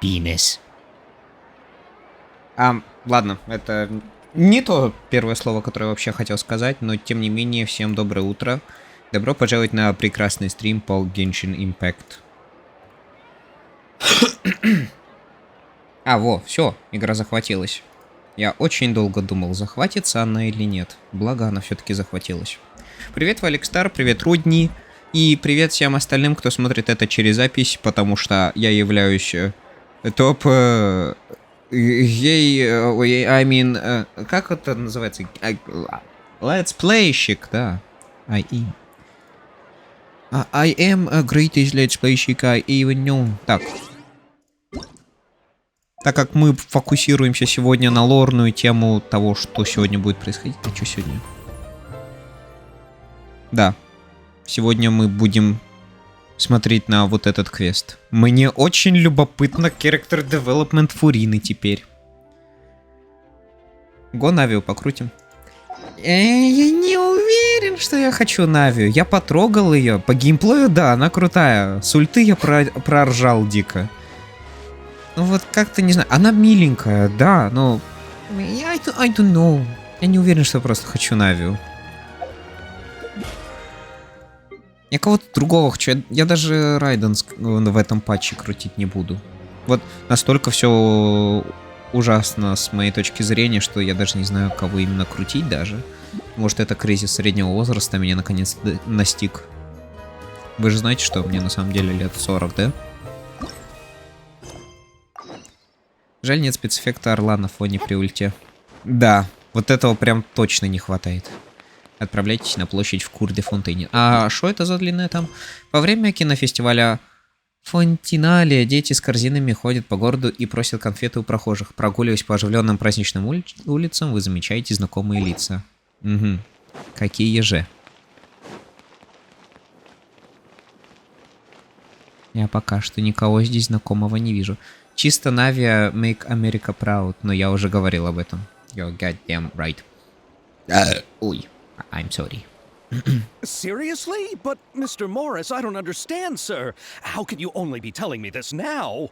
Penis. Ладно, это не то первое слово, которое я вообще хотел сказать, но тем не менее, всем доброе утро. Добро пожаловать на прекрасный стрим по Genshin Impact. Во, все, игра захватилась. Я очень долго думал, захватится она или нет. Благо, она все-таки захватилась. Привет, Валекстар, привет, Рудни. И привет всем остальным, кто смотрит это через запись, потому что я являюсь топ... как это называется? Летсплейщик, да. I am a greatest летсплейщик, I even know. Так как мы фокусируемся сегодня на лорную тему того, что сегодня будет происходить. А что сегодня? Да. Сегодня мы будем смотреть на вот этот квест. Мне очень любопытно character development Фурины теперь. Го Навию покрутим. Я не уверен, что я хочу Навию. Я потрогал ее. По геймплею, да, она крутая. С ульты я проржал дико. Ну вот как-то не знаю. Она миленькая, да, но... I don't know. Я не уверен, что я просто хочу Навию. Я кого-то другого хочу. Я даже Райден в этом патче крутить не буду. Вот настолько все ужасно с моей точки зрения, что я даже не знаю, кого именно крутить даже. Может, это кризис среднего возраста меня наконец настиг. Вы же знаете, что мне на самом деле лет 40, да? Жаль, нет спецэффекта орла на фоне при ульте. Да, вот этого прям точно не хватает. Отправляйтесь на площадь в Кур-де-Фонтейне. А что это за длинное там? Во время кинофестиваля Фонтинале дети с корзинами ходят по городу и просят конфеты у прохожих. Прогуливаясь по оживленным праздничным улицам, вы замечаете знакомые лица. Угу. Какие же? Я пока что никого здесь знакомого не вижу. Чисто Навия make America proud, но я уже говорил об этом. You're goddamn right. Ой. I'm sorry. Seriously? But, Mr. Morris, I don't understand, sir. How can you only be telling me this now?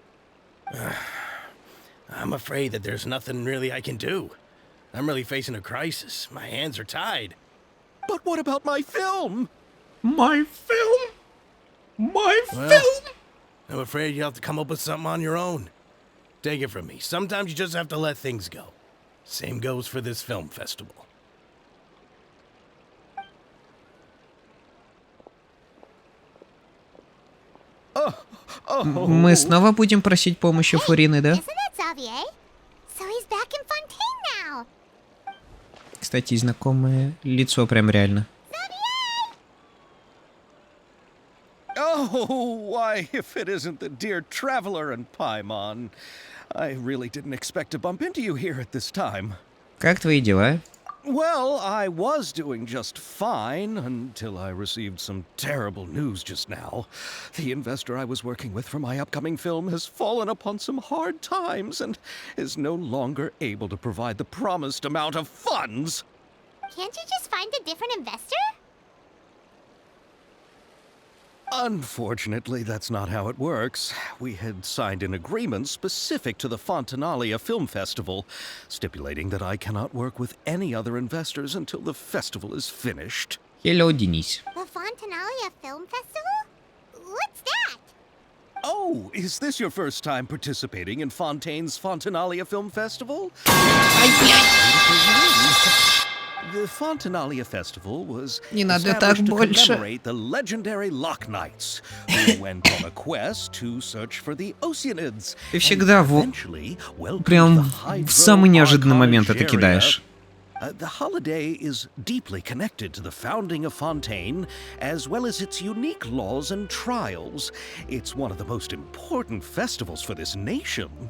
I'm afraid that there's nothing really I can do. I'm really facing a crisis. My hands are tied. But what about my film? My film? My Well, film? I'm afraid you'll have to come up with something on your own. Take it from me. Sometimes you just have to let things go. Same goes for this film festival. Мы снова будем просить помощи Фурины, да? Кстати, знакомое лицо прям реально. Oh, why, if it isn't the dear traveler and Paimon. I really didn't expect to bump into you here at this time. Как твои дела? Well, I was doing just fine until I received some terrible news just now. The investor I was working with for my upcoming film has fallen upon some hard times and is no longer able to provide the promised amount of funds. Can't you just find a different investor? Unfortunately, that's not how it works. We had signed an agreement specific to the Fontinalia Film Festival, stipulating that I cannot work with any other investors until the festival is finished. Hello, Денис. The Fontinalia Film Festival? What's that? Oh, is this your first time participating in Fontaine's Fontinalia Film Festival? The Fontinalia Festival was established to commemorate the legendary Loch Knights, who went on a quest to search for the Oceanids. Ты всегда прям в самый неожиданный момент это кидаешь. The holiday is deeply connected to the founding of Fontaine, as well as its unique laws and trials. It's one of the most important festivals for this nation.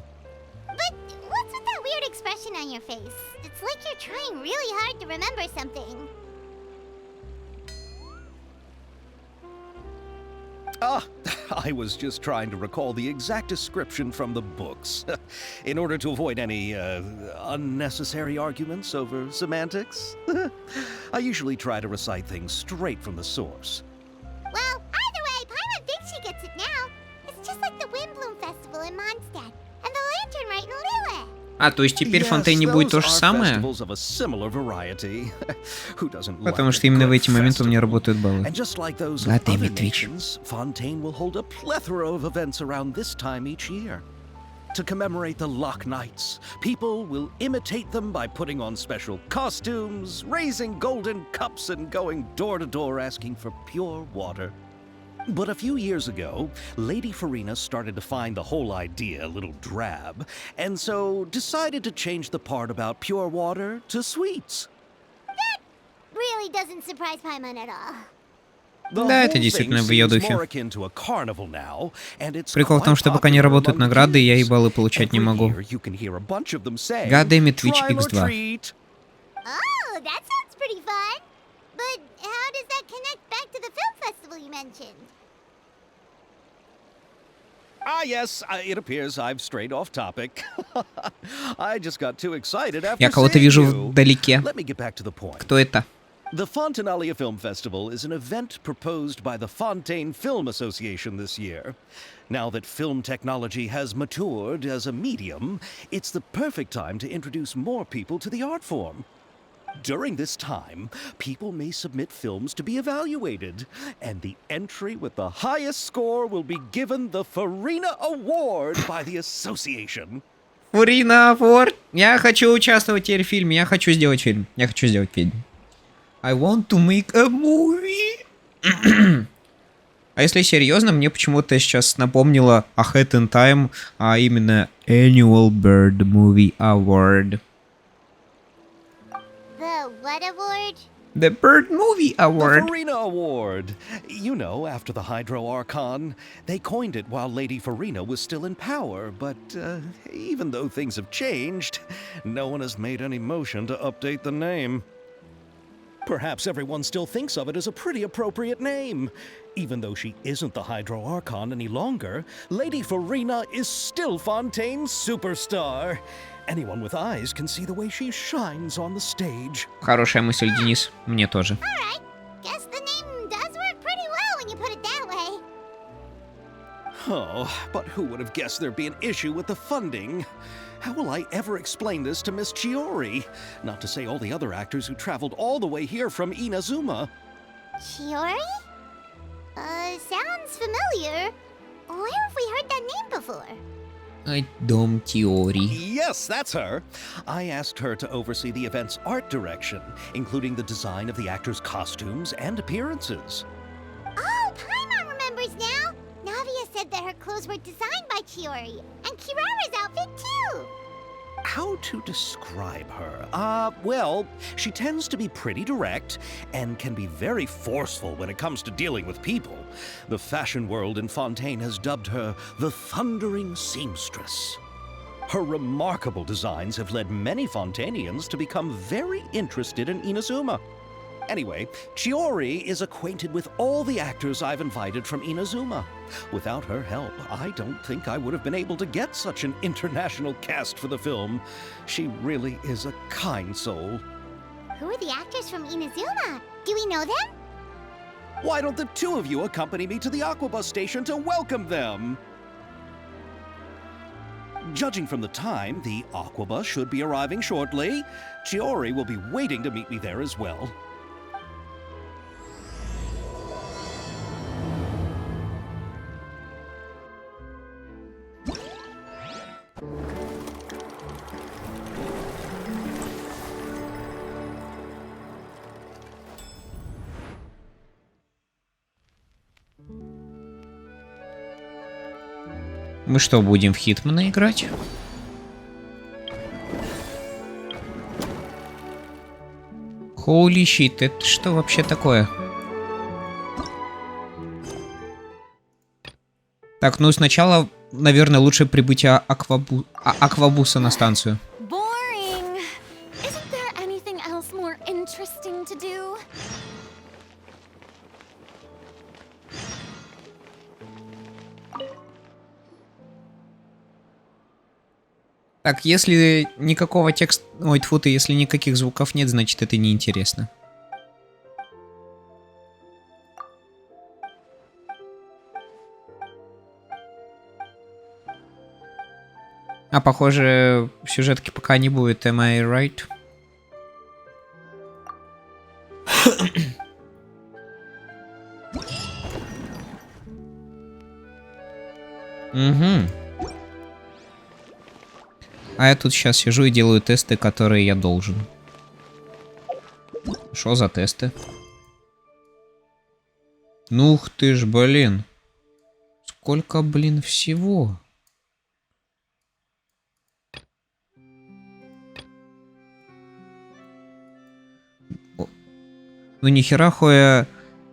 But what's with that weird expression on your face? It's like you're trying really hard to remember something. I was just trying to recall the exact description from the books, in order to avoid any unnecessary arguments over semantics. I usually try to recite things straight from the source. Well, either way, Paimon thinks she gets it now. It's just like the Windbloom Festival in Mondstadt. А, то есть теперь в Yes, Фонтейне будет то those же are самое? festivals of a similar variety. Who doesn't Потому love что a именно в good эти моменты у меня festival? работают баллы. And just like those God of damn other it, Twitch. nations, Fontaine will hold a plethora of events around this time each year. To commemorate the Lock Nights, people will imitate them by putting on special costumes, raising golden cups, and going door to door asking for pure water. But a few years ago, Lady Farina started to find the whole idea a little drab, and so decided to change the part about pure water to sweets. Really doesn't surprise Paimon at all. The Да, это whole действительно thing в ее seems духе. more akin to a carnival now, and it's Прикол в том, quite что пока не popular работают among the награды, я и kids. баллы получать не Every могу. year you can hear a bunch of them saying, God damn it, Twitch "Trial or X2. treat." Oh, that sounds pretty fun. But how does that connect back to the film festival you mentioned? Ah, yes, it appears I've strayed off topic. I just got too excited after Я кого-то seeing вижу you. вдалеке. Let me get back to the point. Кто это? The Fontanalia Film Festival is an event proposed by the Fontaine Film Association this year. Now that film technology has matured as a medium, it's the perfect time to introduce more people to the art form. During this time, people may submit films to be evaluated, and the entry with the highest score will be given the Farina Award by the association. Фурина, Форд. Я хочу участвовать теперь в фильме. Я хочу сделать фильм. Я хочу сделать фильм. I want to make a movie. А если серьезно, мне почему-то сейчас напомнило Ahead in Time, а именно Annual Bird Movie Award. The what award? The Bird Movie The Award. Farina Award. You know, after the Hydro Archon. They coined it while Lady Farina was still in power, but even though things have changed, no one has made any motion to update the name. Perhaps everyone still thinks of it as a pretty appropriate name. Even though she isn't the Hydro Archon any longer, Lady Farina is still Fontaine's superstar. Anyone with eyes can see the way she shines on the stage. Хорошая мысль, Денис. Мне тоже. Alright, guess the name does work pretty well when you put it that way. Oh, but who would have guessed there'd be an issue with the funding? How will I ever explain this to Miss Chiori? Not to say all the other actors who traveled all the way here from Inazuma. Chiori? Sounds familiar. Where have we heard that name before? Дом теорий. Yes, that's her. I asked her to oversee the event's art direction, including the design of the actors' costumes and appearances. Oh, Paimon remembers now. Navia said that her clothes were designed by Chiori, and Kirara's outfit too. How to describe her? Well, she tends to be pretty direct and can be very forceful when it comes to dealing with people. The fashion world in Fontaine has dubbed her the Thundering Seamstress. Her remarkable designs have led many Fontainians to become very interested in Inazuma. Anyway, Chiori is acquainted with all the actors I've invited from Inazuma. Without her help, I don't think I would have been able to get such an international cast for the film. She really is a kind soul. Who are the actors from Inazuma? Do we know them? Why don't the two of you accompany me to the Aquabus station to welcome them? Judging from the time, the Aquabus should be arriving shortly. Chiori will be waiting to meet me there as well. Мы что, будем в Хитмана играть? Holy shit, это что вообще такое? Так, ну сначала, наверное, лучше прибытие аквабуса на станцию. Boring. Isn't there anything else more interesting to do? Так, если никакого текста... Ой, тьфу ты, если никаких звуков нет, значит это неинтересно. А похоже, сюжетки пока не будет, am I right? Угу. А я тут сейчас сижу и делаю тесты, которые я должен. Что за тесты? Ну ух ты ж, блин. Сколько, блин, всего. Ну нихера хуя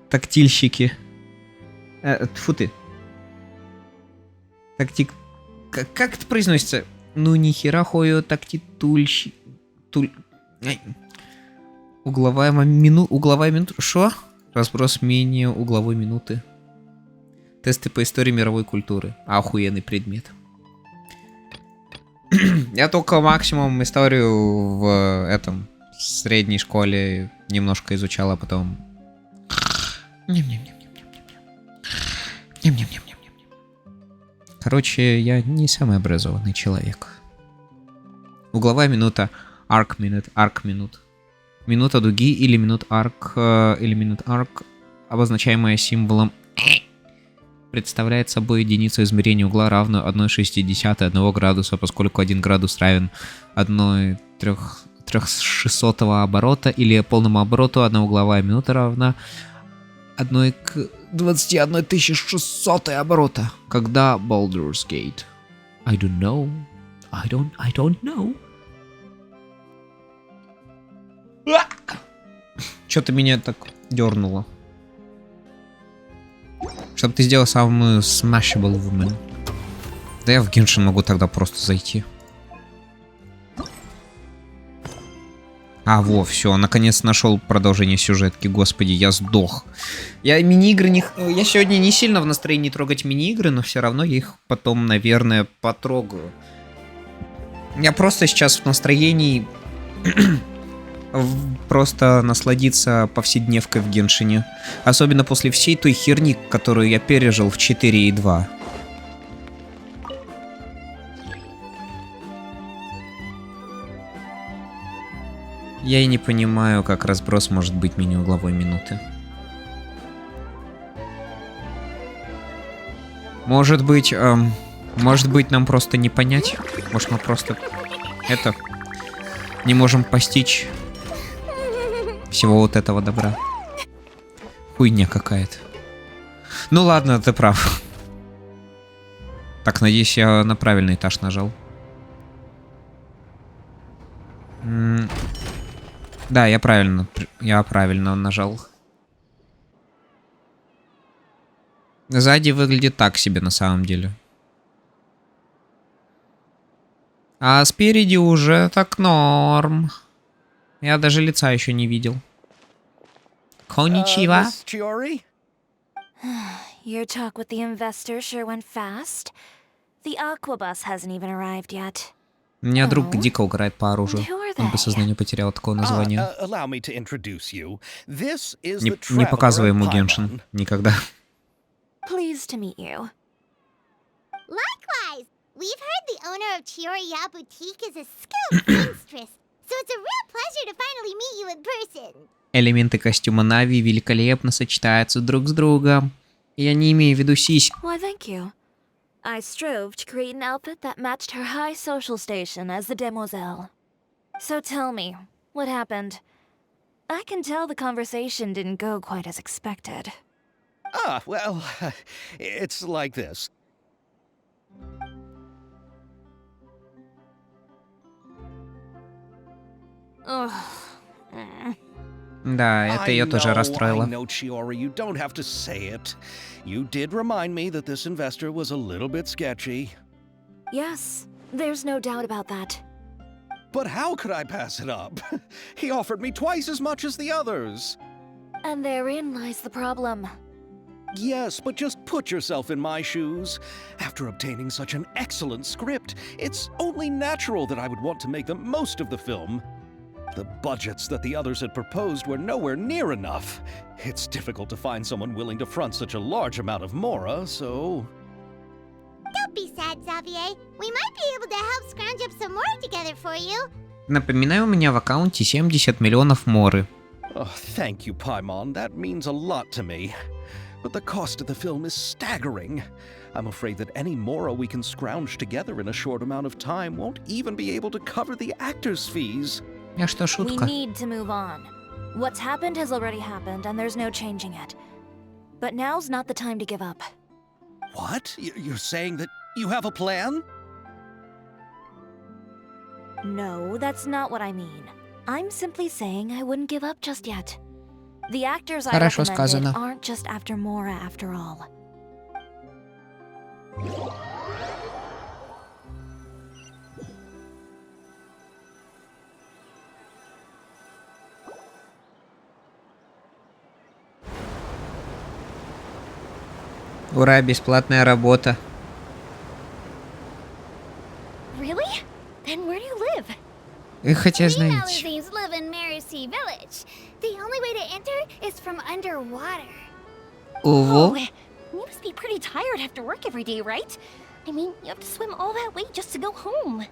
тактильщики. Тьфу ты. Тактик... Как это произносится? Ну нихера хуя тактитульщик... Угловая минута... Шо? Разброс менее угловой минуты. Тесты по истории мировой культуры. Охуенный предмет. Я только максимум историю в этом... средней школе немножко изучал, а потом... Короче, я не самый образованный человек. Угловая минута. Arc minute. Минута дуги или минут arc, обозначаемая символом представляет собой единицу измерения угла, равную 1/60 градуса, поскольку 1 градус равен 1/300 оборота, или полному обороту 1 угловая минута равна 1/21 оборота. Когда Baldur's Gate? I don't know. Что-то меня так дернуло. Чтобы ты сделал самую smashable woman. Да я в Геншин могу тогда просто зайти. А, во, все, наконец нашел продолжение сюжетки. Господи, я сдох. Я мини-игры не... Я сегодня не сильно в настроении трогать мини-игры, но все равно я их потом, наверное, потрогаю. Я просто сейчас в настроении просто насладиться повседневкой в Геншине. Особенно после всей той херни, которую я пережил в 4.2. Я и не понимаю, как разброс может быть мини-угловой минуты. Может быть, нам просто не понять? Может, мы просто не можем постичь всего вот этого добра? Хуйня какая-то. Ну ладно, ты прав. Так, надеюсь, я на правильный этаж нажал. Да, я правильно нажал. Сзади выглядит так себе на самом деле. А спереди уже так норм. Я даже лица еще не видел. Конничева. Miss Chiori? Your talk with the investor sure went fast. The aquabus hasn't even arrived yet. У меня друг дико угорает по оружию. Who are Он бы they? сознание потерял от такого названия. Allow me to introduce you. This is Не the показывай ему traveler Геншин. Paimon. Никогда. Pleased to meet you. Likewise, we've heard the owner of Chioriya Boutique is a skilled seamstress, so it's a real pleasure to finally meet you in person. Элементы костюма Нави великолепно сочетаются друг с другом. Я не имею в виду сиськи. Why, thank you. I strove to create an outfit that matched her high social station as the demoiselle. So tell me, what happened? I can tell the conversation didn't go quite as expected. Well, it's like this. Ugh. Да, это ее тоже расстроило. I know, Chiori, you don't have to say it. You did remind me that this investor was a little bit sketchy. Yes, there's no doubt about that. But how could I pass it up? He offered me twice as much as the others. And therein lies the problem. Yes, but just put yourself in my shoes. After obtaining such an excellent script, it's only natural that I would want to make the most of the film. The budgets that the others had proposed were nowhere near enough. It's difficult to find someone willing to front such a large amount of mora, so... Don't Don't be sad, Xavier. We might be able to help scrounge up some more together for you. Напоминаю, у меня в аккаунте 70 миллионов моры. Oh, thank you, Paimon. That means a lot to me. But the cost of the film is staggering. I'm afraid that any mora we can scrounge together in a short amount of time won't even be able to cover the actors' fees. Я что, We шутка? need to move on. What's happened has already happened, and there's no changing it. But now's not the time to give up. What? You're saying that you have a plan? No, that's not what I mean. I'm simply saying I wouldn't give up just yet. The actors I Хорошо recommended сказано. aren't just after Mora after all. Ура, бесплатная работа. Really? Then where do you live? Хотя, We знаете... Malazines live in Mercy Village. The only way to enter is from underwater. Ого. You must be pretty tired after work every day, right? I mean, you have to swim all that way just to go home.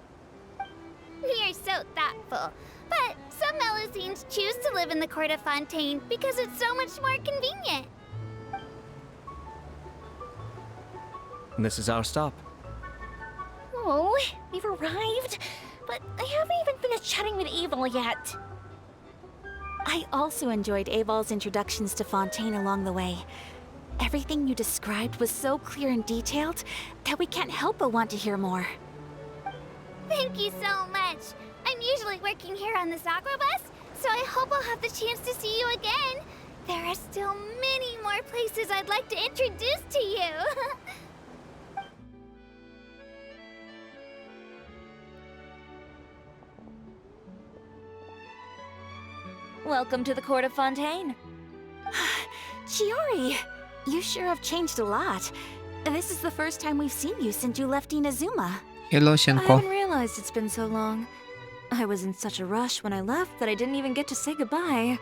We are so thoughtful. But some Malazines choose to live in the Court of Fontaine because it's so much more convenient. This is our stop. Oh, we've arrived. But I haven't even finished chatting with Abel yet. I also enjoyed Aval's introductions to Fontaine along the way. Everything you described was so clear and detailed that we can't help but want to hear more. Thank you so much. I'm usually working here on the Sakura bus, so I hope I'll have the chance to see you again. There are still many more places I'd like to introduce to you. Welcome to the Court of Fontaine. Chiori, you sure have changed a lot. This is the first time we've seen you since you left Inazuma. Hello, I Сенко. haven't realized it's been so long. I was in such a rush when I left that I didn't even get to say goodbye.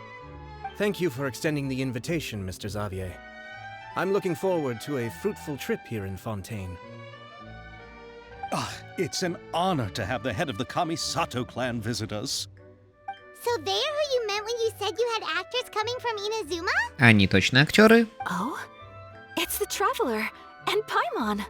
Thank you for extending the invitation, Mr. Xavier. I'm looking forward to a fruitful trip here in Fontaine. It's an honor to have the head of the Kamisato clan visit us. So they're who you meant when you said you had actors coming from Inazuma? Они точно актеры? Oh? It's the Traveler and Paimon.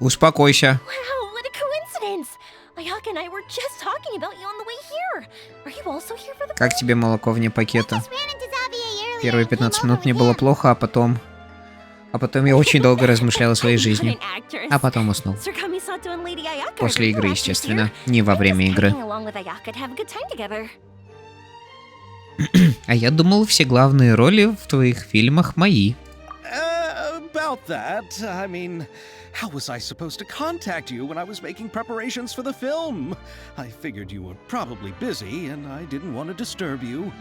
Успокойся. Wow, what a coincidence! Ayaka and I were just talking about you on the way here. Are you also here for the Как тебе молоко вне пакета? just ran into Xavier earlier Первые and came 15 over минут мне with было him. плохо, а потом я очень долго размышлял о своей жизни. А потом уснул. Sir Kamisato and Lady Ayaka После игры, естественно. Не во время игры. along with Ayaka to have a good time together. А я думал, все главные роли в твоих фильмах мои. About that, I mean, how was I supposed to contact you when I was making preparations for the film? I figured you were probably busy, and I didn't want to disturb you.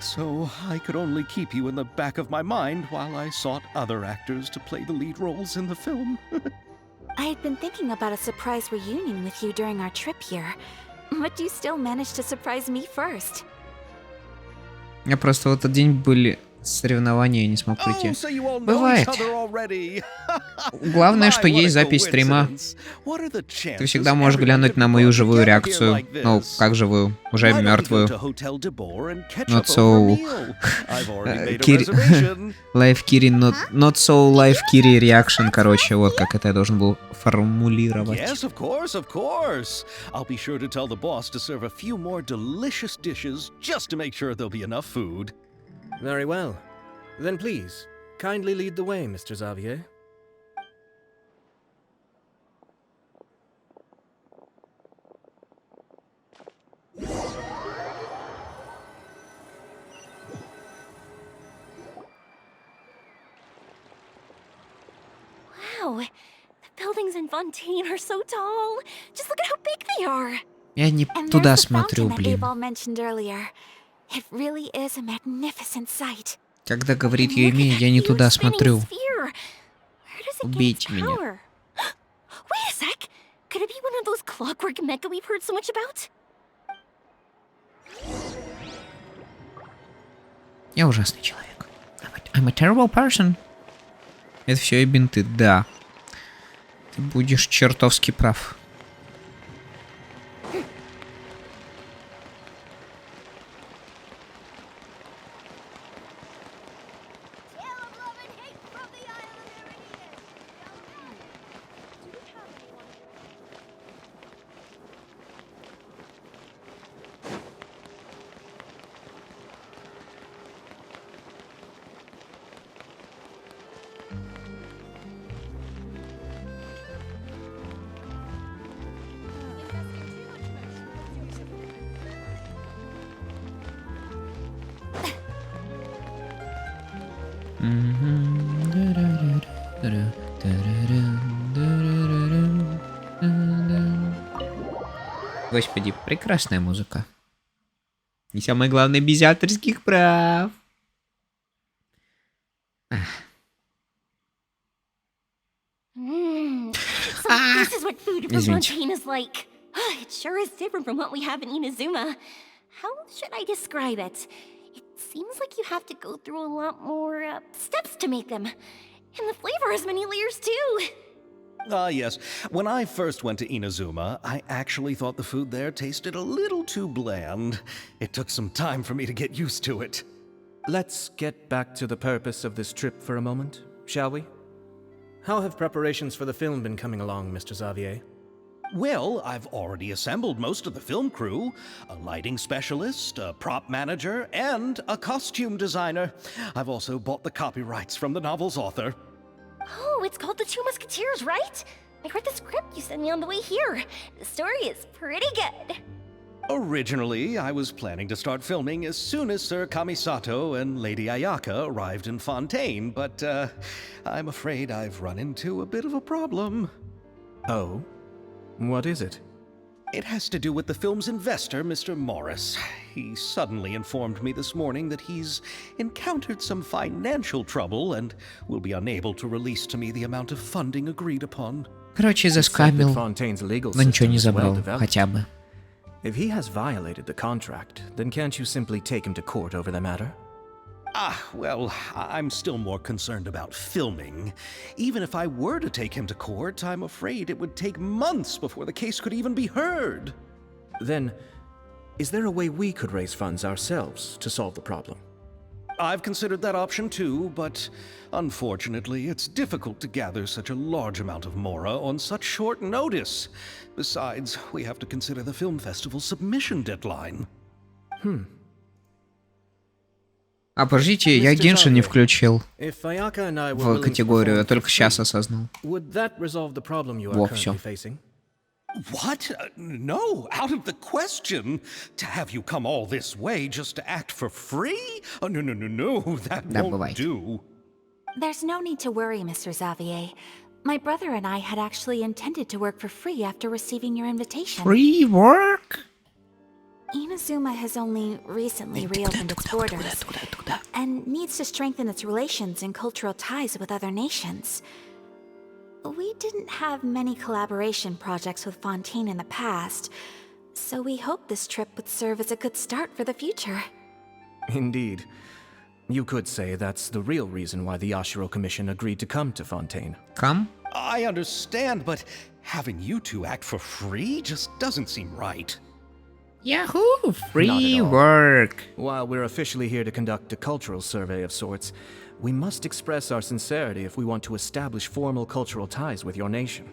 So I could only keep you in the back of my mind while I sought other actors to play the lead roles in the film. I had been thinking about a surprise reunion with you during our trip here, but you still managed to surprise me first. Я просто в этот день были соревнования, я не смог прийти. so you all know Бывает. each other already. Главное, что My, what a есть запись стрима. coincidence. What are the Ты chances всегда можешь everyone глянуть could на мою put живую together реакцию. here like Ну, this? как живую? Уже Why don't we go мертвую. to Hotel de Boer and catch Not up so- over a meal? I've already made a Кири- reservation. Live Kiri, not so live Kiri reaction, короче, вот как это я должен был формулировать. Yes, of course, of course. I'll be sure to tell the boss to serve a few more delicious dishes just to make sure there'll be enough food. Very well. Then please, kindly lead the way, Mr. Xavier. Wow, the buildings in Fontaine are so tall. Just look at how big they are. Я не And туда there's the смотрю, fountain that блин. Aval mentioned earlier. It really is a magnificent sight. Когда говорит And ее look имя, at я that не huge туда spinning смотрю. sphere. Where does it get Убейте its меня. power? Wait a sec. Could it be one of those clockwork mecha we've heard so much about? Я ужасный человек. I'm a terrible person. Это все и бинты, да. Ты будешь чертовски прав. Господи, прекрасная музыка. И самое главное, без авторских прав. So this is what food from Извините. Fontaine is like. It sure is different from what we have in Inazuma. How should I describe it? It seems like you have to go through a lot more steps to make them. And the flavor has many layers too. Ah, yes. When I first went to Inazuma, I actually thought the food there tasted a little too bland. It took some time for me to get used to it. Let's get back to the purpose of this trip for a moment, shall we? How have preparations for the film been coming along, Mr. Xavier? Well, I've already assembled most of the film crew, a lighting specialist, a prop manager, and a costume designer. I've also bought the copyrights from the novel's author. Oh, it's called The Two Musketeers, right? I read the script you sent me on the way here. The story is pretty good. Originally, I was planning to start filming as soon as Sir Kamisato and Lady Ayaka arrived in Fontaine, but I'm afraid I've run into a bit of a problem. Oh? What is it? It has to do with the film's investor, Mr. Morris. He suddenly informed me this morning that he's encountered some financial trouble and will be unable to release to me the amount of funding agreed upon. Короче, It's said that заскамил, Fontaine's legal но ничего system не is well забрал, developed. хотя бы. If he has violated the contract, then can't you simply take him to court over the matter? Well, I'm still more concerned about filming. Even if I were to take him to court, I'm afraid it would take months before the case could even be heard. Then, is there a way we could raise funds ourselves to solve the problem? I've considered that option too, but unfortunately, it's difficult to gather such a large amount of mora on such short notice. Besides, we have to consider the film festival's submission deadline. А, подождите, я Геншин не включил If Ayaka and I were в willing to категорию, я perform только for сейчас free, осознал. would that resolve the problem you are Во, currently всё. facing? What? No, out of the question. To have you come all this way just to act for free? Oh, no, that Да, won't бывает. do. There's no need to worry, Mr. Xavier. My brother and I had actually intended to work for free after receiving your invitation. Free work? Inazuma has only recently reopened its borders and needs to strengthen its relations and cultural ties with other nations. We didn't have many collaboration projects with Fontaine in the past, so we hoped this trip would serve as a good start for the future. Indeed. You could say that's the real reason why the Yashiro Commission agreed to come to Fontaine. Come? I understand, but having you two act for free just doesn't seem right. Yahoo! Free Not at all. work. While we're officially here to conduct a cultural survey of sorts, we must express our sincerity if we want to establish formal cultural ties with your nation.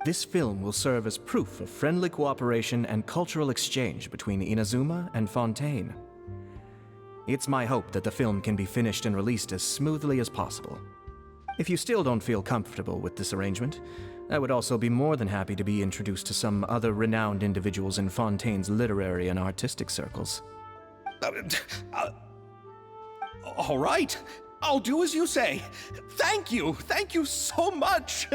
This film will serve as proof of friendly cooperation and cultural exchange between Inazuma and Fontaine. It's my hope that the film can be finished and released as smoothly as possible. If you still don't feel comfortable with this arrangement, I would also be more than happy to be introduced to some other renowned individuals in Fontaine's literary and artistic circles. All right, I'll do as you say. Thank you so much.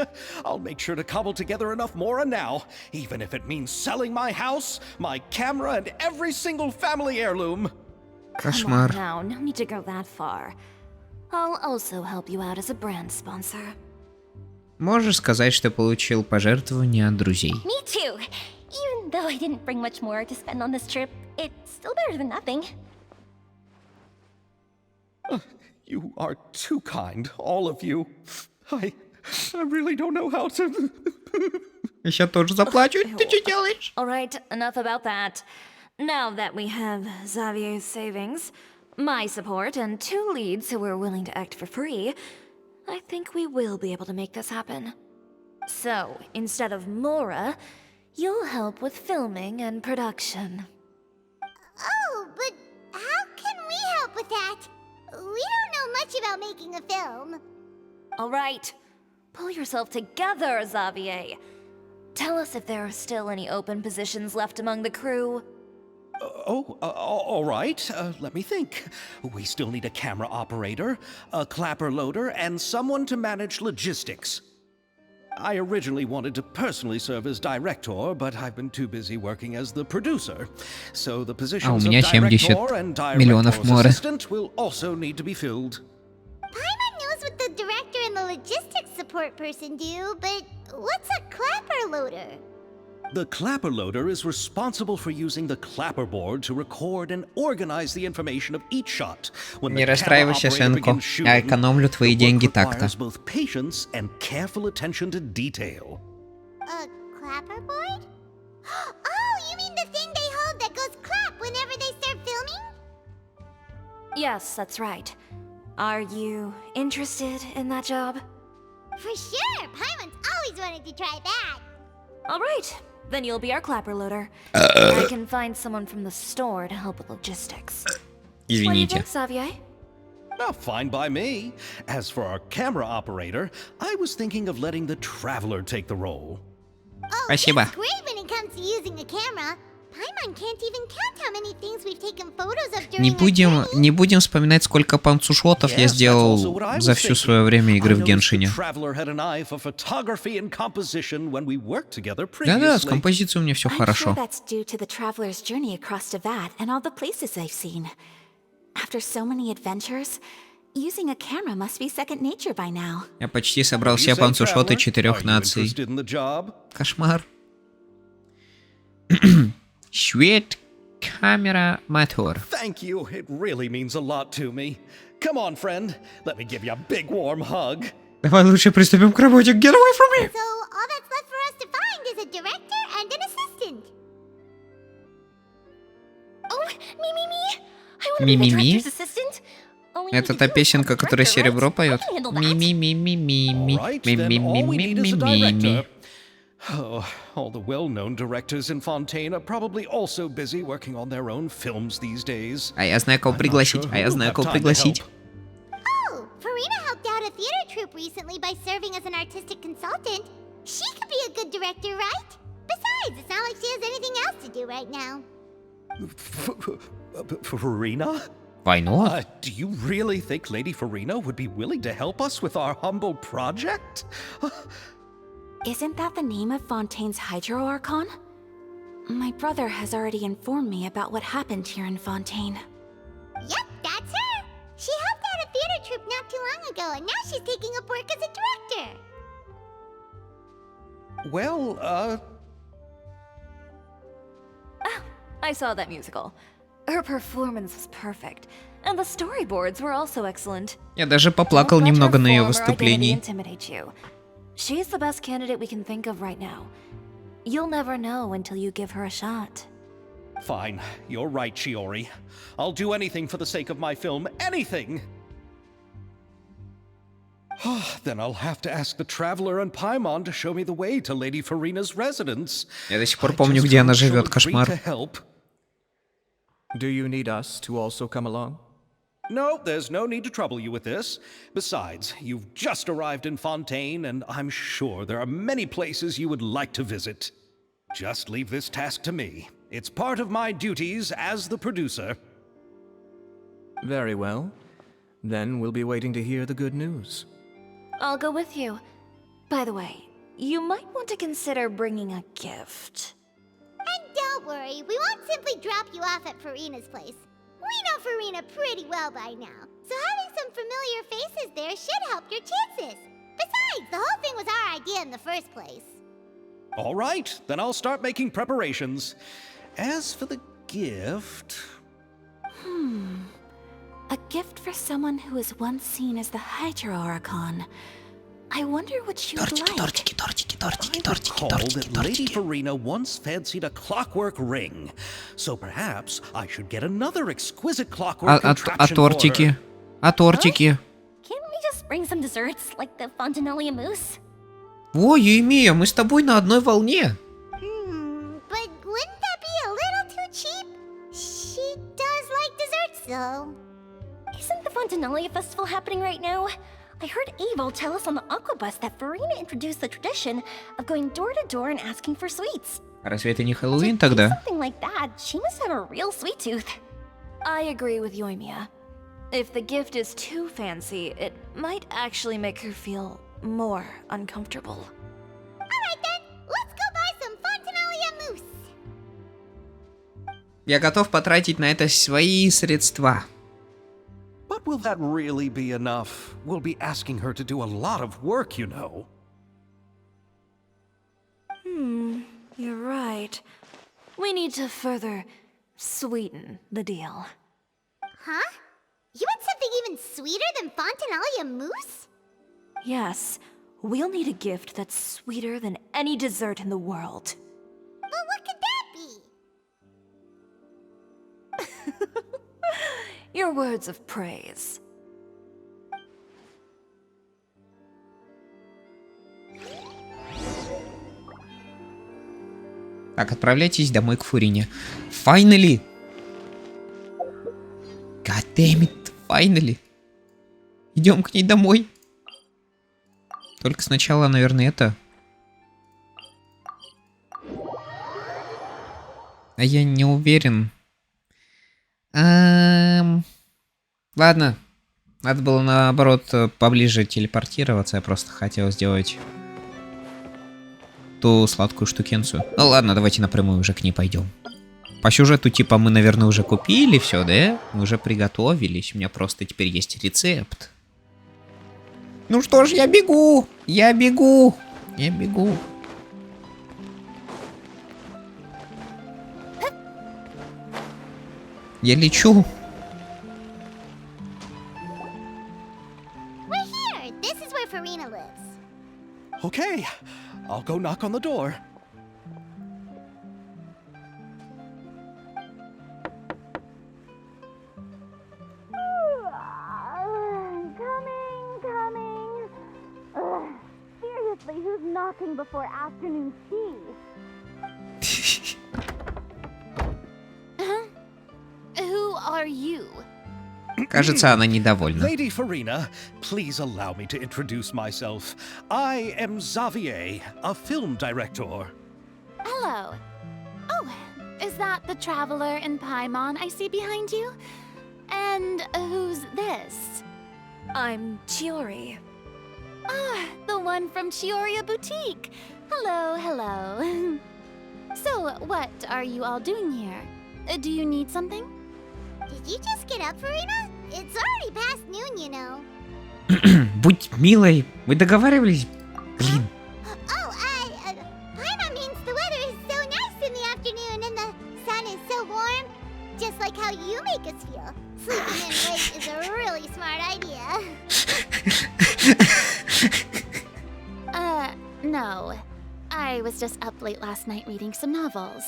I'll make sure to cobble together enough mora now, even if it means selling my house, my camera, and every single family heirloom. Кошмар. Now, no need to go that far. I'll also help you out as a brand sponsor. Можешь сказать, что получил пожертвование от друзей. Me too. Even though I didn't bring much more to spend on this trip, it's still better than nothing. You are too kind, all of you. I really don't know how to... Я сейчас тоже заплачу. Ты что делаешь? Alright, enough about that. Now that we have Xavier's savings, my support, and 2 leads who are willing to act for free, I think we will be able to make this happen. So, instead of Mora, you'll help with filming and production. Oh, but how can we help with that? We don't know much about making a film. Alright, pull yourself together, Xavier. Tell us if there are still any open positions left among the crew. All right. Let me think. We still need a camera operator, a clapper loader, and someone to manage logistics. I originally wanted to personally serve as director, but I've been too busy working as the producer. So the positions of меня 70 director and миллионов director's море. assistant will also need to be filled. Paimon knows what the director and the logistics support person do, but what's a clapper loader? The clapper loader is responsible for using the clapper board to record and organize the information of each shot. When Не the camera расстраивайся, operator Шенко. begins Я shooting, экономлю твои the work деньги так-то. requires both patience and careful attention to detail. A clapperboard? Oh, you mean the thing they hold that goes clap whenever they start filming? Yes, that's right. Are you interested in that job? For sure! Paimon's always wanted to try that. Alright, then you'll be our clapper loader. I can find someone from the store to help with logistics. What do you Извините. think, Xavier? Now, fine by me. As for our camera operator, I was thinking of letting the Traveler take the role. Oh, Спасибо. it's great when it comes to using a camera. Paimon can't even count how many things we've taken photos of during Не будем вспоминать, сколько панцушотов я Yes, that's also сделал what I was за всю thinking. свое время игры I в noticed the Геншине. Traveler had an eye for photography and composition when we worked together Да-да, с previously. композицией у меня все I'm хорошо. sure that's due to the traveler's journey across Teyvat and all the places they've seen. After so many adventures, using a camera must be second nature by now. Я почти собрал What do все you say, панцушоты Traveler? 4 Are you наций. interested in the job? Кошмар. Швед камера мотор. Thank you. It really means a lot to me. Come on, friend. Let me give you a big warm hug. Давай лучше приступим к работе. Get away from me! So all that's left for us to find is a director and an assistant. Oh, me. I want to be the Ми-ми-ми? director's assistant. All we need Это to та do is песенка, call the которая director, Серебро right? I поет. can handle that. Ми-ми-ми-ми-ми-ми. All right, then all we need is a Ми-ми-ми-ми-ми-ми. director. Oh, all the well-known directors in Fontaine are probably also busy working on their own films these days. А я знаю, кого I'm not пригласить. sure А я who'll знаю, have кого time to пригласить. help. Oh, Farina helped out a theater troupe recently by serving as an artistic consultant. She could be a good director, right? Besides, it's not like she has anything else to do right now. Farina? Why not? Do you really think Lady Farina would be willing to help us with our humble project? Isn't that the name of Fontaine's Hydro Archon? My brother has already informed me about what happened here in Fontaine. Yep, that's her. She helped out a theater troupe not too long ago, and now she's taking up work as a director. Well, I saw that musical. Her performance was perfect, and the storyboards were also excellent. Я даже поплакал Don't let немного her на ее form or identity выступлении. intimidate you. She's the best candidate we can think of right now. You'll never know until you give her a shot. fine. You're right, Shiori. I'll do anything for the sake of my film. Anything! Then I'll have to ask the Traveler and Paimon to show me the way to Lady Farina's residence. Я до сих пор I помню, just где она hope she'll живет. agree Кошмар. to help. Do you need us to also come along? No, there's no need to trouble you with this. Besides, you've just arrived in Fontaine, and I'm sure there are many places you would like to visit. Just leave this task to me. It's part of my duties as the producer. Very well. Then we'll be waiting to hear the good news. I'll go with you. By the way, you might want to consider bringing a gift. And don't worry, we won't simply drop you off at Farina's place. We know Farina pretty well by now, so having some familiar faces there should help your chances. Besides, the whole thing was our idea in the first place. All right, then I'll start making preparations. As for the gift... A gift for someone who was once seen as the Hydro Archon. I wonder what she would Тортики, like. тортики, тортики, тортики, I тортики, recall тортики, that Lady тортики. Farina once fancied a clockwork ring, so perhaps I should get another exquisite clockwork А contraption for тортики? her. А тортики? Can't we just bring some desserts, like the Fontanella mousse? О, Емея, мы с тобой на одной волне. But wouldn't that be a little too cheap? She does like desserts, though. Isn't the Fontanella festival happening right now? I heard Abel tell us on the Aquabus that Farina introduced the tradition of going door to door and asking for sweets. Разве это не Хэллоуин To do тогда? something like that, she must have a real sweet tooth. I agree with Yoimiya. If the gift is too fancy, it might actually make her feel more uncomfortable. Alright then, let's go buy some Fontanella mousse. Я готов потратить на это свои средства. But will that really be enough? We'll be asking her to do a lot of work, you know. You're right. We need to further sweeten the deal. Huh? You want something even sweeter than Fontanella mousse? Yes, we'll need a gift that's sweeter than any dessert in the world. But what could that be? Your words of praise. Так, отправляйтесь домой к Фурине. Finally! God damn it, finally! Идем к ней домой. Только сначала, наверное, это. А я не уверен. Ладно. Надо было, наоборот, поближе телепортироваться. Я просто хотел сделать ту сладкую штукенцию. Ну ладно, давайте напрямую уже к ней пойдем. По сюжету, типа, мы, наверное, уже купили все, да? Мы уже приготовились. У меня просто теперь есть рецепт. Ну что ж, я бегу! Я бегу! Я бегу. Я лечу. We're here. This is where Farina lives. Okay, I'll go knock on the door. Coming. Seriously, who's knocking before afternoon tea? Who are you? Кажется, она недовольна. Lady Farina, please allow me to introduce myself. I am Xavier, a film director. Hello. Oh, is that the traveler in Paimon I see behind you? And who's this? I'm Chiori. Ah, the one from Chioria Boutique. Hello. So, what are you all doing here? Do you need something? Did you just get up, Farina? It's already past noon, you know. Будь милой. Мы договаривались? Блин. Oh, Paimon means the weather is so nice in the afternoon and the sun is so warm. Just like how you make us feel. Sleeping in late is a really smart idea. No. I was just up late last night reading some novels.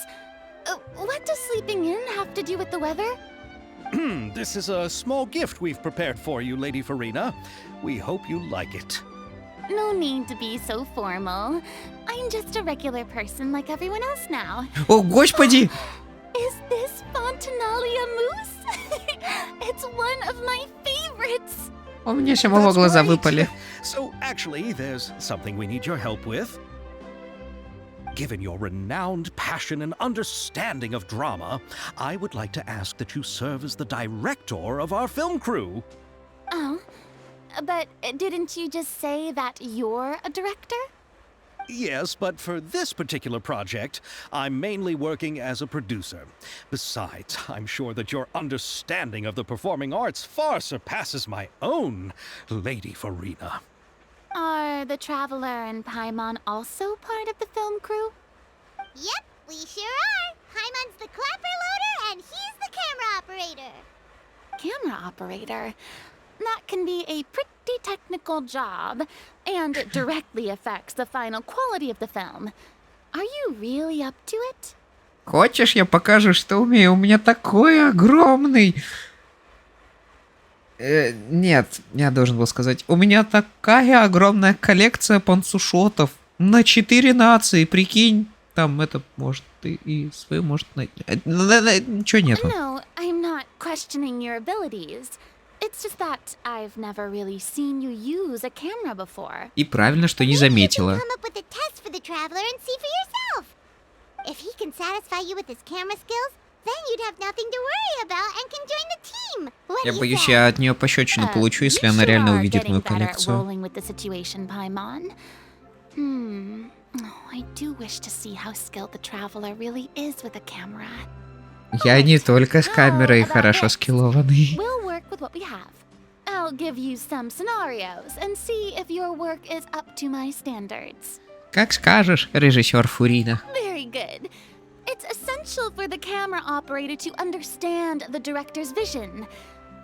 What does sleeping in have to do with the weather? This is a small gift we've prepared for you, Lady Farina. We hope you like it. No need to be so formal. I'm just a regular person like everyone else now. О, господи! Is this Fontanalia mousse? It's one of my favorites. У меня самого That's глаза right. выпали. So, actually, there's something we need your help with. Given your renowned passion and understanding of drama, I would like to ask that you serve as the director of our film crew. Oh, but didn't you just say that you're a director? Yes, but for this particular project, I'm mainly working as a producer. Besides, I'm sure that your understanding of the performing arts far surpasses my own, Lady Farina. Are the Traveler and Paimon also part of the film crew? Yep, we sure are. Paimon's the clapper loader and he's the camera operator. Camera operator? That can be a pretty pretty technical job, and it directly affects the final quality of the film. Are you really up to it? Хочешь, я покажу, что умею? У меня такой огромный... нет, я должен был сказать. У меня такая огромная коллекция панцушотов на 4 нации, прикинь. Там это может и свою может найти. Ничего нету. No, I'm not questioning your abilities. It's just that I've never really seen you use a camera before. И правильно, что не заметила. Come up with a test for the traveler and see for yourself. If he can satisfy you with his camera skills, then you'd have nothing to worry about and can join the team. What Я do you боюсь, say? я от нее пощечину получу, если она реально увидит мою коллекцию. Rolling with the situation, Paimon. Oh, I do wish to see how skilled the traveler really is with a camera. Я не только с камерой хорошо скиллованный. We'll work with what we have. I'll give you some scenarios and see if your work is up to my standards. Как скажешь, режиссер Фурина. Very good. It's essential for the camera operator to understand the director's vision.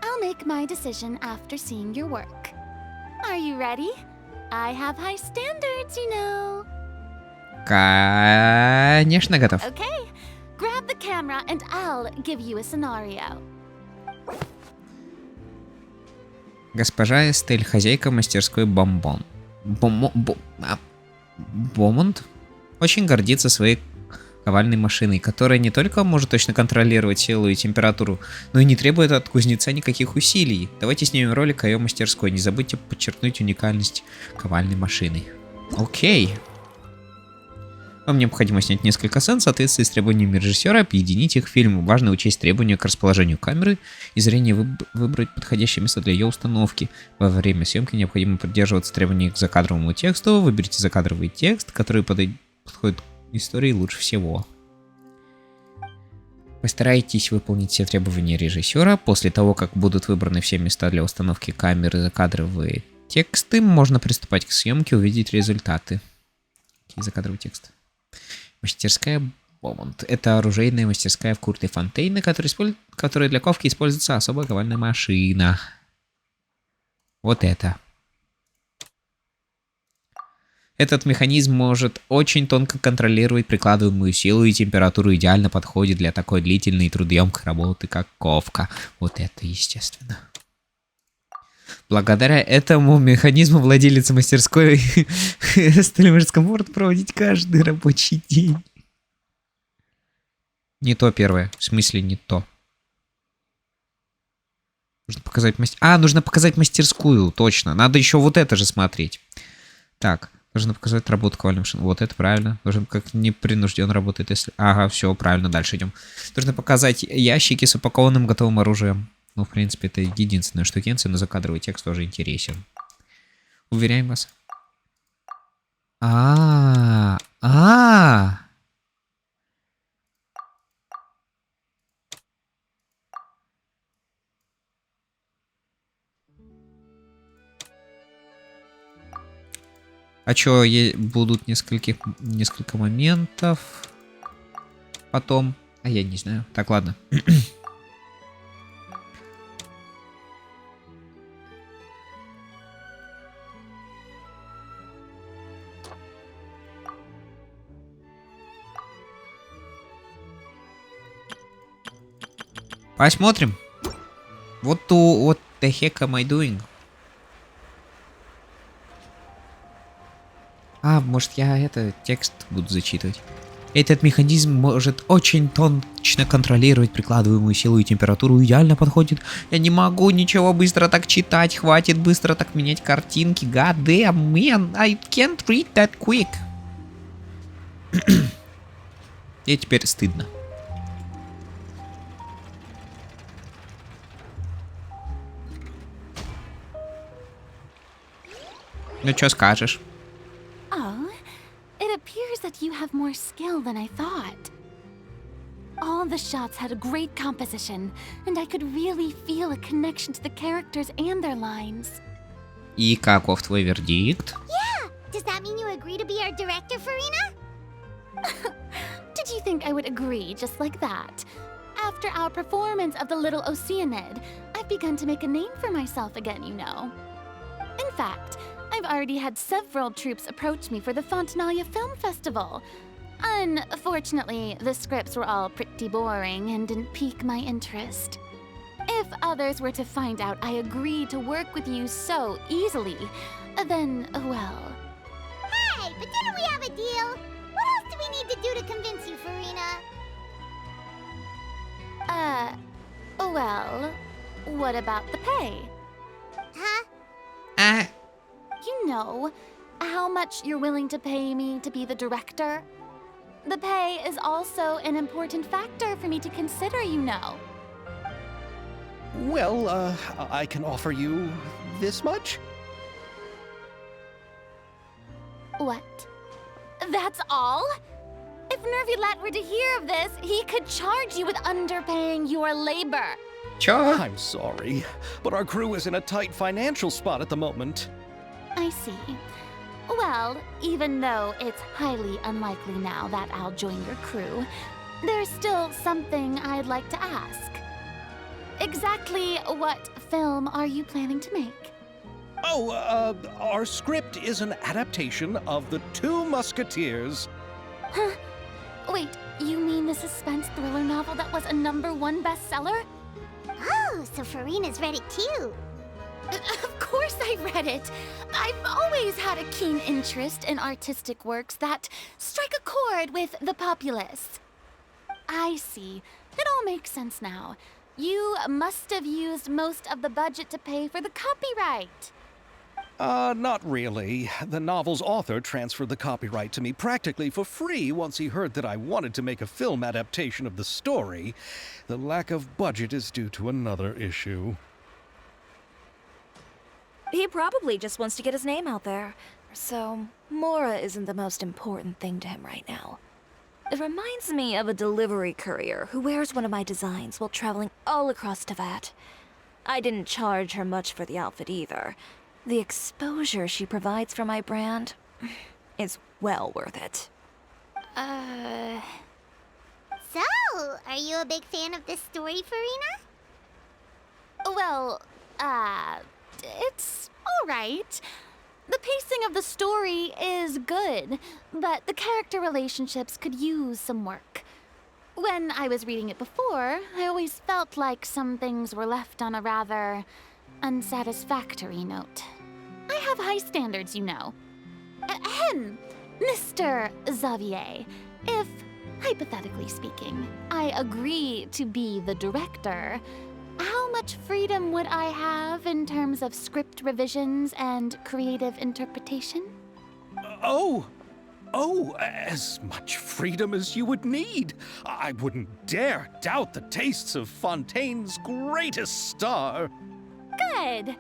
I'll make my decision after seeing your work. Are you ready? I have high standards, you know. Конечно, готов. Okay. Grab the camera and I'll give you a scenario. Госпожа Эстель, хозяйка мастерской Бомбон. Бомонд очень гордится своей ковальной машиной, которая не только может точно контролировать силу и температуру, но и не требует от кузнеца никаких усилий. Давайте снимем ролик о ее мастерской. Не забудьте подчеркнуть уникальность ковальной машины. Окей. Вам необходимо снять несколько сцен в соответствии с требованиями режиссера, объединить их в фильм. Важно учесть требования к расположению камеры и зрения, выбрать подходящее место для ее установки. Во время съемки необходимо придерживаться требований к закадровому тексту. Выберите закадровый текст, который подходит к истории лучше всего. Постарайтесь выполнить все требования режиссера. После того, как будут выбраны все места для установки камеры и закадровые тексты, можно приступать к съемке и увидеть результаты. Какие закадровый текст? Мастерская Бомонд. Это оружейная мастерская в Курте Фонтейне, которая для ковки используется особая ковальная машина. Вот это. Этот механизм может очень тонко контролировать прикладываемую силу, и температуру идеально подходит для такой длительной и трудоемкой работы, как ковка. Вот это естественно. Благодаря этому механизму владелец мастерской Сталимирском может проводить каждый рабочий день. Не то первое. В смысле не то. Нужно показать нужно показать мастерскую, точно. Надо еще вот это же смотреть. Так, нужно показать работу ковальной машины. Вот это правильно. Нужно как непринужденно работает, если... Ага, все, правильно, дальше идем. Нужно показать ящики с упакованным готовым оружием. Ну, в принципе, это единственная штукенция, но закадровый текст тоже интересен. Уверяем вас. А чё, будут несколько моментов потом? А я не знаю. Так, ладно. Посмотрим. What the heck am I doing? Может я текст буду зачитывать. Этот механизм может очень точно контролировать прикладываемую силу и температуру. Идеально подходит. Я не могу ничего быстро так читать. Хватит быстро так менять картинки. God damn, man, I can't read that quick. И теперь стыдно. Ну, что скажешь? Oh, it appears that you have more skill than I thought. All the shots had a great composition, and I could really feel a connection to the characters and their lines. И каков твой вердикт? Yeah! Does that mean you agree to be our director, Farina? Did you think I would agree just like that? After our performance of The Little Oceanid, I've begun to make a name for myself again, you know. In fact, I've already had several troops approach me for the Fontanalia Film Festival. Unfortunately, the scripts were all pretty boring and didn't pique my interest. If others were to find out I agreed to work with you so easily, then, well... Hey, but didn't we have a deal? What else do we need to do to convince you, Farina? Well, what about the pay? Huh? You know, how much you're willing to pay me to be the director? The pay is also an important factor for me to consider, you know. Well, I can offer you this much? What? That's all? If Nervilat were to hear of this, he could charge you with underpaying your labor. Чё? I'm sorry, but our crew is in a tight financial spot at the moment. I see. Well, even though it's highly unlikely now that I'll join your crew, there's still something I'd like to ask. Exactly what film are you planning to make? Oh, our script is an adaptation of The Two Musketeers. Huh? Wait, you mean the suspense thriller novel that was a #1 bestseller? Oh, so Farina's read it too. Of course I read it. I've always had a keen interest in artistic works that strike a chord with the populace. I see. It all makes sense now. You must have used most of the budget to pay for the copyright. Not really. The novel's author transferred the copyright to me practically for free once he heard that I wanted to make a film adaptation of the story. The lack of budget is due to another issue. He probably just wants to get his name out there. So, Mora isn't the most important thing to him right now. It reminds me of a delivery courier who wears one of my designs while traveling all across Teyvat. I didn't charge her much for the outfit either. The exposure she provides for my brand is well worth it. So, are you a big fan of this story, Farina? Well, it's alright. The pacing of the story is good, but the character relationships could use some work. When I was reading it before, I always felt like some things were left on a rather unsatisfactory note. I have high standards, you know. Ahem, Mr. Xavier, if, hypothetically speaking, I agree to be the director, how much freedom would I have in terms of script revisions and creative interpretation? Oh, as much freedom as you would need. I wouldn't dare doubt the tastes of Fontaine's greatest star. Good.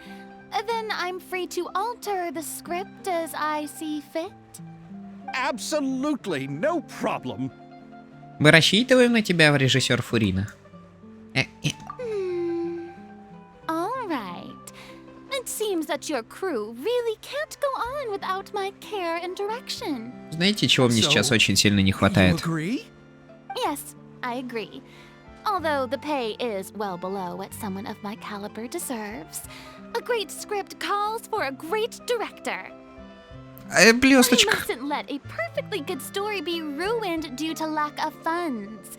Then I'm free to alter the script as I see fit. Absolutely, no problem. Мы рассчитываем на тебя, режиссер Фурина. All right. It seems that your crew really can't go on without my care and direction. Знаете, чего мне сейчас очень сильно не You хватает? agree? Yes, I agree. Although the pay is well below what someone of my caliber deserves, a great script calls for a great director. I Блесточка. mustn't let a perfectly good story be ruined due to lack of funds.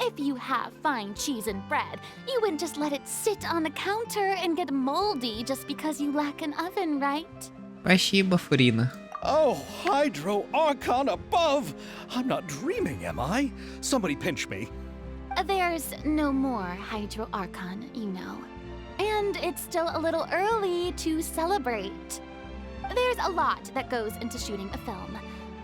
If you have fine cheese and bread, you wouldn't just let it sit on the counter and get moldy just because you lack an oven, right? Спасибо, Фурина. Oh, Hydro Archon above! I'm not dreaming, am I? Somebody pinch me. There's no more Hydro Archon, you know. And it's still a little early to celebrate. There's a lot that goes into shooting a film.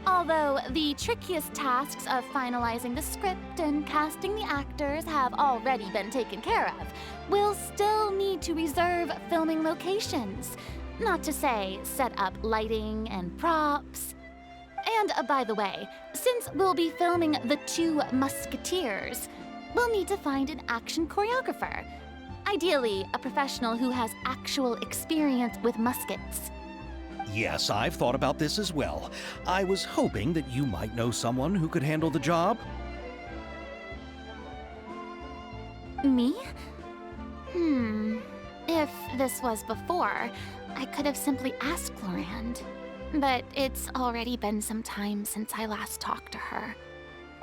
Although the trickiest tasks of finalizing the script and casting the actors have already been taken care of, we'll still need to reserve filming locations. Not to say set up lighting and props. And by the way, since we'll be filming The Two Musketeers, we'll need to find an action choreographer. Ideally, a professional who has actual experience with muskets. Yes, I've thought about this as well. I was hoping that you might know someone who could handle the job. Me? If this was before, I could have simply asked Florand. But it's already been some time since I last talked to her.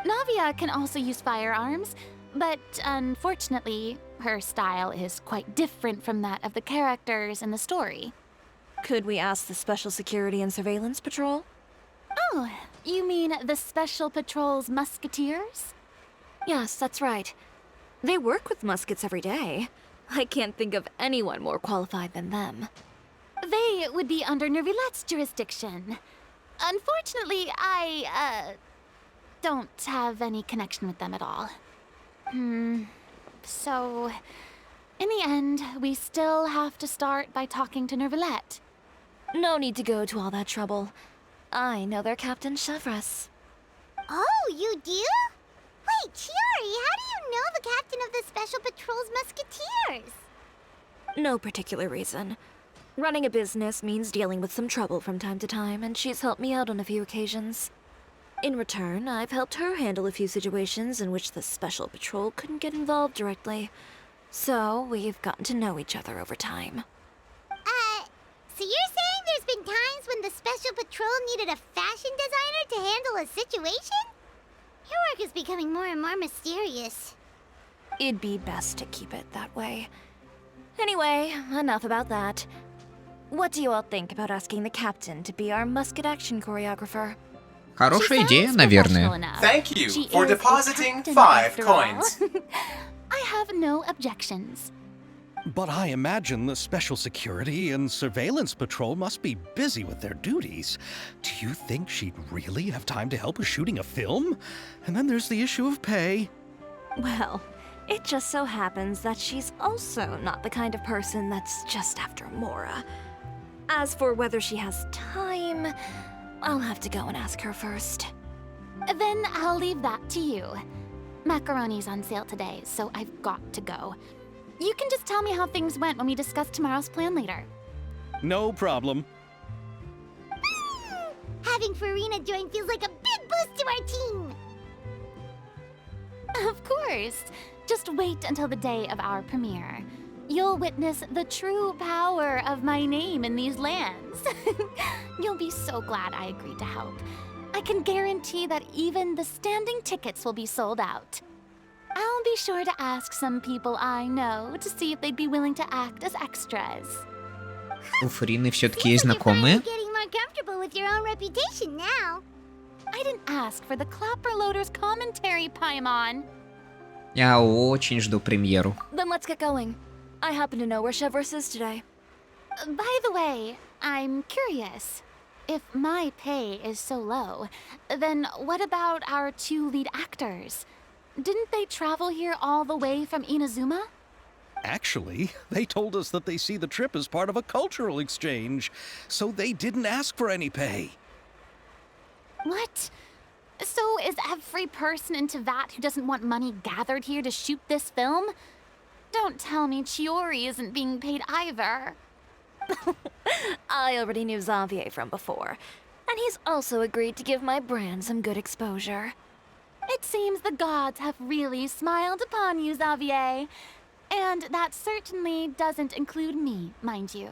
Navia can also use firearms, but unfortunately, her style is quite different from that of the characters in the story. Could we ask the Special Security and Surveillance Patrol? Oh, you mean the Special Patrol's musketeers? Yes, that's right. They work with muskets every day. I can't think of anyone more qualified than them. They would be under Nervilette's jurisdiction. Unfortunately, I don't have any connection with them at all. So, in the end, we still have to start by talking to Nervilette. No need to go to all that trouble. I know their Captain Chevres. Oh, you do? Wait, Chiori, how do you know the captain of the Special Patrol's musketeers? No particular reason. Running a business means dealing with some trouble from time to time, and she's helped me out on a few occasions. In return, I've helped her handle a few situations in which the Special Patrol couldn't get involved directly. So, we've gotten to know each other over time. So you're saying there's been times when the Special Patrol needed a fashion designer to handle a situation? Your work is becoming more and more mysterious. It'd be best to keep it that way. Anyway, enough about that. What do you all think about asking the captain to be our musket action choreographer? Хорошая идея, наверное. Thank you for depositing 5 coins. I have no objections. But I imagine the Special Security and Surveillance Patrol must be busy with their duties. Do you think she'd really have time to help with shooting a film? And then there's the issue of pay. Well, it just so happens that she's also not the kind of person that's just after Mora. As for whether she has time, I'll have to go and ask her first. Then I'll leave that to you. Macaroni's on sale today, so I've got to go. You can just tell me how things went when we discuss tomorrow's plan later. No problem. Having Farina join feels like a big boost to our team. Of course. Just wait until the day of our premiere. You'll witness the true power of my name in these lands. You'll be so glad I agreed to help. I can guarantee that even the standing tickets will be sold out. I'll be sure to ask some people I know to see if they'd be willing to act as extras. У Фарины все-таки есть Seems like you're знакомые. finally getting more comfortable with your own reputation now. I didn't ask for the Clapperloader's commentary, Paimon. Я очень жду премьеру. Then let's get going. I happen to know where Chevres is today. By the way, I'm curious. If my pay is so low, then what about our 2 lead actors? Didn't they travel here all the way from Inazuma? Actually, they told us that they see the trip as part of a cultural exchange, so they didn't ask for any pay. What? So is every person in Tevat who doesn't want money gathered here to shoot this film? Don't tell me Chiori isn't being paid either. I already knew Xavier from before, and he's also agreed to give my brand some good exposure. It seems the gods have really smiled upon you, Xavier. And that certainly doesn't include me, mind you.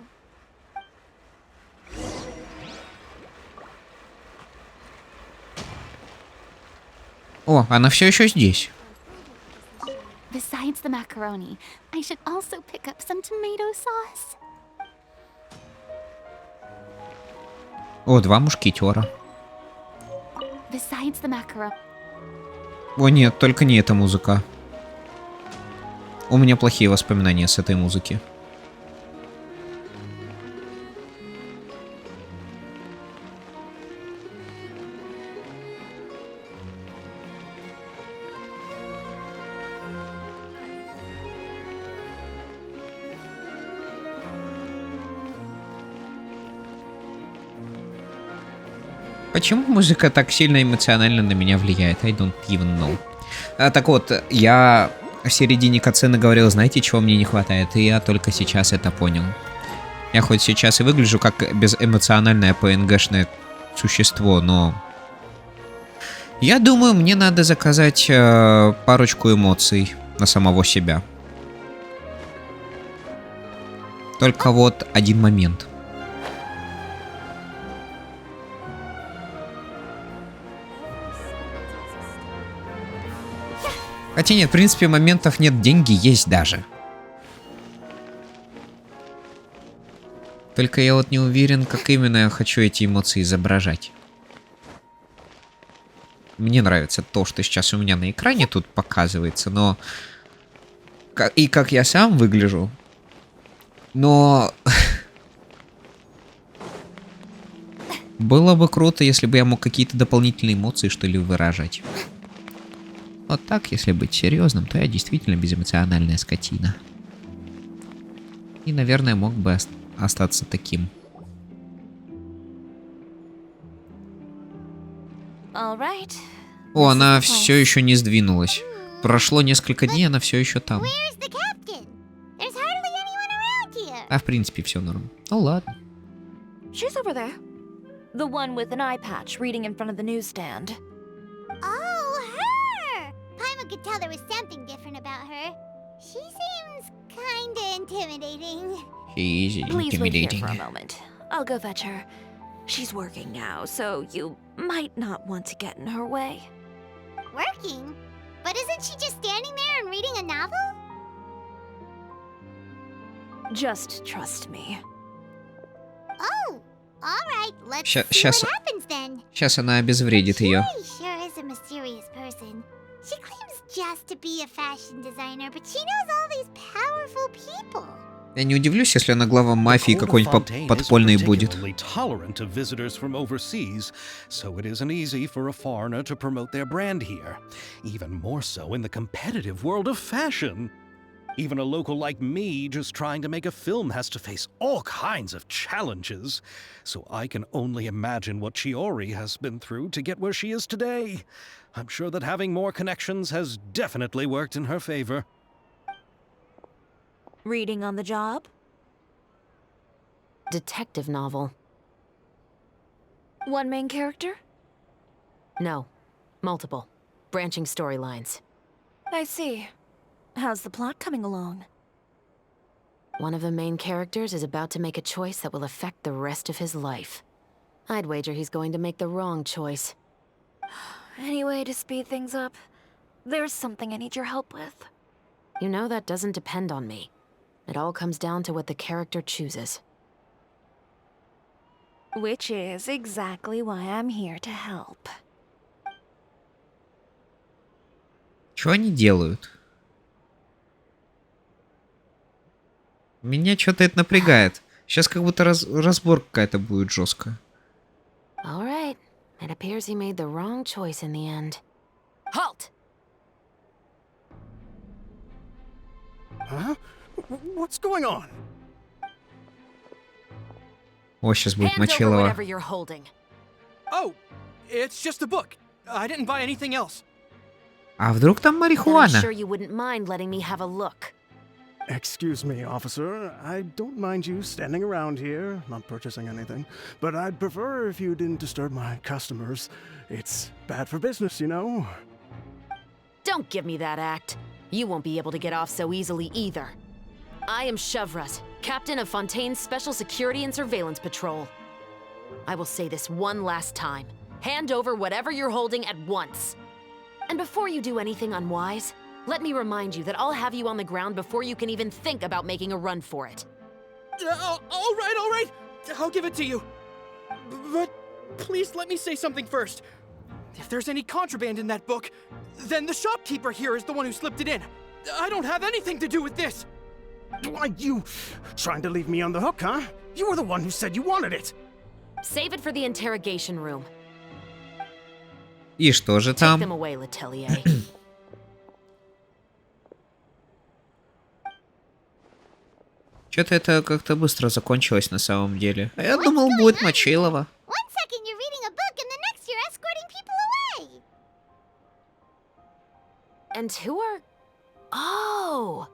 О, она все еще здесь. Besides the macaroni, I should also pick up some tomato sauce. О, 2 мушкетера. Besides the macaroni. О нет, только не эта музыка. У меня плохие воспоминания с этой музыки. Почему музыка так сильно эмоционально на меня влияет? I don't even know. Так вот, я в середине катсцены говорил, знаете, чего мне не хватает? И я только сейчас это понял. Я хоть сейчас и выгляжу как безэмоциональное ПНГшное существо, но... Я думаю, мне надо заказать парочку эмоций на самого себя. Только вот один момент. Хотя нет, в принципе, моментов нет, деньги есть даже. Только я вот не уверен, как именно я хочу эти эмоции изображать. Мне нравится то, что сейчас у меня на экране тут показывается, но... И как я сам выгляжу. Но... Было бы круто, если бы я мог какие-то дополнительные эмоции, что ли, выражать. Вот так, если быть серьезным, то я действительно безэмоциональная скотина. И, наверное, мог бы остаться таким. Alright. О, она все еще не сдвинулась. Прошло несколько дней, она все еще там. Where's the captain? There's hardly anyone around here. А в принципе все норм. Ну ладно. She's over there. The one with an eye patch reading in front of the newsstand. Oh, her! Paimon could tell there was something different about her. She seems kinda intimidating. She's Please wait here intimidating. for a moment. I'll go fetch her. She's working now, so you might not want to get in her way. Working? But isn't she just standing there and reading a novel? Just trust me. Oh, alright, let's Ща- see щас- what happens then. Сейчас она обезвредит ее. She sure is a mysterious person. She claims just to be a fashion designer, but she knows all these powerful people. Я не удивлюсь, если она глава мафии какой-нибудь подпольной будет. Tolerant of visitors from overseas, so it isn't easy for a foreigner to promote their brand here. Even more so in the competitive world of fashion. Even a local like me just trying to make a film has to face all kinds of challenges. So I can only imagine what Chiori has been through to get where she is today. I'm sure that having more connections has definitely worked in her favor. Reading on the job? Detective novel. One main character? No. Multiple. Branching storylines. I see. How's the plot coming along? One of the main characters is about to make a choice that will affect the rest of his life. I'd wager he's going to make the wrong choice. Any way to speed things up? There's something I need your help with. You know that doesn't depend on me. It all comes down to what the character chooses. Which is exactly why I'm here to help. Что они делают? Меня что-то это напрягает. Сейчас как будто разборка какая-то будет жесткая. All right. It appears he made the wrong choice in the end. Halt! Huh? What's going on? О, сейчас будет Hands over Мочилова. whatever you're holding. Oh, it's just a book. I didn't buy anything else. А вдруг там Then I'm марихуана? sure you wouldn't mind letting me have a look. Excuse me, officer. I don't mind you standing around here, not purchasing anything, but I'd prefer if you didn't disturb my customers. It's bad for business, you know? Don't give me that act. You won't be able to get off so easily either. I am Chevras, captain of Fontaine's Special Security and Surveillance Patrol. I will say this one last time. Hand over whatever you're holding at once. And before you do anything unwise, let me remind you that I'll have you on the ground before you can even think about making a run for it. All right. I'll give it to you. But please let me say something first. If there's any contraband in that book, then the shopkeeper here is the one who slipped it in. I don't have anything to do with this. Why, you trying to leave me on the hook, huh? You were the one who said you wanted it. Save it for the interrogation room. И что же Take them там? away, Letelier. Что-то это как-то быстро закончилось на самом деле. А я думал, будет Мочилова. One second you're reading a book and the next you're escorting people away. And who are... Oh!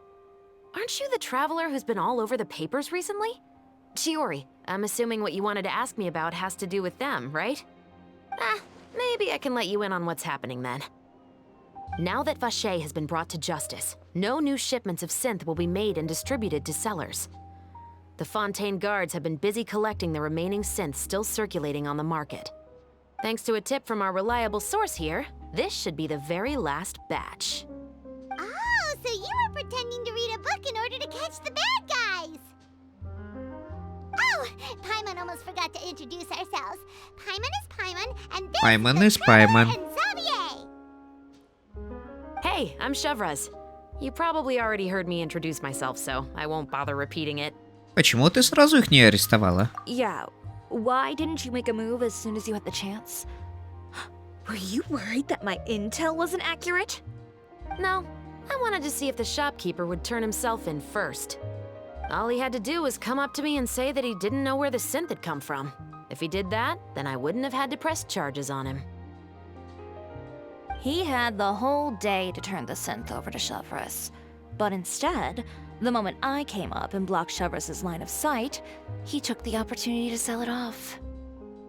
Aren't you the traveler who's been all over the papers recently? Chiori, I'm assuming what you wanted to ask me about has to do with them, right? Maybe I can let you in on what's happening then. Now that Vache has been brought to justice, no new shipments of synth will be made and distributed to sellers. The Fontaine guards have been busy collecting the remaining synths still circulating on the market. Thanks to a tip from our reliable source here, this should be the very last batch. so you were pretending to read a book in order to catch the bad guys. Oh, Paimon almost forgot to introduce ourselves. Paimon is Paimon, and this Paimon is is Paimon. and Xavier. Hey, I'm Chevroz. You probably already heard me introduce myself, so I won't bother repeating it. Почему ты сразу их не арестовала? Yeah, why didn't you make a move as soon as you had the chance? Were you worried that my intel wasn't accurate? No, I wanted to see if the shopkeeper would turn himself in first. All he had to do was come up to me and say that he didn't know where the synth had come from. If he did that, then I wouldn't have had to press charges on him. He had the whole day to turn the synth over to Chevroz. But instead, the moment I came up and blocked Chevroz's line of sight, he took the opportunity to sell it off.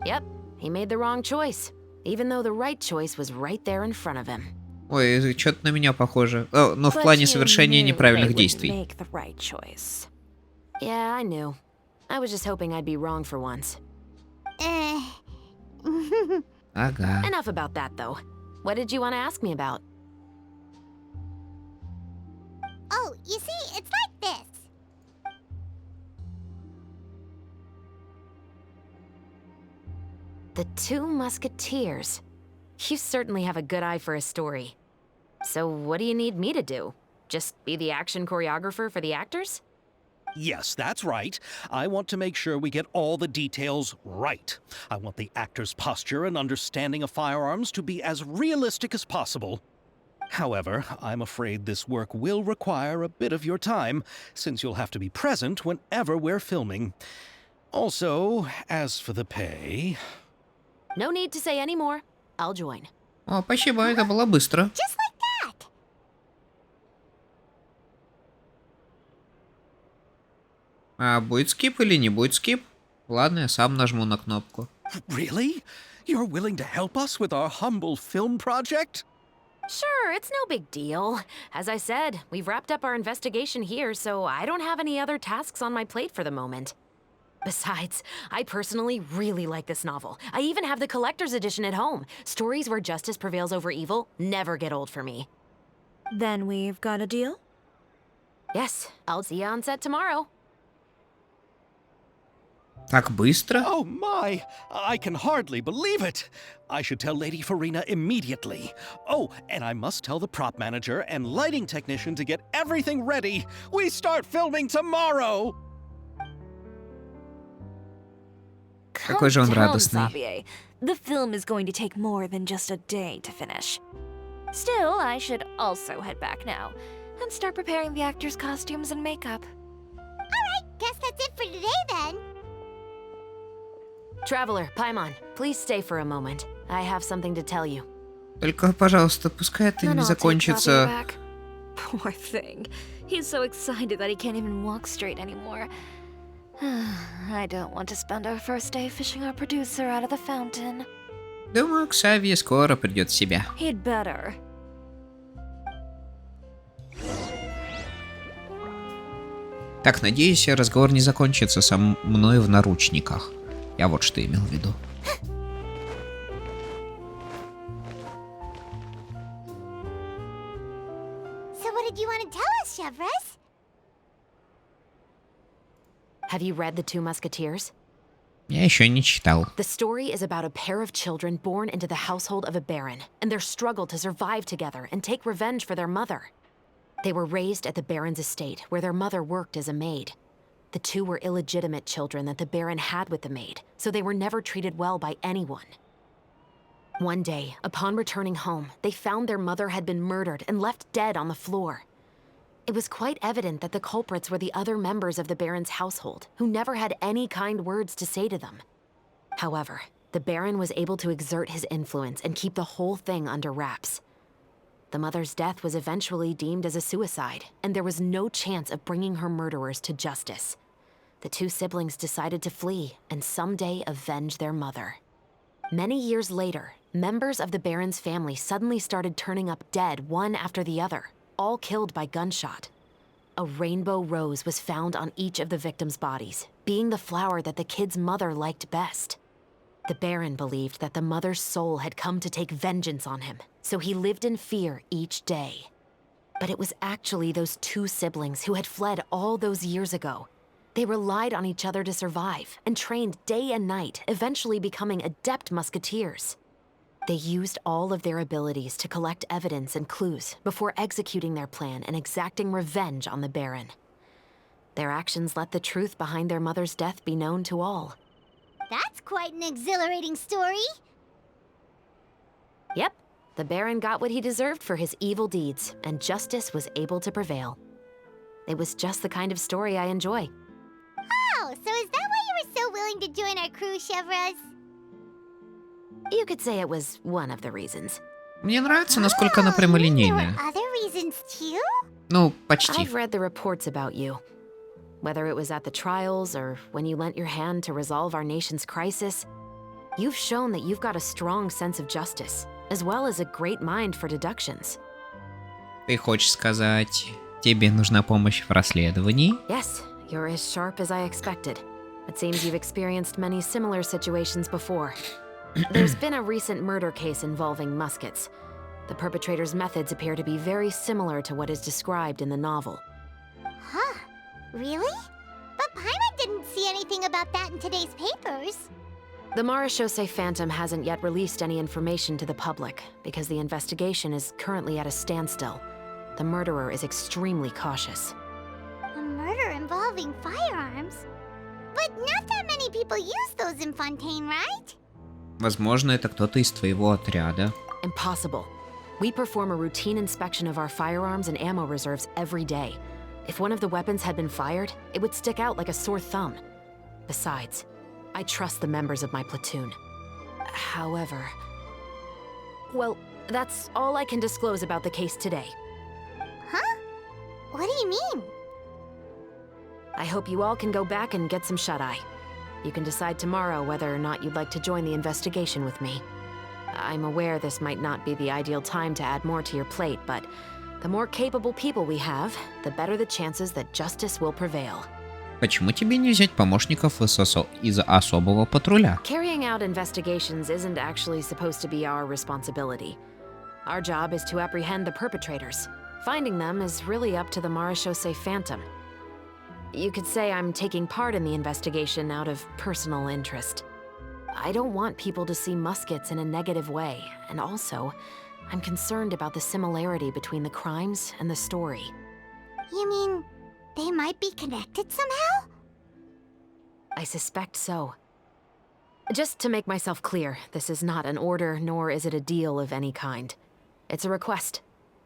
Yep, he made the wrong choice, even though the right choice was right there in front of him. Ой, что-то на меня похоже. О, но в But плане you совершения knew неправильных they wouldn't действий. make the right choice. Yeah, I knew. I was just hoping I'd be wrong for once. Ага. Enough about that, though. What did you want to ask me about? Oh, you see, it's like this. The Two Musketeers. You certainly have a good eye for a story. So what do you need me to do? Just be the action choreographer for the actors? Yes, that's right. I want to make sure we get all the details right. I want the actor's posture and understanding of firearms to be as realistic as possible. However, I'm afraid this work will require a bit of your time, since you'll have to be present whenever we're filming. Also, as for the pay... No need to say any more. I'll join. О, спасибо, это было быстро. Just like that. А будет скип или не будет скип? Ладно, я сам нажму на кнопку. Really? You're willing to help us with our humble film project? Sure, it's no big deal. As I said, we've wrapped up our investigation here, so I don't have any other tasks on my plate for the moment. Besides, I personally really like this novel. I even have the collector's edition at home. Stories where justice prevails over evil never get old for me. Then we've got a deal? Yes, I'll see you on set tomorrow. Так быстро? Oh my! I can hardly believe it! I should tell Lady Farina immediately. Oh, and I must tell the prop manager and lighting technician to get everything ready. We start filming tomorrow! Какой же он Calm down, радостный. Xavier. The film is going to take more than just a day to finish. Still, I should also head back now and start preparing the actors' costumes and makeup. Alright, guess that's it for today then. Traveler, Paimon, please stay for a moment. I have something to tell you. Только, пожалуйста, пускай это Then не I'll take Xavier закончится. back. Poor thing. He's so excited that he can't even walk straight anymore. I don't want to spend our first day fishing our producer out of the fountain. Думаю, Ксавье скоро придет в себя. He'd better. Так, надеюсь, разговор не закончится со мной в наручниках. Я вот что имел в виду. So what did you want to tell us, Chevroz? Have you read The Two Musketeers? Я еще не читал. The story is about a pair of children born into the household of a baron and their struggle to survive together and take revenge for their mother. They were raised at the baron's estate, where their mother worked as a maid. The two were illegitimate children that the baron had with the maid, so they were never treated well by anyone. One day, upon returning home, they found their mother had been murdered and left dead on the floor. It was quite evident that the culprits were the other members of the baron's household, who never had any kind words to say to them. However, the baron was able to exert his influence and keep the whole thing under wraps. The mother's death was eventually deemed as a suicide, and there was no chance of bringing her murderers to justice. The two siblings decided to flee and someday avenge their mother. Many years later, members of the baron's family suddenly started turning up dead one after the other, all killed by gunshot. A rainbow rose was found on each of the victims' bodies, being the flower that the kid's mother liked best. The baron believed that the mother's soul had come to take vengeance on him, so he lived in fear each day. But it was actually those two siblings who had fled all those years ago. They relied on each other to survive and trained day and night, eventually becoming adept musketeers. They used all of their abilities to collect evidence and clues before executing their plan and exacting revenge on the Baron. Their actions let the truth behind their mother's death be known to all. That's quite an exhilarating story. Yep, the Baron got what he deserved for his evil deeds, and justice was able to prevail. It was just the kind of story I enjoy. Oh, so is that why you were so willing to join our crew, Chevroz? You could say it was one of the reasons. Мне нравится, насколько она прямолинейная. Other reasons too? Ну, почти. I've read the reports about you. Whether it was at the trials or when you lent your hand to resolve our nation's crisis, you've shown that you've got a strong sense of justice, as well as a great mind for deductions. Ты хочешь сказать, тебе нужна помощь в расследовании? Yes, you're as sharp as I expected. It seems you've experienced many similar situations before. There's been a recent murder case involving muskets. The perpetrator's methods appear to be very similar to what is described in the novel. Huh. Really? But Paimon didn't see anything about that in today's papers. The Marechaussee Phantom hasn't yet released any information to the public because the investigation is currently at a standstill. The murderer is extremely cautious. A murder involving firearms? But not that many people use those in Fontaine, right? Возможно, это кто-то из твоего отряда. Impossible. We perform a routine inspection of our firearms and ammo reserves every day. If one of the weapons had been fired, it would stick out like a sore thumb. Besides, I trust the members of my platoon. However... Well, that's all I can disclose about the case today. Huh? What do you mean? I hope you all can go back and get some shut-eye. You can decide tomorrow whether or not you'd like to join the investigation with me. I'm aware this might not be the ideal time to add more to your plate, but the more capable people we have, the better the chances that justice will prevail. Почему тебе не взять помощников из особого патруля? Carrying out investigations isn't actually supposed to be our responsibility. Our job is to apprehend the perpetrators. Finding them is really up to the Marechaussee Phantom. You could say I'm taking part in the investigation out of personal interest. I don't want people to see muskets in a negative way, and also, I'm concerned about the similarity between the crimes and the story. You mean they might be connected somehow? I suspect so. Just to make myself clear, this is not an order, nor is it a deal of any kind. It's a request,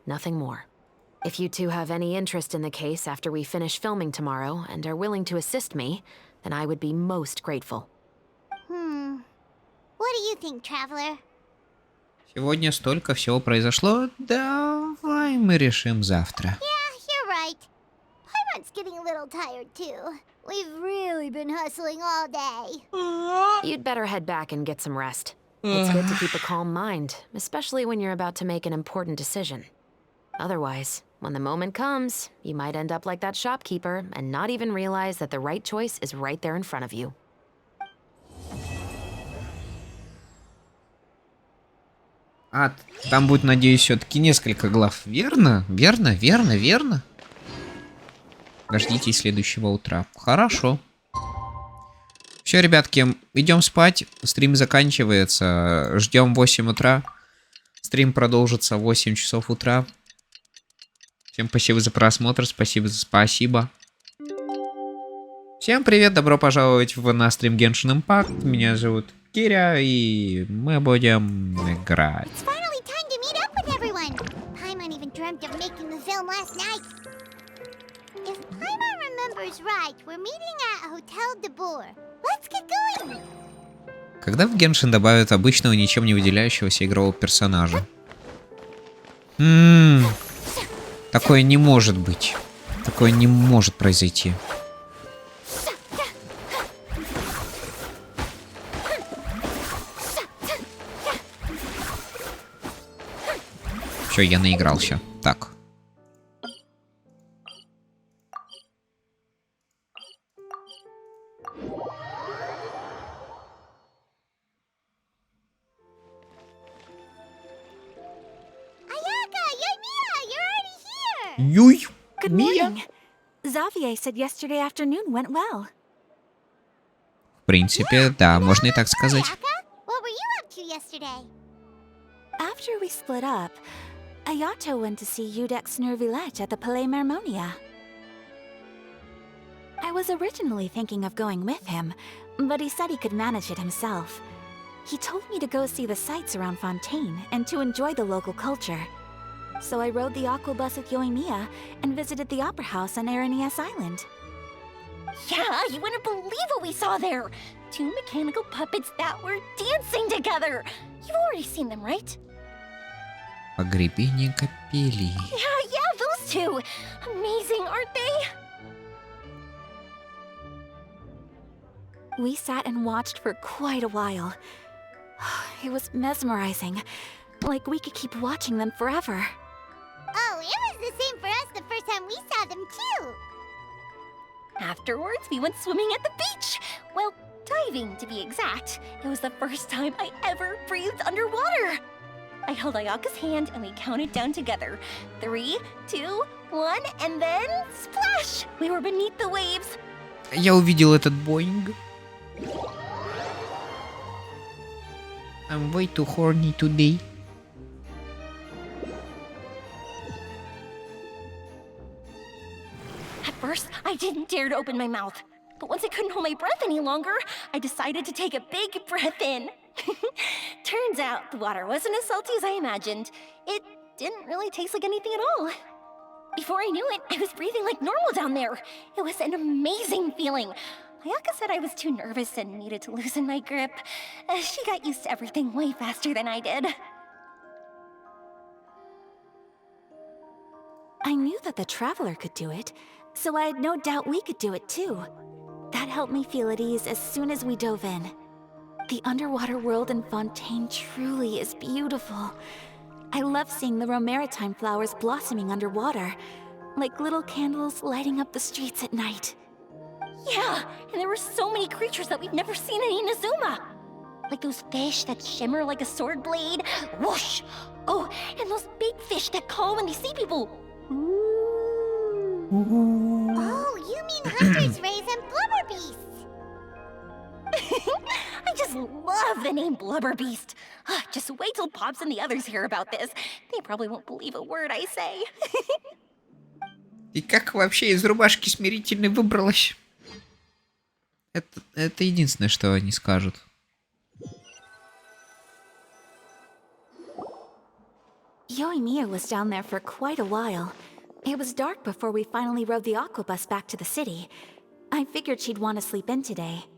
nothing more. If you two have any interest in the case after we finish filming tomorrow and are willing to assist me, then I would be most grateful. What do you think, Traveler? Сегодня столько всего произошло. Давай мы решим завтра. Yeah, you're right. Paimon's getting a little tired too. We've really been hustling all day. You'd better head back and get some rest. It's good to keep a calm mind, especially when you're about to make an important decision. Otherwise, when the moment comes, you might end up like that shopkeeper and not even realize that the right choice is right there in front of you. А, там будет, надеюсь, все-таки несколько глав. Верно? Верно? Верно? Верно? Дождитесь следующего утра. Хорошо. Все, ребятки, идем спать. Стрим заканчивается. Ждем 8 утра. Стрим продолжится в 8 часов утра. Всем спасибо за просмотр. Спасибо. Всем привет, добро пожаловать на стрим Genshin Impact. Меня зовут Киря, и мы будем играть. It's finally time to meet up with everyone. Paimon even dreamt of making the film last night. If Paimon remembers right, we're meeting at Hotel de Boer. Let's get going. Когда в Genshin добавят обычного, ничем не выделяющегося игрового персонажа? Такое не может быть. Такое не может произойти. Все, я наигрался. Так. Ayaka, Ymira, you're already here. Юй! Good Мия! morning. Xavier said yesterday afternoon went well. В принципе, да, можно и так сказать. Ayaka, what were you up to yesterday? After we split up, Ayato went to see Udex Nervilette at the Palais Mermonia. I was originally thinking of going with him, but he said he could manage it himself. He told me to go see the sights around Fontaine and to enjoy the local culture. So I rode the aqua bus with Yoimiya and visited the opera house on Aranias Island. Yeah, you wouldn't believe what we saw there. 2 mechanical puppets that were dancing together. You've already seen them, right? Погребение капели. Yeah, those two. Amazing, aren't they? We sat and watched for quite a while. It was mesmerizing. Like we could keep watching them forever. Oh, it was the same for us the first time we saw them too. Afterwards, we went swimming at the beach. Well, diving to be exact. It was the first time I ever breathed underwater. I held Ayaka's hand and we counted down together. 3, 2, 1, and then splash! We were beneath the waves. Я увидел этот Боинг. I'm way too horny today. At first, I didn't dare to open my mouth. But once I couldn't hold my breath any longer, I decided to take a big breath in. Turns out the water wasn't as salty as I imagined. It didn't really taste like anything at all. Before I knew it, I was breathing like normal down there. It was an amazing feeling. Ayaka said I was too nervous and needed to loosen my grip. She got used to everything way faster than I did. I knew that the Traveler could do it, so I had no doubt we could do it too. That helped me feel at ease as soon as we dove in. The underwater world in Fontaine truly is beautiful. I love seeing the romaritime flowers blossoming underwater, like little candles lighting up the streets at night. Yeah, and there were so many creatures that we've never seen in Inazuma. Like those fish that shimmer like a sword blade. Whoosh! Oh, and those big fish that call when they see people. Oh, you mean Hunter's Rays and Blubber Beasts. I just love the name Blubber Beast. Just wait till Pops and the others hear about this. They probably won't believe a word I say. И как вообще из рубашки смирительной выбралась? Это единственное, что они скажут. Yoimiya was down there for quite a while. It was dark before we finally rode the aqua bus back to the city. I figured she'd want to sleep in today.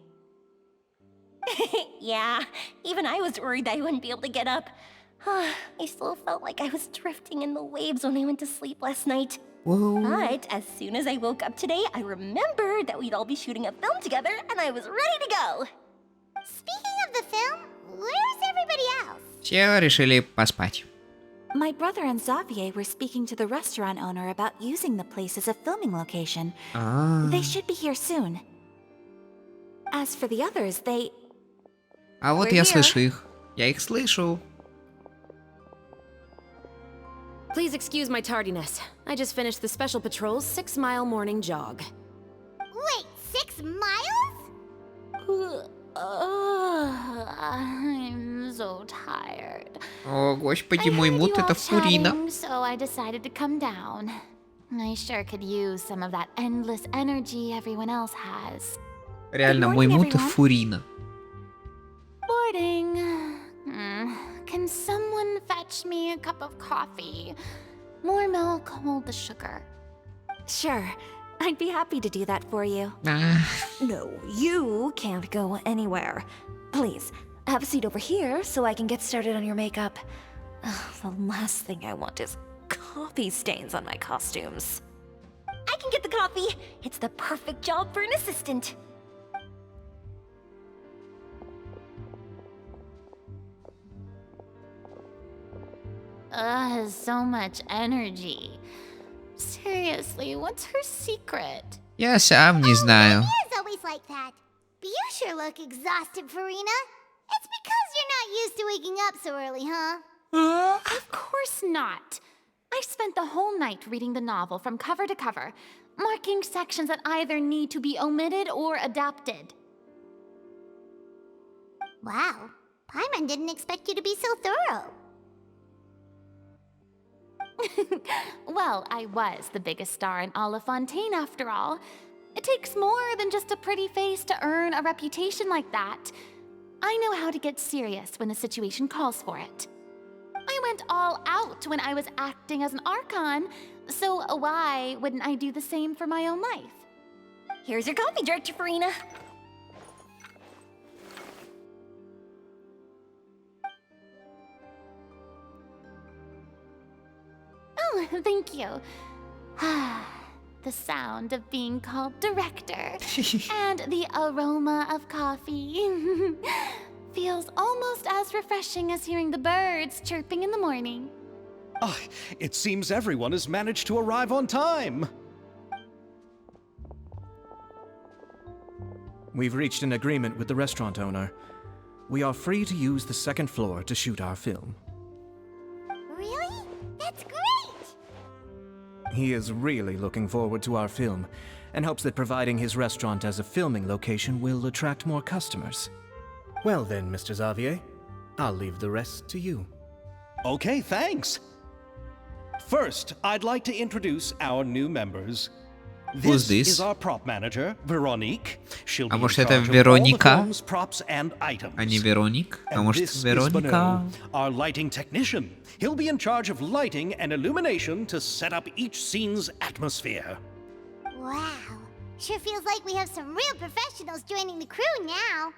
Yeah, even I was worried that I wouldn't be able to get up. I still felt like I was drifting in the waves when I went to sleep last night. Whoa. But as soon as I woke up today, I remembered that we'd all be shooting a film together, and I was ready to go. Speaking of the film, where's everybody else? Все решили поспать. My brother and Xavier were speaking to the restaurant owner about using the place as a filming location. They should be here soon. As for the others, they... А вот я слышу их. Я их слышу. Please excuse my tardiness. I just finished the Special Patrol's 6-mile morning jog. Wait, 6 miles? I'm so tired. О, господи, мой мут это Фурина. So I decided to come down. I sure could use some of that endless energy everyone else has. Реально, мой мут это Фурина. Boarding. Can someone fetch me a cup of coffee? More milk, hold the sugar. Sure, I'd be happy to do that for you. No, you can't go anywhere. Please, have a seat over here so I can get started on your makeup. The last thing I want is coffee stains on my costumes. I can get the coffee. It's the perfect job for an assistant. So much energy. Seriously, what's her secret? Я сам не знаю. It's always like that. But you sure look exhausted, Farina. It's because you're not used to waking up so early, huh? Of course not. I spent the whole night reading the novel from cover to cover, marking sections that either need to be omitted or adapted. Wow, Paimon didn't expect you to be so thorough. Well, I was the biggest star in all of Fontaine after all. It takes more than just a pretty face to earn a reputation like that. I know how to get serious when the situation calls for it. I went all out when I was acting as an Archon, so why wouldn't I do the same for my own life? Here's your coffee, Director Farina. Oh, thank you. The sound of being called director and the aroma of coffee feels almost as refreshing as hearing the birds chirping in the morning. Ah, it seems everyone has managed to arrive on time. We've reached an agreement with the restaurant owner. We are free to use the second floor to shoot our film. Really? That's great! He is really looking forward to our film, and hopes that providing his restaurant as a filming location will attract more customers. Well then, Mr. Xavier, I'll leave the rest to you. Okay, thanks. First, I'd like to introduce our new members. Who's this? Is our prop manager, Veronique. She'll be А in может charge это of all the Вероника? film's props and items. А не Вероник? А And может this is Вероника? Bono, our lighting technician. He'll be in charge of lighting and illumination to set up each scene's atmosphere. Wow, sure feels like we have some real professionals joining the crew now.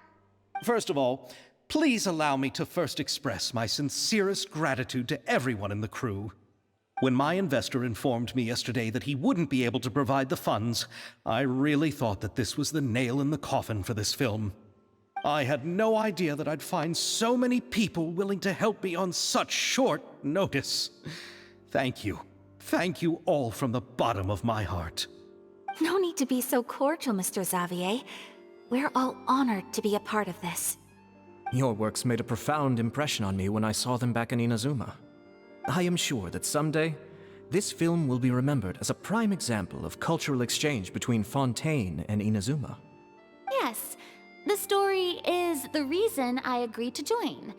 First of all, please allow me to first express my sincerest gratitude to everyone in the crew. When my investor informed me yesterday that he wouldn't be able to provide the funds, I really thought that this was the nail in the coffin for this film. I had no idea that I'd find so many people willing to help me on such short notice. Thank you. Thank you all from the bottom of my heart. No need to be so cordial, Mr. Xavier. We're all honored to be a part of this. Your works made a profound impression on me when I saw them back in Inazuma. I am sure that someday, this film will be remembered as a prime example of cultural exchange between Fontaine and Inazuma. Yes, the story is the reason I agreed to join.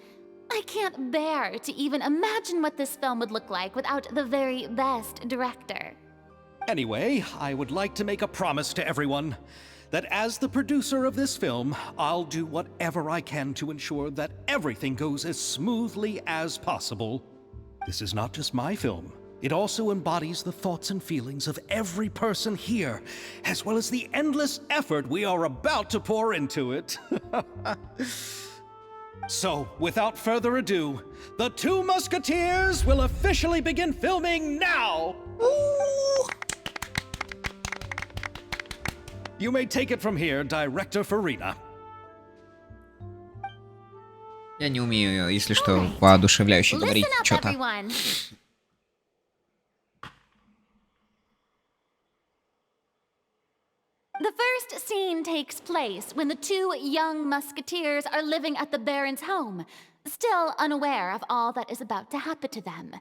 I can't bear to even imagine what this film would look like without the very best director. Anyway, I would like to make a promise to everyone that as the producer of this film, I'll do whatever I can to ensure that everything goes as smoothly as possible. This is not just my film. It also embodies the thoughts and feelings of every person here, as well as the endless effort we are about to pour into it. So, without further ado, the Two Musketeers will officially begin filming now! You may take it from here, Director Farina. Я не умею, если что, воодушевляюще говорить Listen up, что-то. everyone. The first scene takes place when the two young musketeers are living at the Baron's home, still unaware of all that is about to happen to them.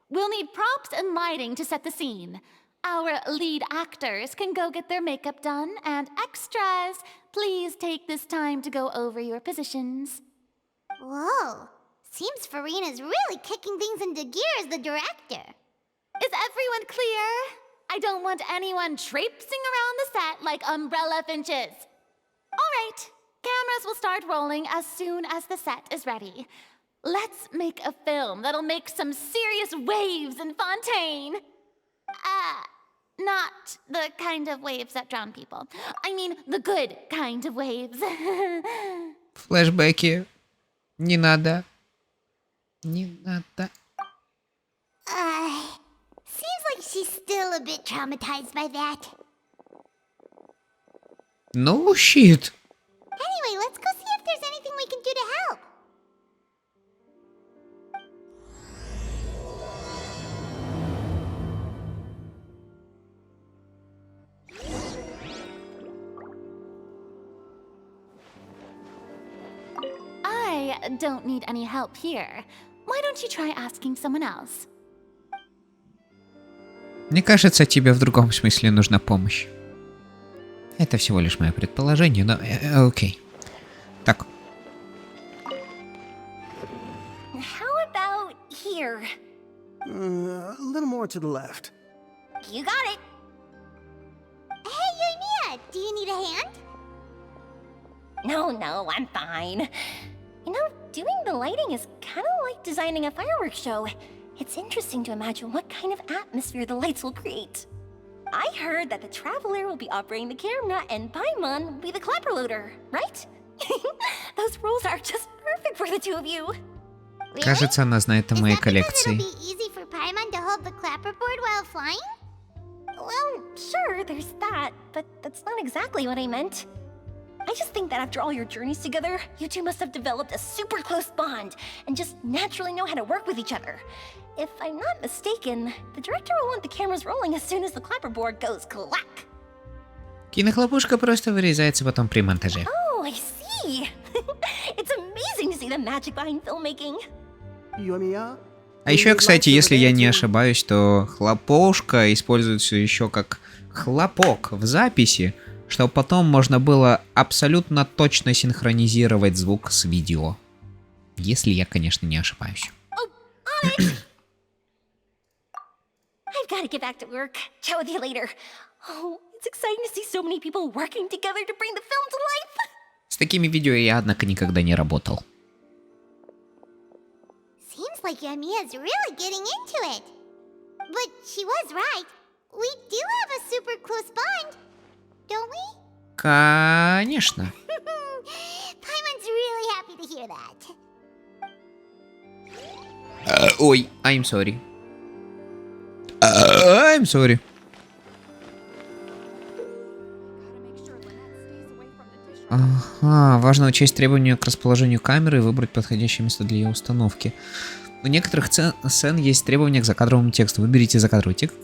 We'll need props and lighting to set the scene. Our lead actors can go get their makeup done, and extras, please take this time to go over your positions. Whoa, seems Farina's really kicking things into gear as the director. Is everyone clear? I don't want anyone traipsing around the set like umbrella finches. All right, cameras will start rolling as soon as the set is ready. Let's make a film that'll make some serious waves in Fontaine. Not the kind of waves that drown people. I mean, the good kind of waves. Флэшбэки. Не надо. Не надо. Seems like she's still a bit traumatized by that. No shit. Anyway, let's go see if there's anything we can do to help. I don't need any help here. Why don't you try asking someone else? Мне кажется, тебе в другом смысле нужна помощь. Это всего лишь мое предположение, но окей. Так. How about here? A little more to the left. You got it. Hey, Yoimiya, do you need a hand? No, I'm fine. You know, doing the lighting is kind of like designing a fireworks show. It's interesting to imagine what kind of atmosphere the lights will create. I heard that the Traveler will be operating the camera and Paimon will be the clapper loader, right? Those roles are just perfect for the two of you. Really? Кажется, она знает о моей Is that because коллекции. it'll be easy for Paimon to hold the clapperboard while flying? Well, sure, there's that, but that's not exactly what I meant. I just think that after all your journeys together, you two must have developed a super close bond and just naturally know how to work with each other. If I'm not mistaken, the director will want the cameras rolling as soon as the clapperboard goes clack. Кинохлопушка просто вырезается потом при монтаже. Oh, I see. It's amazing to see the magic behind filmmaking. Yoimiya? А еще, кстати, если я не ошибаюсь, то хлопушка используется еще как хлопок в записи, чтобы потом можно было абсолютно точно синхронизировать звук с видео. Если я, конечно, не ошибаюсь. Oh, on it! I've got to get back to work. Chat with you later. Oh, it's exciting to see so many people working together to bring the film to life. С такими видео я, однако, никогда не работал. Seems like Yoimiya's really getting into it. But she was right. We do have a super close bond, don't we? Конечно. Paimon's really happy to hear that. Ой, I'm sorry. I'm sorry. Ага, важно учесть требования к расположению камеры и выбрать подходящее место для ее установки. У некоторых сцен есть требования к закадровому тексту. Выберите закадровый текст,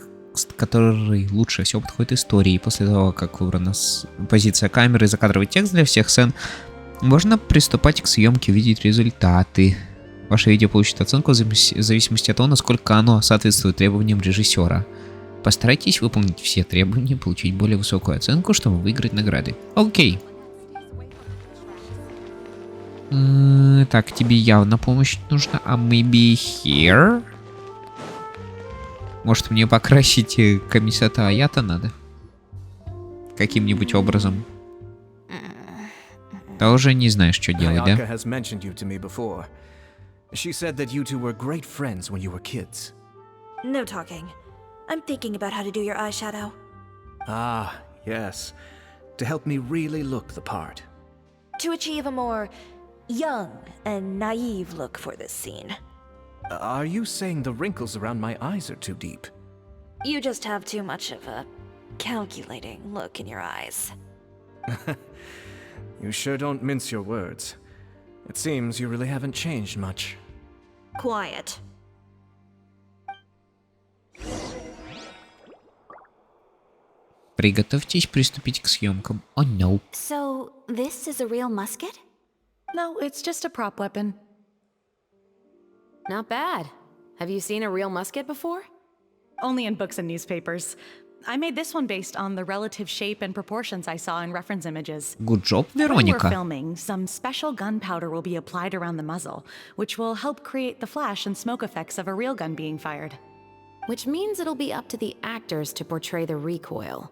который лучше всего подходит истории. И после того, как выбрана позиция камеры и закадровый текст для всех сцен, можно приступать к съемке, увидеть результаты. Ваше видео получит оценку в зависимости от того, насколько оно соответствует требованиям режиссера. Постарайтесь выполнить все требования и получить более высокую оценку, чтобы выиграть награды. Окей. Так, тебе явно помощь нужна, а maybe here? Может, мне покрасить комиссата Аята надо? Каким-нибудь образом. Тоже не знаешь, что делать, да? has mentioned you to me before. She said that you two were great friends when you were kids. No talking. I'm thinking about how to do your eyeshadow. Ah, yes. To help me really look the part. To achieve a more young and naive look for this scene. Are you saying the wrinkles around my eyes are too deep? You just have too much of a calculating look in your eyes. You sure don't mince your words. It seems you really haven't changed much. Quiet. Приготовьтесь приступить к съемкам. Oh no. So, this is a real musket? No, it's just a prop weapon. Not bad. Have you seen a real musket before? Only in books and newspapers. I made this one based on the relative shape and proportions I saw in reference images. Good job, When we're Veronica. filming, some special gunpowder will be applied around the muzzle, which will help create the flash and smoke effects of a real gun being fired. Which means it'll be up to the actors to portray the recoil.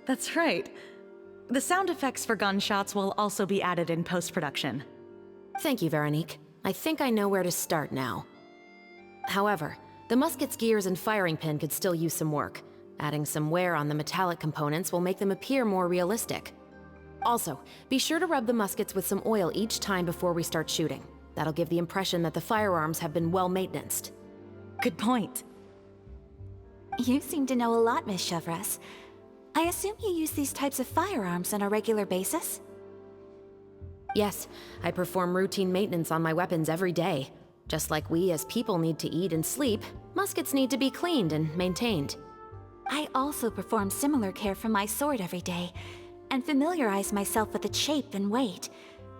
That's right. The sound effects for gunshots will also be added in post-production. Thank you, Veronique. I think I know where to start now. However, the musket's gears and firing pin could still use some work. Adding some wear on the metallic components will make them appear more realistic. Also, be sure to rub the muskets with some oil each time before we start shooting. That'll give the impression that the firearms have been well maintained. Good point. You seem to know a lot, Miss Chevres. I assume you use these types of firearms on a regular basis? Yes, I perform routine maintenance on my weapons every day. Just like we as people need to eat and sleep, muskets need to be cleaned and maintained. I also perform similar care for my sword every day, and familiarize myself with its shape and weight,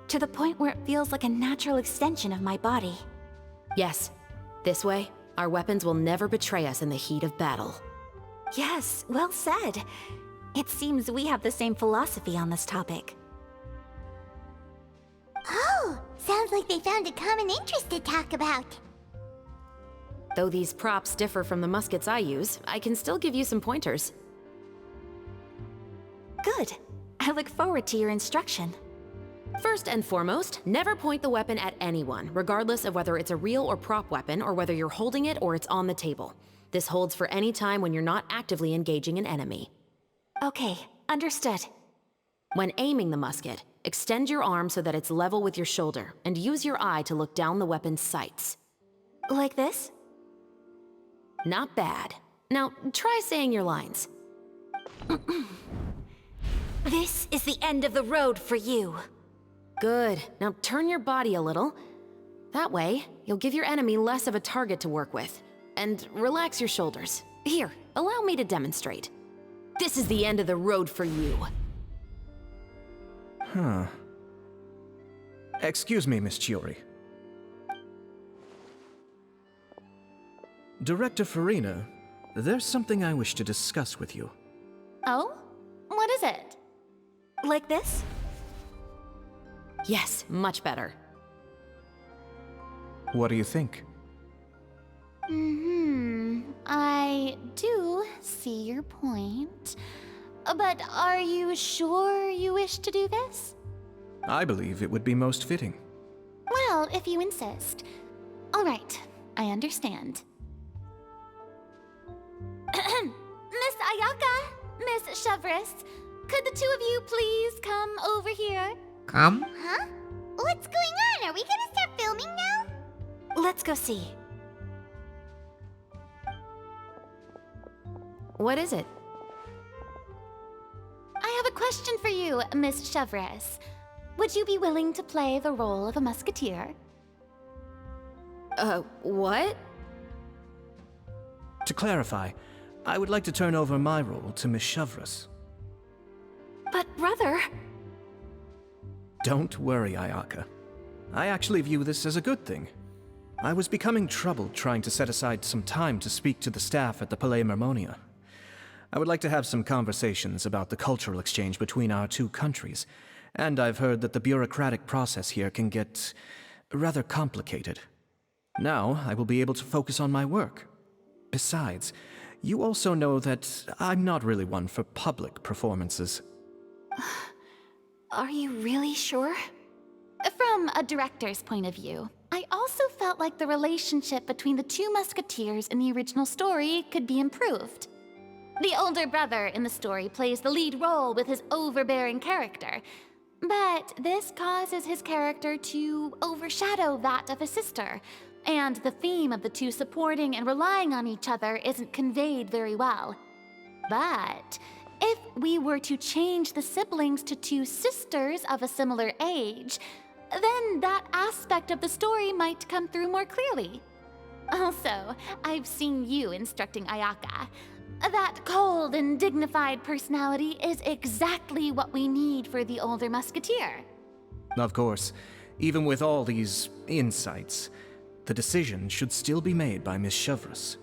to the point where it feels like a natural extension of my body. Yes. This way, Our weapons will never betray us in the heat of battle. Yes, well said. It seems we have the same philosophy on this topic. Oh, sounds like they found a common interest to talk about. Though these props differ from the muskets I use, I can still give you some pointers. Good. I look forward to your instruction. First and foremost, never point the weapon at anyone, regardless of whether it's a real or prop weapon or whether you're holding it or it's on the table. This holds for any time when you're not actively engaging an enemy. Okay, understood. When aiming the musket, extend your arm so that it's level with your shoulder, and use your eye to look down the weapon's sights. Like this? Not bad. Now, try saying your lines. This is the end of the road for you. Good. Now turn your body a little. That way, you'll give your enemy less of a target to work with. And relax your shoulders. Here, allow me to demonstrate. This is the end of the road for you. Huh. Excuse me, Miss Chiori. Director Farina, there's something I wish to discuss with you. Oh? What is it? Like this? Yes, much better. What do you think? I do see your point. But are you sure you wish to do this? I believe it would be most fitting. Well, if you insist. All right, I understand. Miss Ayaka, Miss Chevres, could the two of you please come over here? Come? Huh? What's going on? Are we gonna start filming now? Let's go see. What is it? I have a question for you, Miss Chevres. Would you be willing to play the role of a musketeer? What? To clarify, I would like to turn over my role to Miss Chevres. But brother... Don't worry, Ayaka. I actually view this as a good thing. I was becoming troubled trying to set aside some time to speak to the staff at the Palais Mermonia. I would like to have some conversations about the cultural exchange between our two countries, and I've heard that the bureaucratic process here can get rather complicated. Now, I will be able to focus on my work. Besides, you also know that I'm not really one for public performances. Are you really sure? From a director's point of view, I also felt like the relationship between the two musketeers in the original story could be improved. The older brother in the story plays the lead role with his overbearing character, but this causes his character to overshadow that of his sister, and the theme of the two supporting and relying on each other isn't conveyed very well. But if we were to change the siblings to two sisters of a similar age, then that aspect of the story might come through more clearly. Also, I've seen you instructing Ayaka. That cold and dignified personality is exactly what we need for the older musketeer. Of course, even with all these insights, the decision should still be made by Miss Chevres.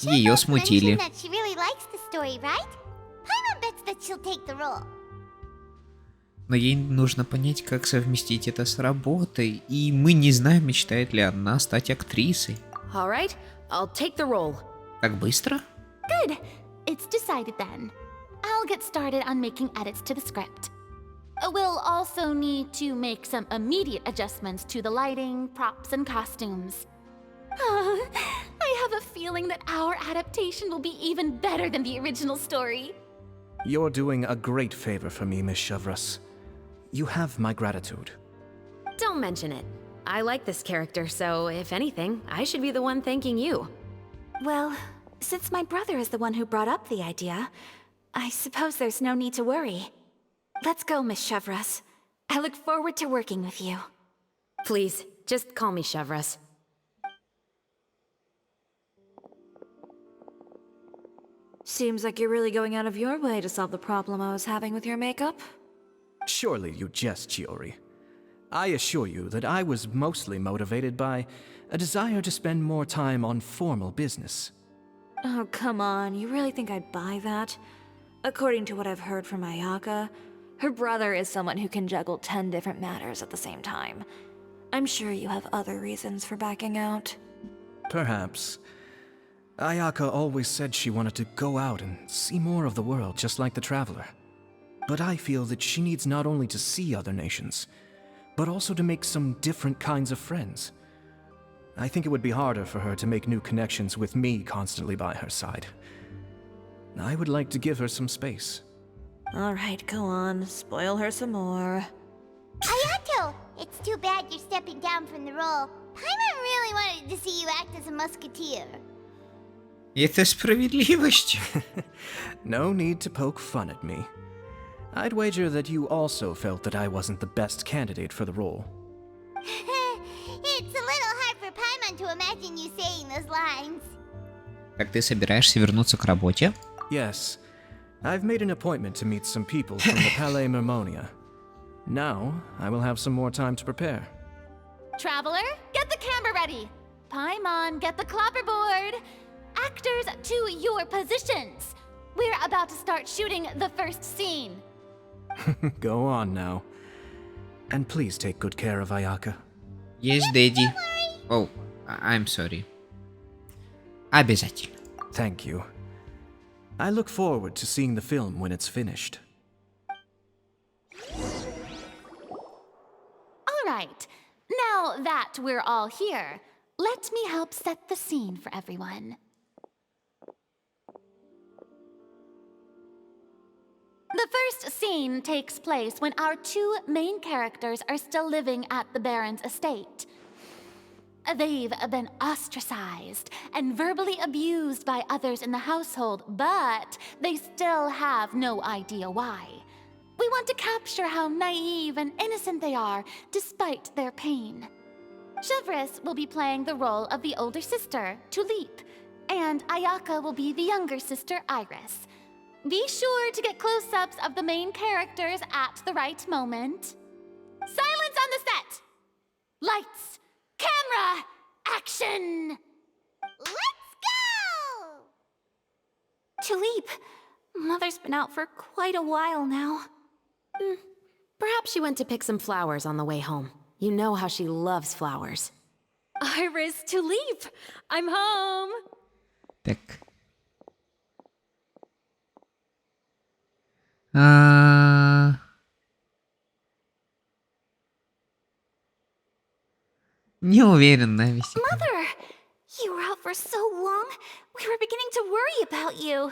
Ее смутили. Mentioned that she really likes the story, right? Paimon bets that she'll take the role. Но ей нужно понять, как совместить это с работой. И мы не знаем, мечтает ли она стать актрисой. All right, I'll take the role. Так быстро? Good. It's decided then. I'll get started on making edits to the script. We'll also need to make some immediate adjustments to the lighting, props, and costumes. I have a feeling that our adaptation will be even better than the original story. You're doing a great favor for me, Miss Chevres. You have my gratitude. Don't mention it. I like this character, so if anything, I should be the one thanking you. Well, since my brother is the one who brought up the idea, I suppose there's no need to worry. Let's go, Miss Chevres. I look forward to working with you. Please, just call me Chevres. Seems like you're really going out of your way to solve the problem I was having with your makeup. Surely you jest, Chiori. I assure you that I was mostly motivated by a desire to spend more time on formal business. Oh, come on. You really think I'd buy that? According to what I've heard from Ayaka, her brother is someone who can juggle 10 different matters at the same time. I'm sure you have other reasons for backing out. Perhaps. Ayaka always said she wanted to go out and see more of the world, just like the Traveler. But I feel that she needs not only to see other nations, but also to make some different kinds of friends. I think it would be harder for her to make new connections with me constantly by her side. I would like to give her some space. Alright, go on. Spoil her some more. Ayato! It's too bad you're stepping down from the role. Paimon really wanted to see you act as a musketeer. Это справедливость. No need to poke fun at me. I'd wager that you also felt that I wasn't the best candidate for the role. It's a little hard for Paimon to imagine you saying those lines. Так ты собираешься вернуться к работе? Yes. I've made an appointment to meet some people from the Palais Mermonia. Now, I will have some more time to prepare. Traveler, get the camera ready. Paimon, get the clapperboard. Actors, to your positions. We're about to start shooting the first scene. Go on now. And please take good care of Ayaka. Yes, Daddy. Oh, I'm sorry. Обязательно. Thank you. I look forward to seeing the film when it's finished. All right. Now that we're all here, let me help set the scene for everyone. The first scene takes place when our two main characters are still living at the Baron's estate. They've been ostracized and verbally abused by others in the household, but they still have no idea why. We want to capture how naive and innocent they are, despite their pain. Chevres will be playing the role of the older sister, Tulip, and Ayaka will be the younger sister, Iris. Be sure to get close-ups of the main characters at the right moment. Silence on the set! Lights! Camera! Action! Let's go! Tulip, Mother's been out for quite a while now. Perhaps she went to pick some flowers on the way home. You know how she loves flowers. Iris, Tulip! I'm home! Так. Не уверен, на весь. Mother! You were out for so long, we were beginning to worry about you.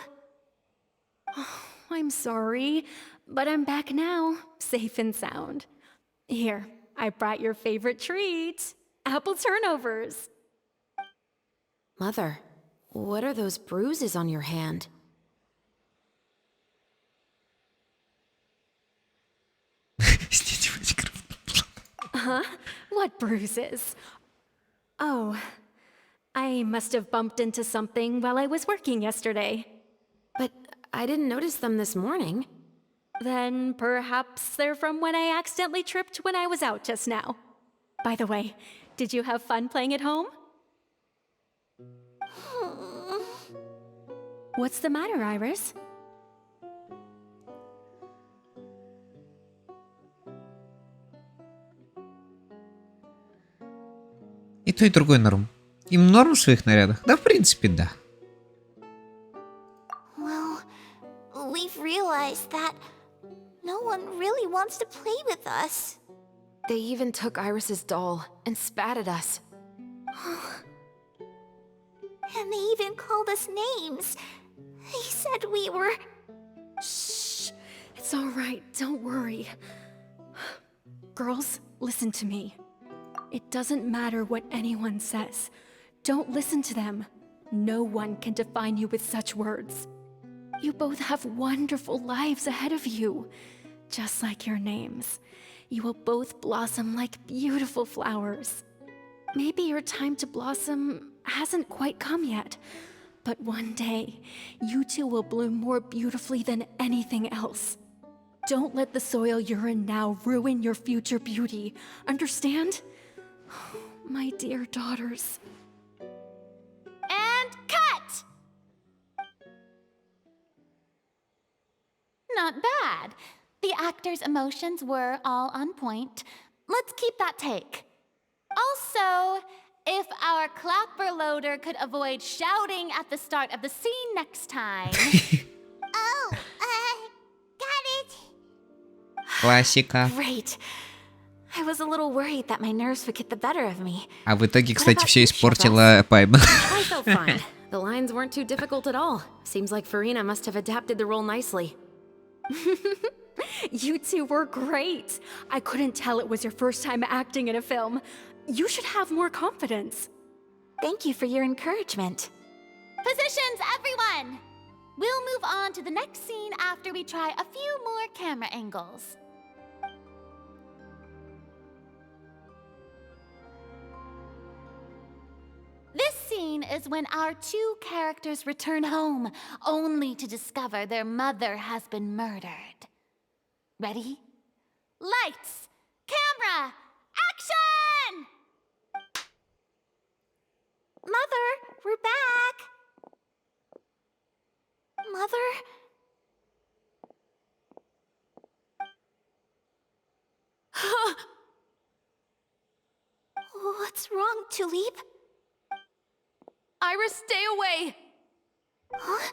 Oh, I'm sorry, but I'm back now, safe and sound. Here, I brought your favorite treat, apple turnovers. Mother, what are those bruises on your hand? Huh? What bruises? Oh, I must have bumped into something while I was working yesterday. But I didn't notice them this morning. Then perhaps they're from when I accidentally tripped when I was out just now. By the way, did you have fun playing at home? What's the matter, Iris? И то, и другой норм. Им норм в своих нарядах? Да, в принципе, да. Well, we've realized that no one really wants to play with us. They even took Iris's doll and spat at us. And they even called us names. They said we were... Shh. It's all right. Don't worry. Girls, listen to me. It doesn't matter what anyone says. Don't listen to them. No one can define you with such words. You both have wonderful lives ahead of you. Just like your names. You will both blossom like beautiful flowers. Maybe your time to blossom hasn't quite come yet, but one day, you two will bloom more beautifully than anything else. Don't let the soil you're in now ruin your future beauty. Understand? My dear daughters. And cut! Not bad. The actor's emotions were all on point. Let's keep that take. Also, if our clapper loader could avoid shouting at the start of the scene next time. Oh, got it. Классика. Great. I was a little worried that my nerves would get the better of me. А в итоге, кстати, все испортила Пайм. I felt fine. The lines weren't too difficult at all. Seems like Farina must have adapted the role nicely. You two were great. I couldn't tell it was your first time acting in a film. You should have more confidence. Thank you for your encouragement. Positions, everyone! We'll move on to the next scene after we try a few more camera angles. This scene is when our two characters return home, only to discover their mother has been murdered. Ready? Lights! Camera! Action! Mother, we're back. Mother? What's wrong, Tulip? Iris, stay away! Huh?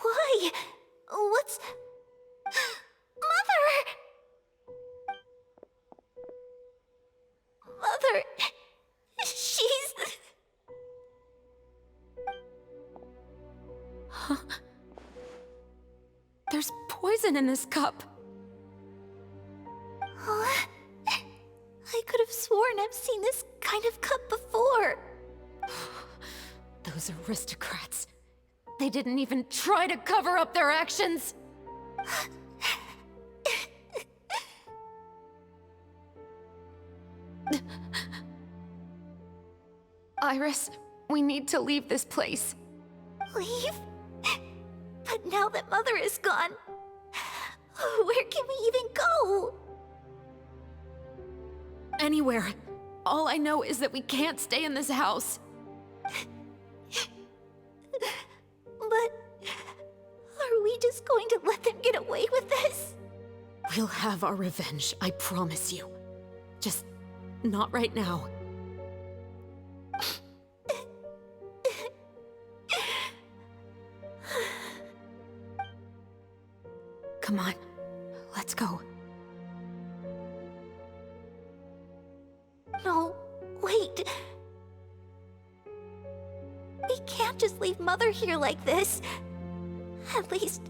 Why? What's... Mother! Mother... She's... There's poison in this cup. Huh? I could have sworn I've seen this kind of cup before. Those aristocrats. They didn't even try to cover up their actions. Iris, we need to leave this place. Leave? But now that Mother is gone, where can we even go? Anywhere. All I know is that we can't stay in this house. But are we just going to let them get away with this? We'll have our revenge, I promise you. Just not right now. Come on, let's go. No, wait. We can't just leave Mother here like this. At least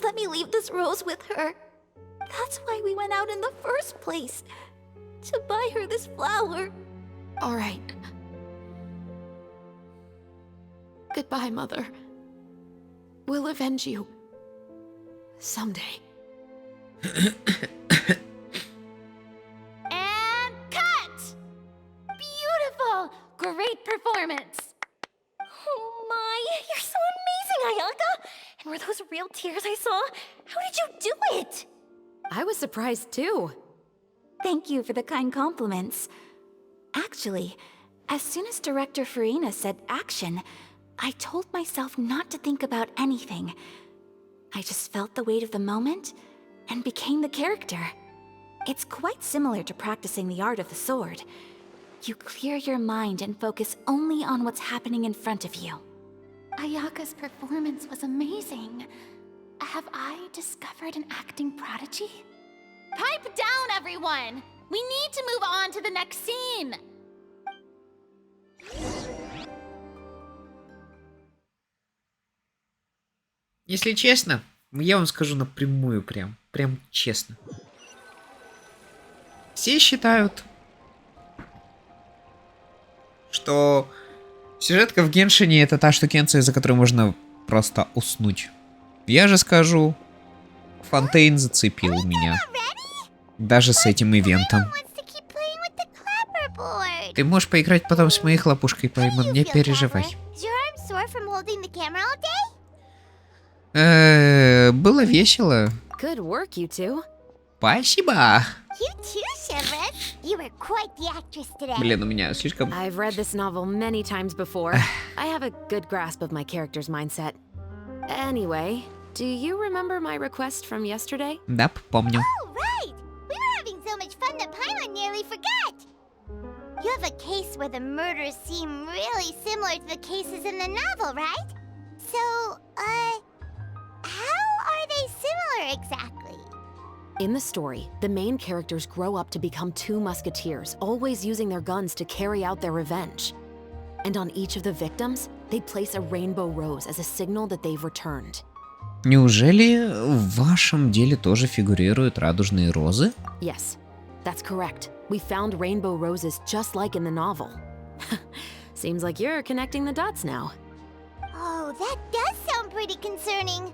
let me leave this rose with her. That's why we went out in the first place. To buy her this flower. All right. Goodbye, Mother. We'll avenge you. Someday. And cut! Beautiful! Great performance! Oh my, you're so amazing, Ayaka! And were those real tears I saw? How did you do it? I was surprised too. Thank you for the kind compliments. Actually, as soon as Director Farina said action, I told myself not to think about anything. I just felt the weight of the moment and became the character. It's quite similar to practicing the art of the sword. You clear your mind and focus only on what's happening in front of you. Ayaka's performance was amazing. Have I discovered an acting prodigy? Pipe down, everyone! We need to move on to the next scene! Если честно, я вам скажу напрямую прям честно. Все считают, что сюжетка в Геншине это та штукенция, из-за которой можно просто уснуть. Я же скажу, Фонтейн зацепил меня. Даже с этим ивентом. Ты можешь поиграть потом с моей хлопушкой, Паймон, не переживай. Было весело. Good work, you two. Спасибо. You too, Shivers. You were quite the actress today. Блин, у меня слишком... I've read this novel many times before. I have a good grasp of my character's mindset. Anyway, do you remember my request from yesterday? Да, помню. Oh, right! We were having so much fun that Paimon nearly forgot! You have a case where the murders seem really similar to the cases in the novel, right? So, how are they similar exactly? In the story, the main characters grow up to become two musketeers, always using their guns to carry out their revenge. And on each of the victims, they place a rainbow rose as a signal that they've returned. Неужели в вашем деле тоже фигурируют радужные розы? Yes, that's correct. We found rainbow roses just like in the novel. Seems like you're connecting the dots now. Oh, that does sound pretty concerning.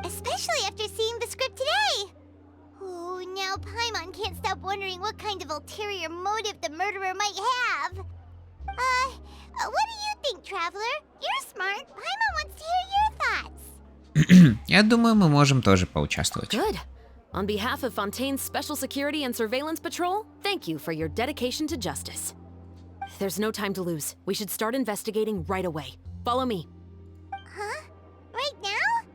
Especially after seeing the script today. Oh, now Paimon can't stop wondering what kind of ulterior motive the murderer might have. What do you think, Traveler? You're smart. Paimon wants to hear your thoughts. Я думаю, мы можем тоже поучаствовать. Good. On behalf of Fontaine's Special Security and Surveillance Patrol, thank you for your dedication to justice. There's no time to lose. We should start investigating right away. Follow me. Huh? Right now?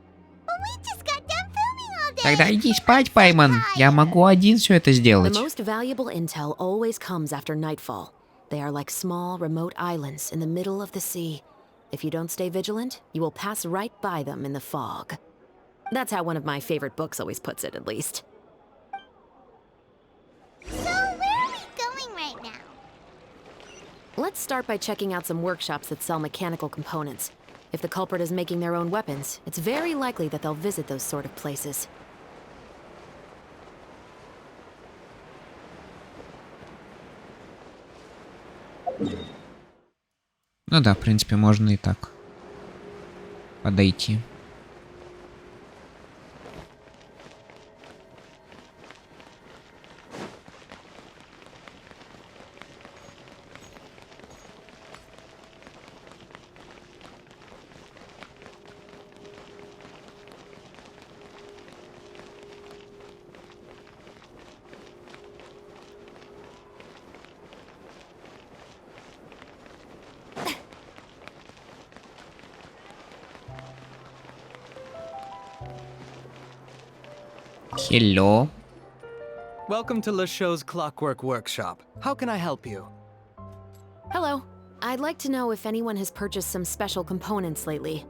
But we just got done filming all day. Тогда иди спать, Пайман. Я могу один все это The сделать. most valuable intel always comes after nightfall. They are like small, remote islands in the middle of the sea. If you don't stay vigilant, you will pass right by them in the fog. That's how one of my favorite books always puts it, at least. So, where are we going right now? Let's start by checking out some workshops that sell mechanical components. If the culprit is making their own weapons, it's very likely that they'll visit those sort of places. Ну да, в принципе, можно и так подойти. Hello. Welcome to LeChaux's Clockwork Workshop. How can I help you? Hello. I'd like to know if anyone has purchased some special components lately.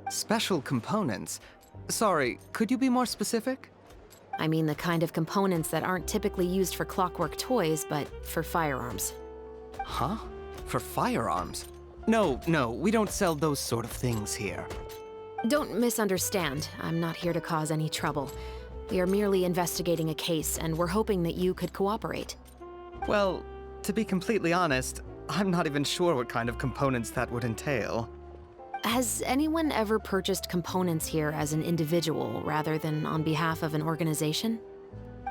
Special components? Sorry, could you be more specific? I mean the kind of components that aren't typically used for clockwork toys, but for firearms. Huh? For firearms? No, we don't sell those sort of things here. Don't misunderstand. I'm not here to cause any trouble. We are merely investigating a case, and we're hoping that you could cooperate. Well, to be completely honest, I'm not even sure what kind of components that would entail. Has anyone ever purchased components here as an individual rather than on behalf of an organization?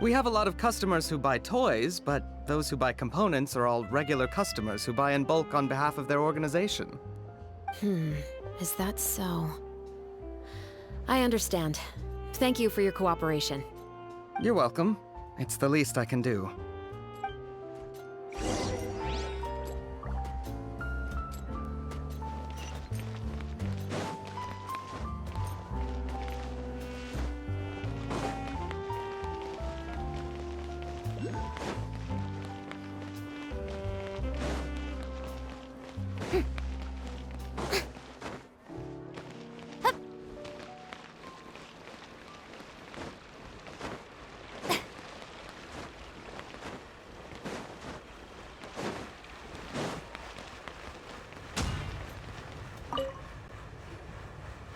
We have a lot of customers who buy toys, but those who buy components are all regular customers who buy in bulk on behalf of their organization. Is that so? I understand. Thank you for your cooperation. You're welcome. It's the least I can do.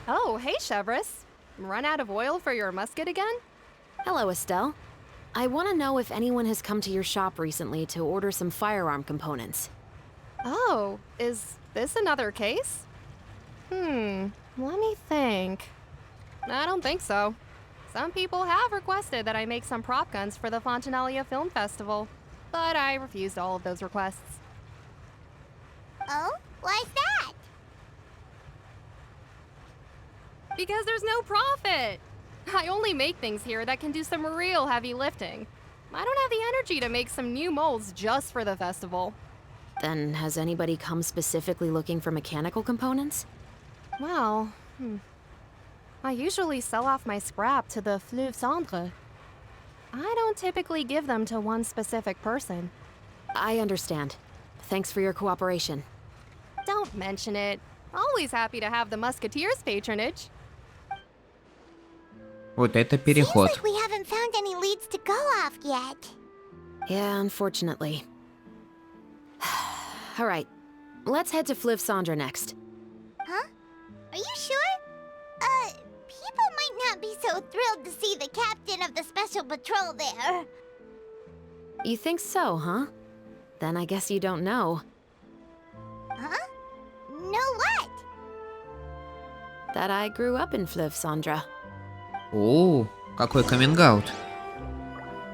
Oh, hey, Chevres. Run out of oil for your musket again? Hello, Estelle. I want to know if anyone has come to your shop recently to order some firearm components. Oh, is this another case? Let me think. I don't think so. Some people have requested that I make some prop guns for the Fontinalia Film Festival, but I refused all of those requests. Oh? Why's that? Because there's no profit. I only make things here that can do some real heavy lifting. I don't have the energy to make some new molds just for the festival. Then has anybody come specifically looking for mechanical components? Well, I usually sell off my scrap to the Fleuve Cendre. I don't typically give them to one specific person. I understand. Thanks for your cooperation. Don't mention it. Always happy to have the Musketeers' patronage. Вот это Seems переход. like we haven't found any leads to go off yet. Yeah, unfortunately. All right, let's head to Fleuve Cendre next. Huh? Are you sure? People might not be so thrilled to see the captain of the special patrol there. You think so, huh? Then I guess you don't know Huh? Know what? that I grew up in Fleuve Cendre. О, какой каминг-аут.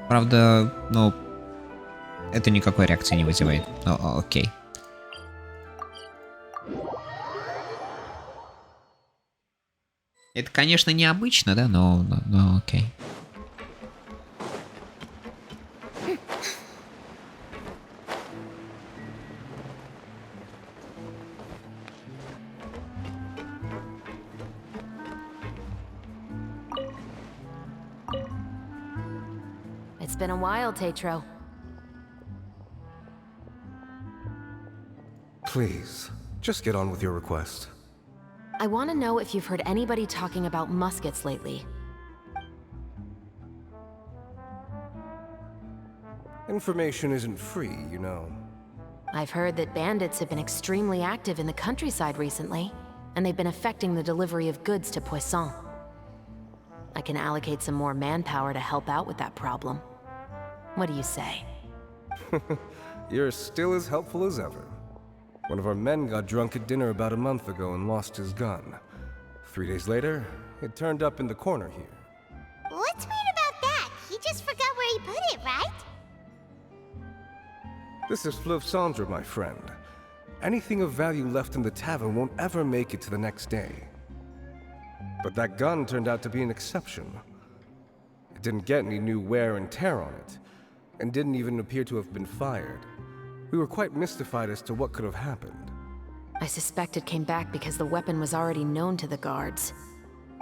Правда, ну, это никакой реакции не вызывает. Окей. Это, конечно, необычно, да, но окей. It's been a while, Tetro. Please, just get on with your request. I want to know if you've heard anybody talking about muskets lately. Information isn't free, you know. I've heard that bandits have been extremely active in the countryside recently, and they've been affecting the delivery of goods to Poisson. I can allocate some more manpower to help out with that problem. What do you say? You're still as helpful as ever. One of our men got drunk at dinner about a month ago and lost his gun. 3 days later, it turned up in the corner here. What's weird about that? He just forgot where he put it, right? This is Fleuve Cendre, my friend. Anything of value left in the tavern won't ever make it to the next day. But that gun turned out to be an exception. It didn't get any new wear and tear on it, and didn't even appear to have been fired. We were quite mystified as to what could have happened. I suspect it came back because the weapon was already known to the guards.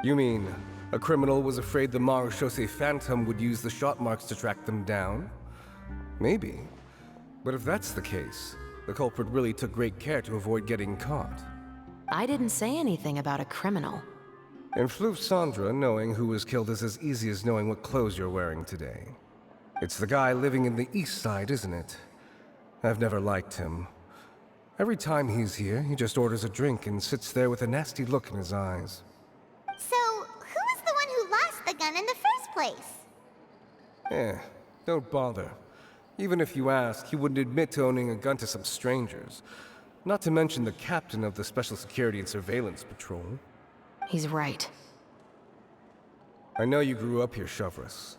You mean, a criminal was afraid the Marechaussee Phantom would use the shot marks to track them down? Maybe. But if that's the case, the culprit really took great care to avoid getting caught. I didn't say anything about a criminal. In Fleuve Cendre, knowing who was killed is as easy as knowing what clothes you're wearing today. It's the guy living in the east side, isn't it? I've never liked him. Every time he's here, he just orders a drink and sits there with a nasty look in his eyes. So, who was the one who lost the gun in the first place? Don't bother. Even if you ask, he wouldn't admit to owning a gun to some strangers. Not to mention the captain of the Special Security and Surveillance Patrol. He's right. I know you grew up here, Chevres.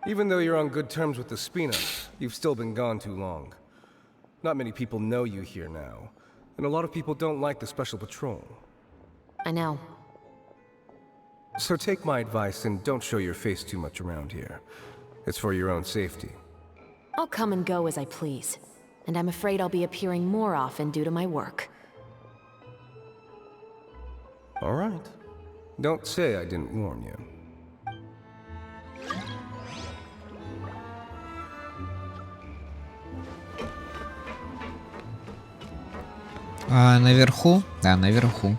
Even though you're on good terms with the Spina, you've still been gone too long. Not many people know you here now, and a lot of people don't like the Special Patrol. I know. So take my advice and don't show your face too much around here. It's for your own safety. I'll come and go as I please, and I'm afraid I'll be appearing more often due to my work. All right. Don't say I didn't warn you. А наверху? Да, наверху.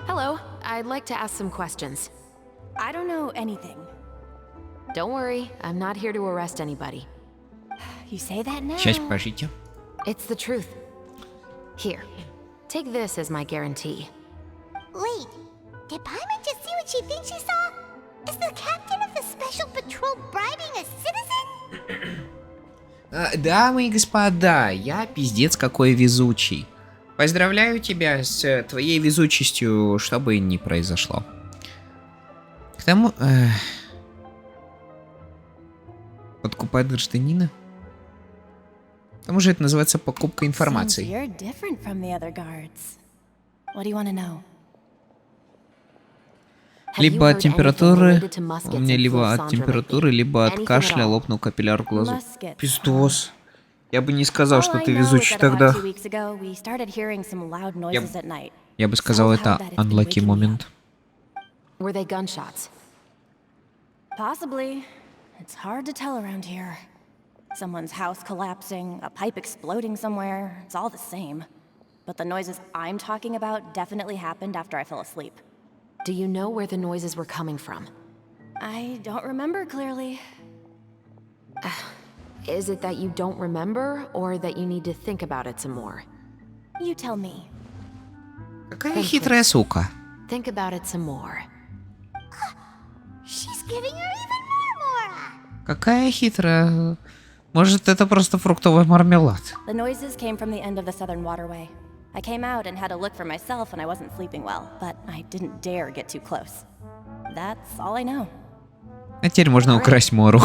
Hello, I'd like to ask some questions. I don't know anything. Don't worry, I'm not here to arrest anybody. You say that now? Сейчас, подождите. It's the truth. Here, take this as my guarantee. Wait, did Paimon just see what she thinks she saw? Is the captain of the Special Patrol bribing a citizen? Дамы и господа, я пиздец какой везучий. Поздравляю тебя с твоей везучестью, что бы ни произошло. К тому... Подкупает гражданина? К тому же это называется покупка информации. You're different from the other guards. What do you want to know? Либо от температуры... У меня либо от температуры, либо от кашля лопнул капилляр в глазу. Пиздос. Я бы не сказал, что ты везучий тогда. Я бы сказал, это unlucky момент. Were they gunshots? Possibly. It's hard to tell around here. Someone's house collapsing, a pipe exploding somewhere, it's all the same. But the noises I'm talking about definitely happened after I fell asleep. Do you know where the noises were coming from? I don't remember clearly. Is it that you don't remember, or that you need to think about it some more? You tell me. Какая хитрая сука. Think about it some more. She's giving her even more Mora. Какая хитрая. Может, это просто фруктовый мармелад. The noises came from the end of the southern waterway. I came out and had a look for myself when I wasn't sleeping well, but I didn't dare get too close. That's all I know. А теперь можно украсть Мору.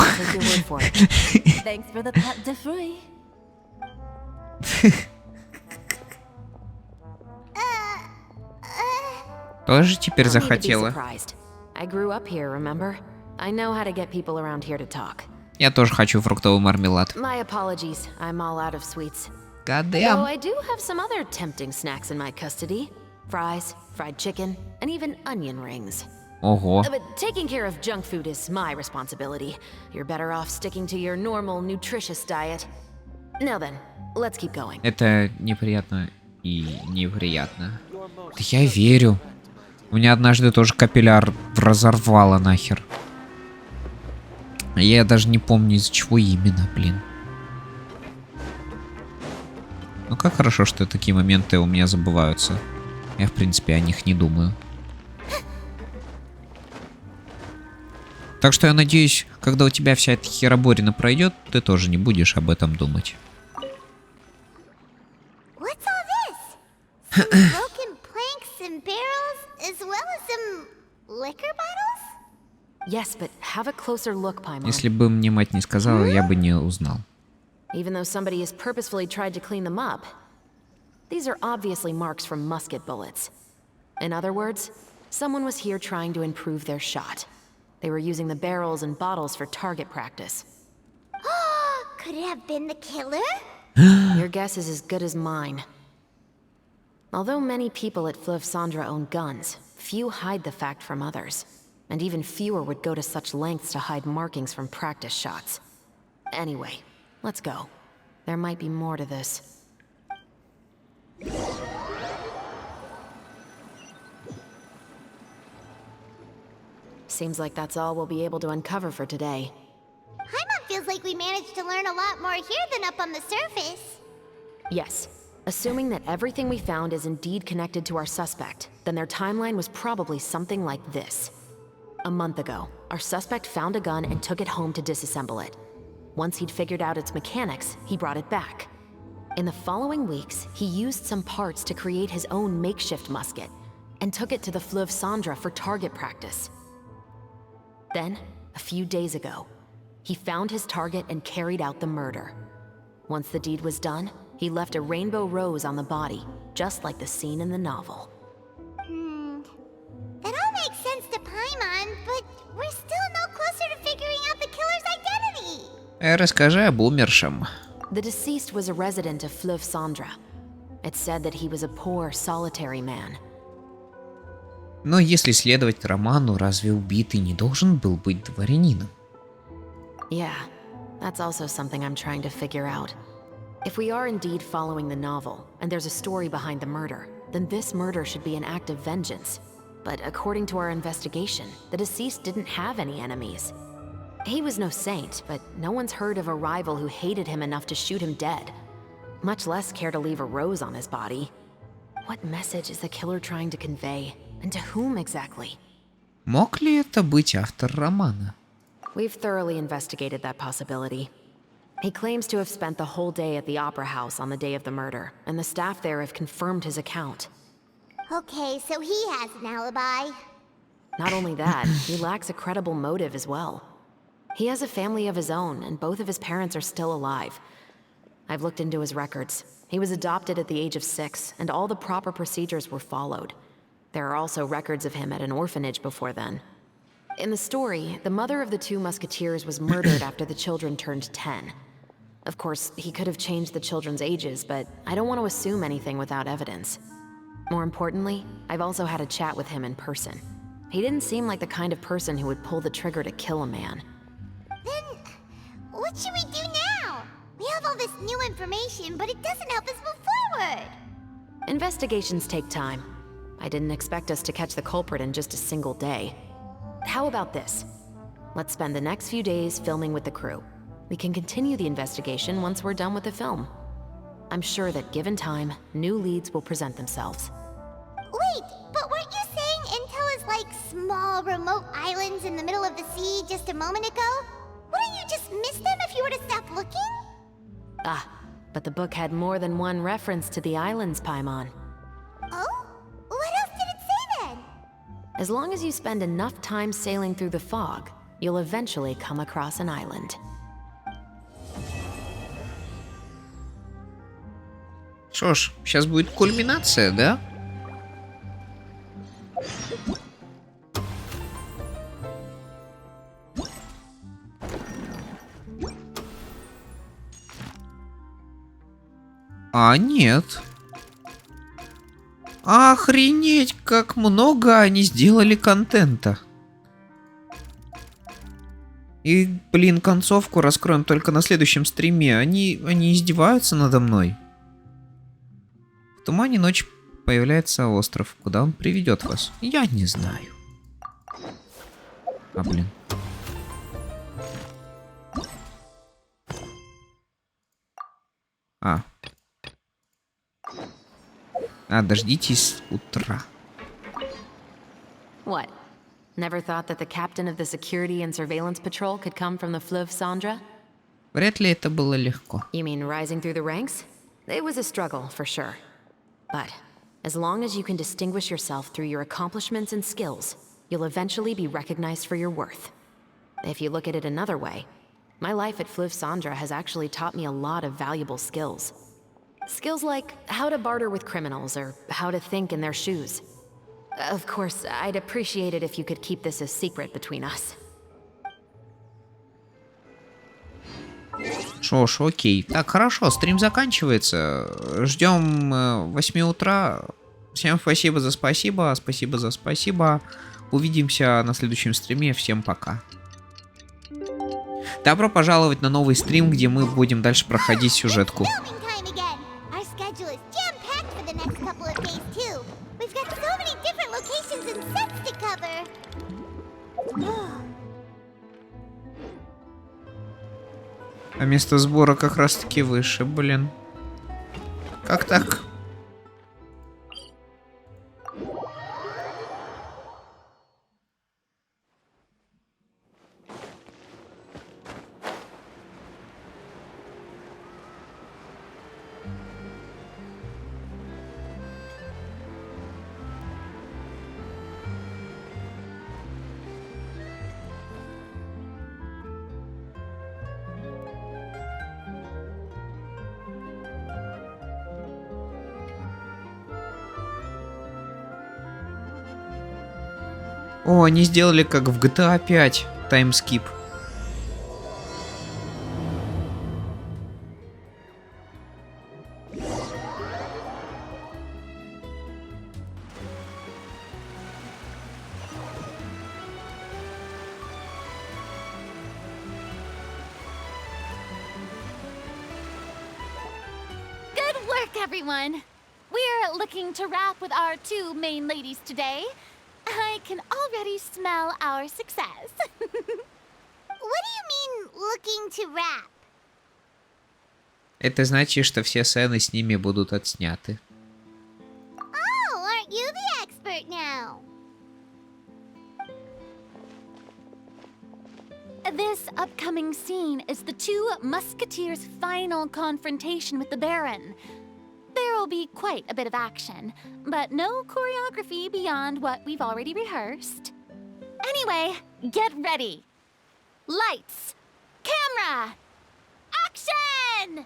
Thanks for the pat de fruit. Тоже теперь Don't need to be захотела. surprised. I grew up here, remember? I know how to get people around here to talk. Я тоже хочу фруктовый мармелад. My apologies, I'm all out of sweets. God Though damn. I do have some other tempting snacks in my custody. Fries, fried chicken, and even onion rings. Ого. But taking care of junk food is my responsibility. You're better off sticking to your normal, nutritious diet. Now then, let's keep going. Это неприятно и неприятно. Да я верю. У меня однажды тоже капилляр разорвало нахер. Я даже не помню, из-за чего именно, блин. Ну как хорошо, что такие моменты у меня забываются. Я, в принципе, о них не думаю. Так что я надеюсь, когда у тебя вся эта хероборина пройдет, ты тоже не будешь об этом думать. What's all this? Some broken planks and barrels, as well as some liquor bottles? Yes, but have a closer look, Paimon. Если бы мне мать не сказала, я бы не узнал. Even though somebody has purposefully tried to clean them up, these are obviously marks from musket bullets. In other words, someone was here trying to improve their shot. They were using the barrels and bottles for target practice. Could it have been the killer? Your guess is as good as mine. Although many people at Fleuve Sandra own guns, few hide the fact from others. And even fewer would go to such lengths to hide markings from practice shots. Anyway, let's go. There might be more to this. Seems like that's all we'll be able to uncover for today. Paimon feels like we managed to learn a lot more here than up on the surface. Yes. Assuming that everything we found is indeed connected to our suspect, then their timeline was probably something like this. A month ago, our suspect found a gun and took it home to disassemble it. Once he'd figured out its mechanics, he brought it back. In the following weeks, he used some parts to create his own makeshift musket, and took it to the Fleuve Sandra for target practice. Then, a few days ago, he found his target and carried out the murder. Once the deed was done, he left a rainbow rose on the body, just like the scene in the novel. That all makes sense to Paimon, but we're still no closer to figuring out the killer's identity. Расскажи об умершем. The deceased was a resident of Fleuve Sandra. It's said that he was a poor, solitary man. Но если следовать роману, разве убитый не должен был быть дворянином? Yeah, that's also something I'm trying to figure out. If we are indeed following the novel, and there's a story behind the murder, then this murder should be an act of vengeance. But according to our investigation, the deceased didn't have any enemies. He was no saint, but no one's heard of a rival who hated him enough to shoot him dead. Much less care to leave a rose on his body. What message is the killer trying to convey? And to whom exactly? Мог ли это быть автор романа? We've thoroughly investigated that possibility. He claims to have spent the whole day at the Opera House on the day of the murder, and the staff there have confirmed his account. Okay, so he has an alibi. Not only that, he lacks a credible motive as well. He has a family of his own, and both of his parents are still alive. I've looked into his records. He was adopted at the age of 6, and all the proper procedures were followed. There are also records of him at an orphanage before then. In the story, the mother of the 2 musketeers was murdered after the children turned 10. Of course, he could have changed the children's ages, but I don't want to assume anything without evidence. More importantly, I've also had a chat with him in person. He didn't seem like the kind of person who would pull the trigger to kill a man. Then, what should we do now? We have all this new information, but it doesn't help us move forward. Investigations take time. I didn't expect us to catch the culprit in just a single day. How about this? Let's spend the next few days filming with the crew. We can continue the investigation once we're done with the film. I'm sure that given time, new leads will present themselves. Wait, but weren't you saying Intel is like small, remote islands in the middle of the sea just a moment ago? Wouldn't you just miss them if you were to stop looking? Ah, but the book had more than one reference to the islands, Paimon. Oh? What else did it say then? As long as you spend enough time sailing through the fog, you'll eventually come across an island. Что ж, сейчас будет кульминация, да? А, нет. Охренеть, как много они сделали контента. И, блин, концовку раскроем только на следующем стриме. Они издеваются надо мной. В тумане ночи появляется остров. Куда он приведет вас? Я не знаю. А, блин. Дождитесь утра. What? Never thought that the captain of the security and surveillance patrol could come from the Fleuve Cendre? Вряд ли это было легко. You mean rising through the ranks? It was a struggle, for sure. But as long as you can distinguish yourself through your accomplishments and skills, you'll eventually be recognized for your worth. If you look at it another way, my life at Fleuve Cendre has actually taught me a lot of valuable skills. Skills like how to barter with criminals or how to think in their shoes. Of course, I'd appreciate it if you could keep this a secret between us. Шо ж, окей. Так, хорошо, стрим заканчивается. Ждем 8 утра. Всем спасибо за спасибо. Спасибо за спасибо. Увидимся на следующем стриме. Всем пока. Добро пожаловать на новый стрим, где мы будем дальше проходить сюжетку. А место сбора как раз таки выше, блин. Как так? О, они сделали как в GTA 5 таймскип. Good work, everyone. We're looking to wrap with our 2 main ladies today. I can already smell our success. What do you mean, looking to wrap? Это значит, что все сцены с ними будут отсняты. Oh, aren't you the expert now? This upcoming scene is the 2 musketeers' final confrontation with the Baron. There will be quite a bit of action, but no choreography beyond what we've already rehearsed. Anyway, get ready. Lights, camera, action!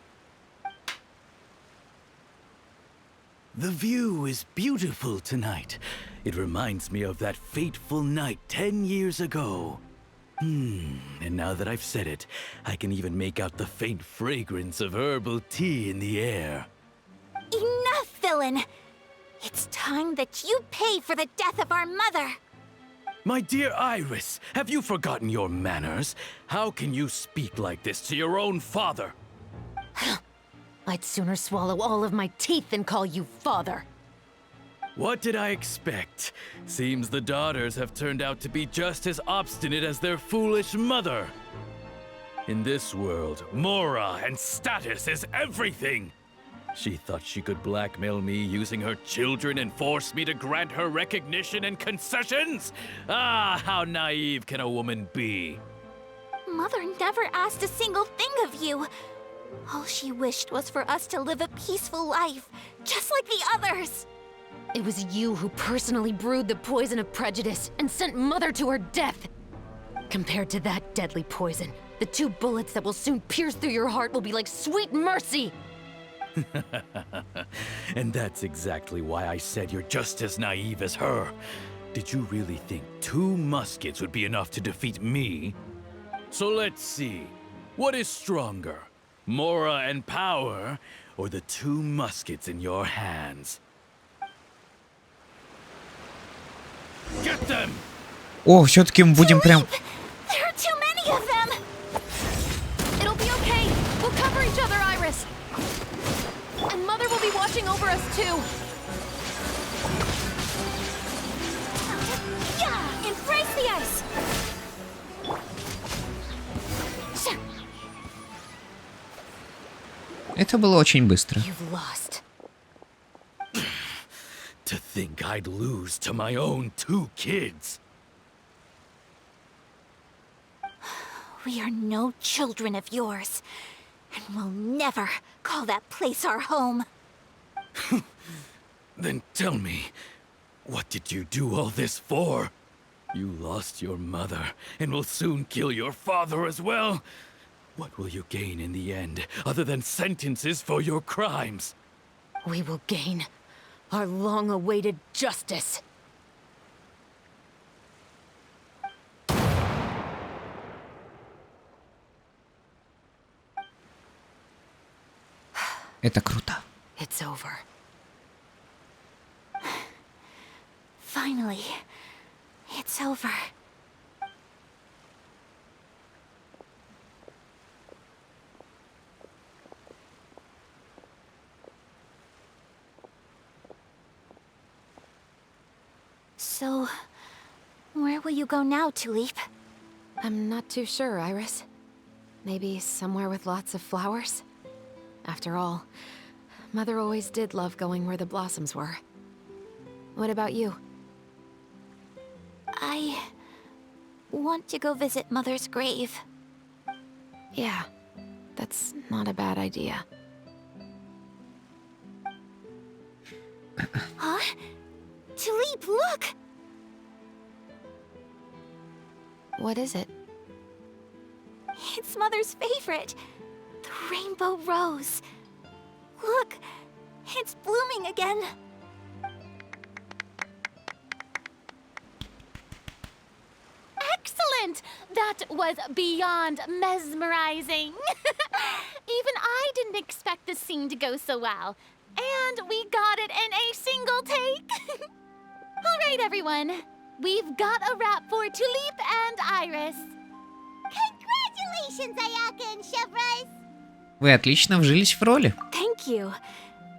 The view is beautiful tonight. It reminds me of that fateful night 10 years ago. And now that I've said it, I can even make out the faint fragrance of herbal tea in the air. Enough, villain! It's time that you pay for the death of our mother! My dear Iris, have you forgotten your manners? How can you speak like this to your own father? I'd sooner swallow all of my teeth than call you father. What did I expect? Seems the daughters have turned out to be just as obstinate as their foolish mother. In this world, Mora and status is everything. She thought she could blackmail me using her children and force me to grant her recognition and concessions? Ah, how naive can a woman be? Mother never asked a single thing of you. All she wished was for us to live a peaceful life, just like the others. It was you who personally brewed the poison of prejudice and sent Mother to her death. Compared to that deadly poison, the 2 bullets that will soon pierce through your heart will be like sweet mercy. And that's exactly why I said you're just as naive as her. Did you really think 2 muskets would be enough to defeat me? So let's see. What is stronger? Mora and power, or the 2 muskets in your hands? Get them! О, все-таки мы будем прям... There are too many of them! It'll be okay. We'll cover each other, Iris. And Mother will be watching over us too. Yeah! Embrace the ice! Это было очень быстро. You've lost. To think I'd lose to my own 2 kids. We are no children of yours, and we'll never call that place our home. Then tell me, what did you do all this for? You lost your mother, and will soon kill your father as well. What will you gain in the end, other than sentences for your crimes? We will gain our long-awaited justice. Это круто. It's over. Finally, it's over. So, where will you go now, Tulip? I'm not too sure, Iris. Maybe somewhere with lots of flowers? After all, Mother always did love going where the blossoms were. What about you? I want to go visit Mother's grave. Yeah, that's not a bad idea. Huh? Tulip, look! What is it? It's Mother's favorite. The rainbow rose. Look, it's blooming again. Excellent! That was beyond mesmerizing. Even I didn't expect the scene to go so well. And we got it in a single take. All right, everyone. We've got a wrap for Tulip and Iris. Congratulations, Ayaka and Chevrolet! Вы отлично вжились в роли. Thank you.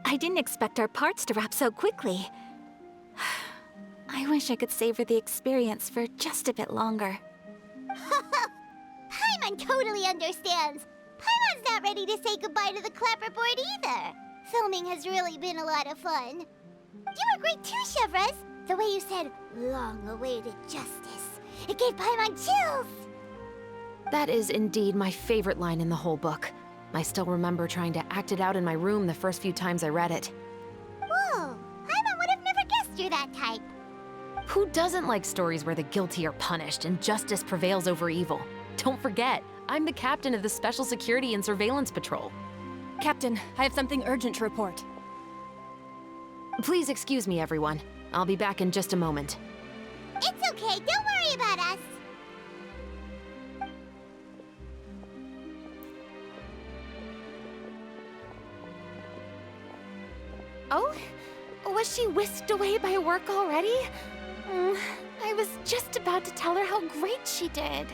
I didn't expect our parts to wrap so quickly. I wish I could savor the experience for just a bit longer. Paimon totally understands. Paimon's not ready to say goodbye to the clapperboard either. Filming has really been a lot of fun. You were great too, Chevrolet. The way you said, long-awaited justice. It gave Paimon chills. That is indeed my favorite line in the whole book. I still remember trying to act it out in my room the first few times I read it. Whoa, Paimon would have never guessed you're that type. Who doesn't like stories where the guilty are punished and justice prevails over evil? Don't forget, I'm the captain of the Special Security and Surveillance Patrol. Captain, I have something urgent to report. Please excuse me, everyone. I'll be back in just a moment. It's okay, don't worry about us. Oh? Was she whisked away by work already? I was just about to tell her how great she did.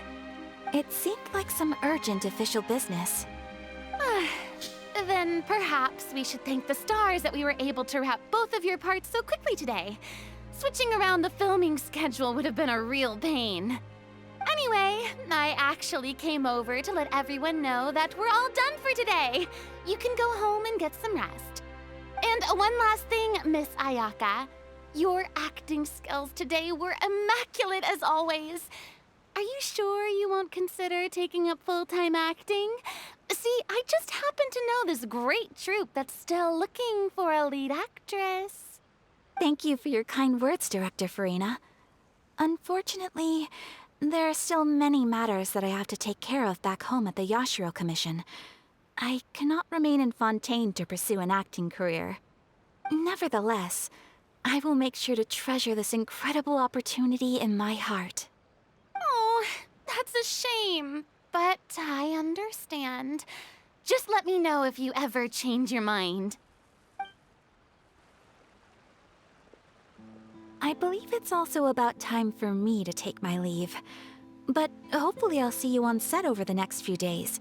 It seemed like some urgent official business. Then perhaps we should thank the stars that we were able to wrap both of your parts so quickly today. Switching around the filming schedule would have been a real pain. Anyway, I actually came over to let everyone know that we're all done for today. You can go home and get some rest. And one last thing, Miss Ayaka. Your acting skills today were immaculate as always. Are you sure you won't consider taking up full-time acting? See, I just happen to know this great troupe that's still looking for a lead actress. Thank you for your kind words, Director Farina. Unfortunately, there are still many matters that I have to take care of back home at the Yashiro Commission. I cannot remain in Fontaine to pursue an acting career. Nevertheless, I will make sure to treasure this incredible opportunity in my heart. Oh, that's a shame. But I understand. Just let me know if you ever change your mind. I believe it's also about time for me to take my leave. But hopefully I'll see you on set over the next few days.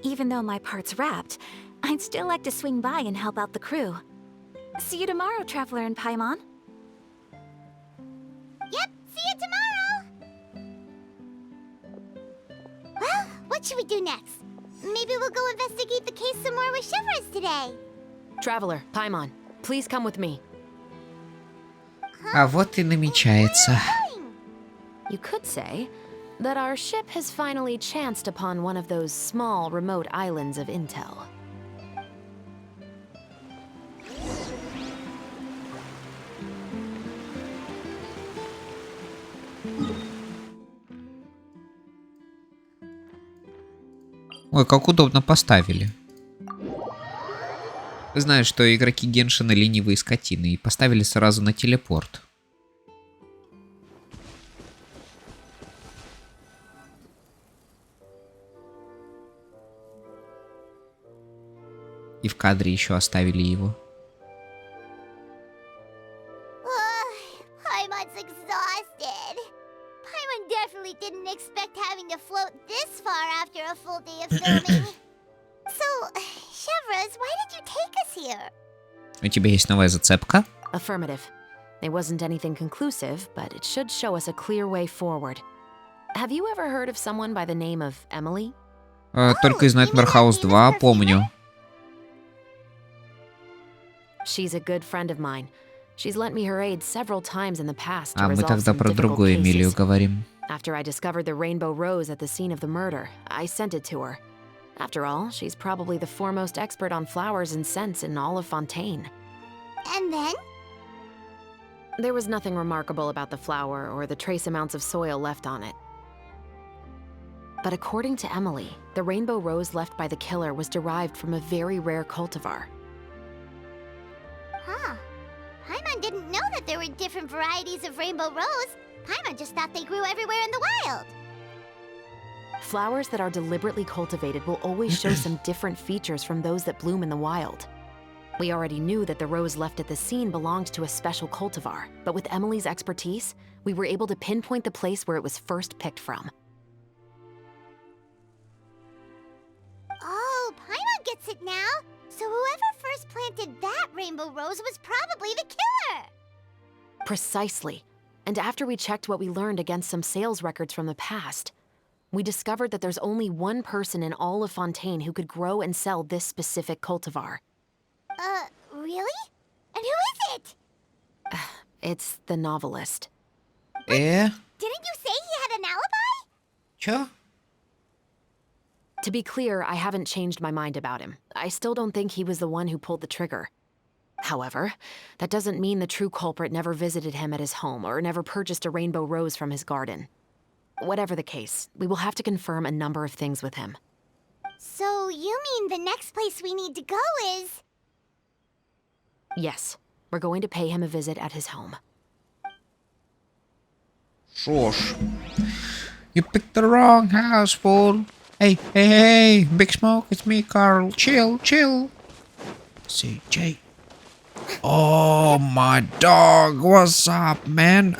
Even though my part's wrapped, I'd still like to swing by and help out the crew. See you tomorrow, Traveler and Paimon. Yep, see you tomorrow! Well, what should we do next? Maybe we'll go investigate the case some more with Shivers today. Traveler, Paimon, please come with me. А вот и намечается. You could say that our ship has finally chanced upon one of those small, remote islands of intel. Ой, как удобно поставили. Знаешь, что игроки Геншина ленивые скотины и поставили сразу на телепорт. И в кадре еще оставили его. Paimon's exhausted. Paimon definitely didn't expect having to float this far after a full day of filming. So, Chevrolet, why did you take us here? У тебя есть новая зацепка? Affirmative. It wasn't anything conclusive, but it should show us a clear way forward. Have you ever heard of someone by the name of Emily? Только из Nightmare House 2 помню. She's a good friend of mine. She's lent me her aid several times in the past to А мы resolve тогда some про difficult другую Эмилию cases. говорим. After I discovered the rainbow rose at the scene of the murder, I sent it to her. After all, she's probably the foremost expert on flowers and scents in all of Fontaine. And then? There was nothing remarkable about the flower or the trace amounts of soil left on it. But according to Emily, the rainbow rose left by the killer was derived from a very rare cultivar. Huh. Paimon didn't know that there were different varieties of rainbow rose. Paimon just thought they grew everywhere in the wild. Flowers that are deliberately cultivated will always show some different features from those that bloom in the wild. We already knew that the rose left at the scene belonged to a special cultivar, but with Emily's expertise, we were able to pinpoint the place where it was first picked from. Oh, Paimon gets it now. So whoever first planted that rainbow rose was probably the killer. Precisely. And after we checked what we learned against some sales records from the past, we discovered that there's only one person in all of Fontaine who could grow and sell this specific cultivar. Really? And who is it? It's the novelist. Э? Didn't you say he had an alibi? Чё? To be clear, I haven't changed my mind about him. I still don't think he was the one who pulled the trigger. However, that doesn't mean the true culprit never visited him at his home or never purchased a rainbow rose from his garden. Whatever the case, we will have to confirm a number of things with him. So you mean the next place we need to go is... Yes, we're going to pay him a visit at his home. Шо ж. You picked the wrong house, fool. Hey, hey, hey, Big Smoke, it's me, Carl. Chill, chill. CJ. Oh, my dog. What's up, man?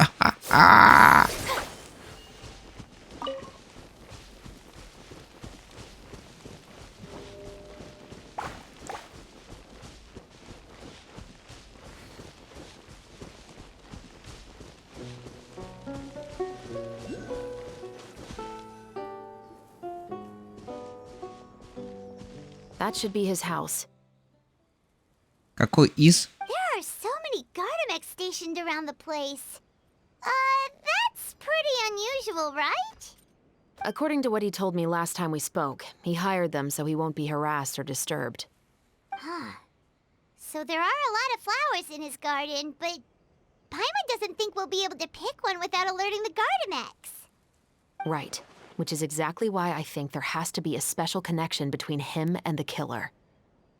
That should be his house. Какой из? There are so many Gardamex stationed around the place. That's pretty unusual, right? According to what he told me last time we spoke, he hired them so he won't be harassed or disturbed. Huh. So there are a lot of flowers in his garden, but Paimon doesn't think we'll be able to pick one without alerting the Gardamex. Right. Which is exactly why I think there has to be a special connection between him and the killer.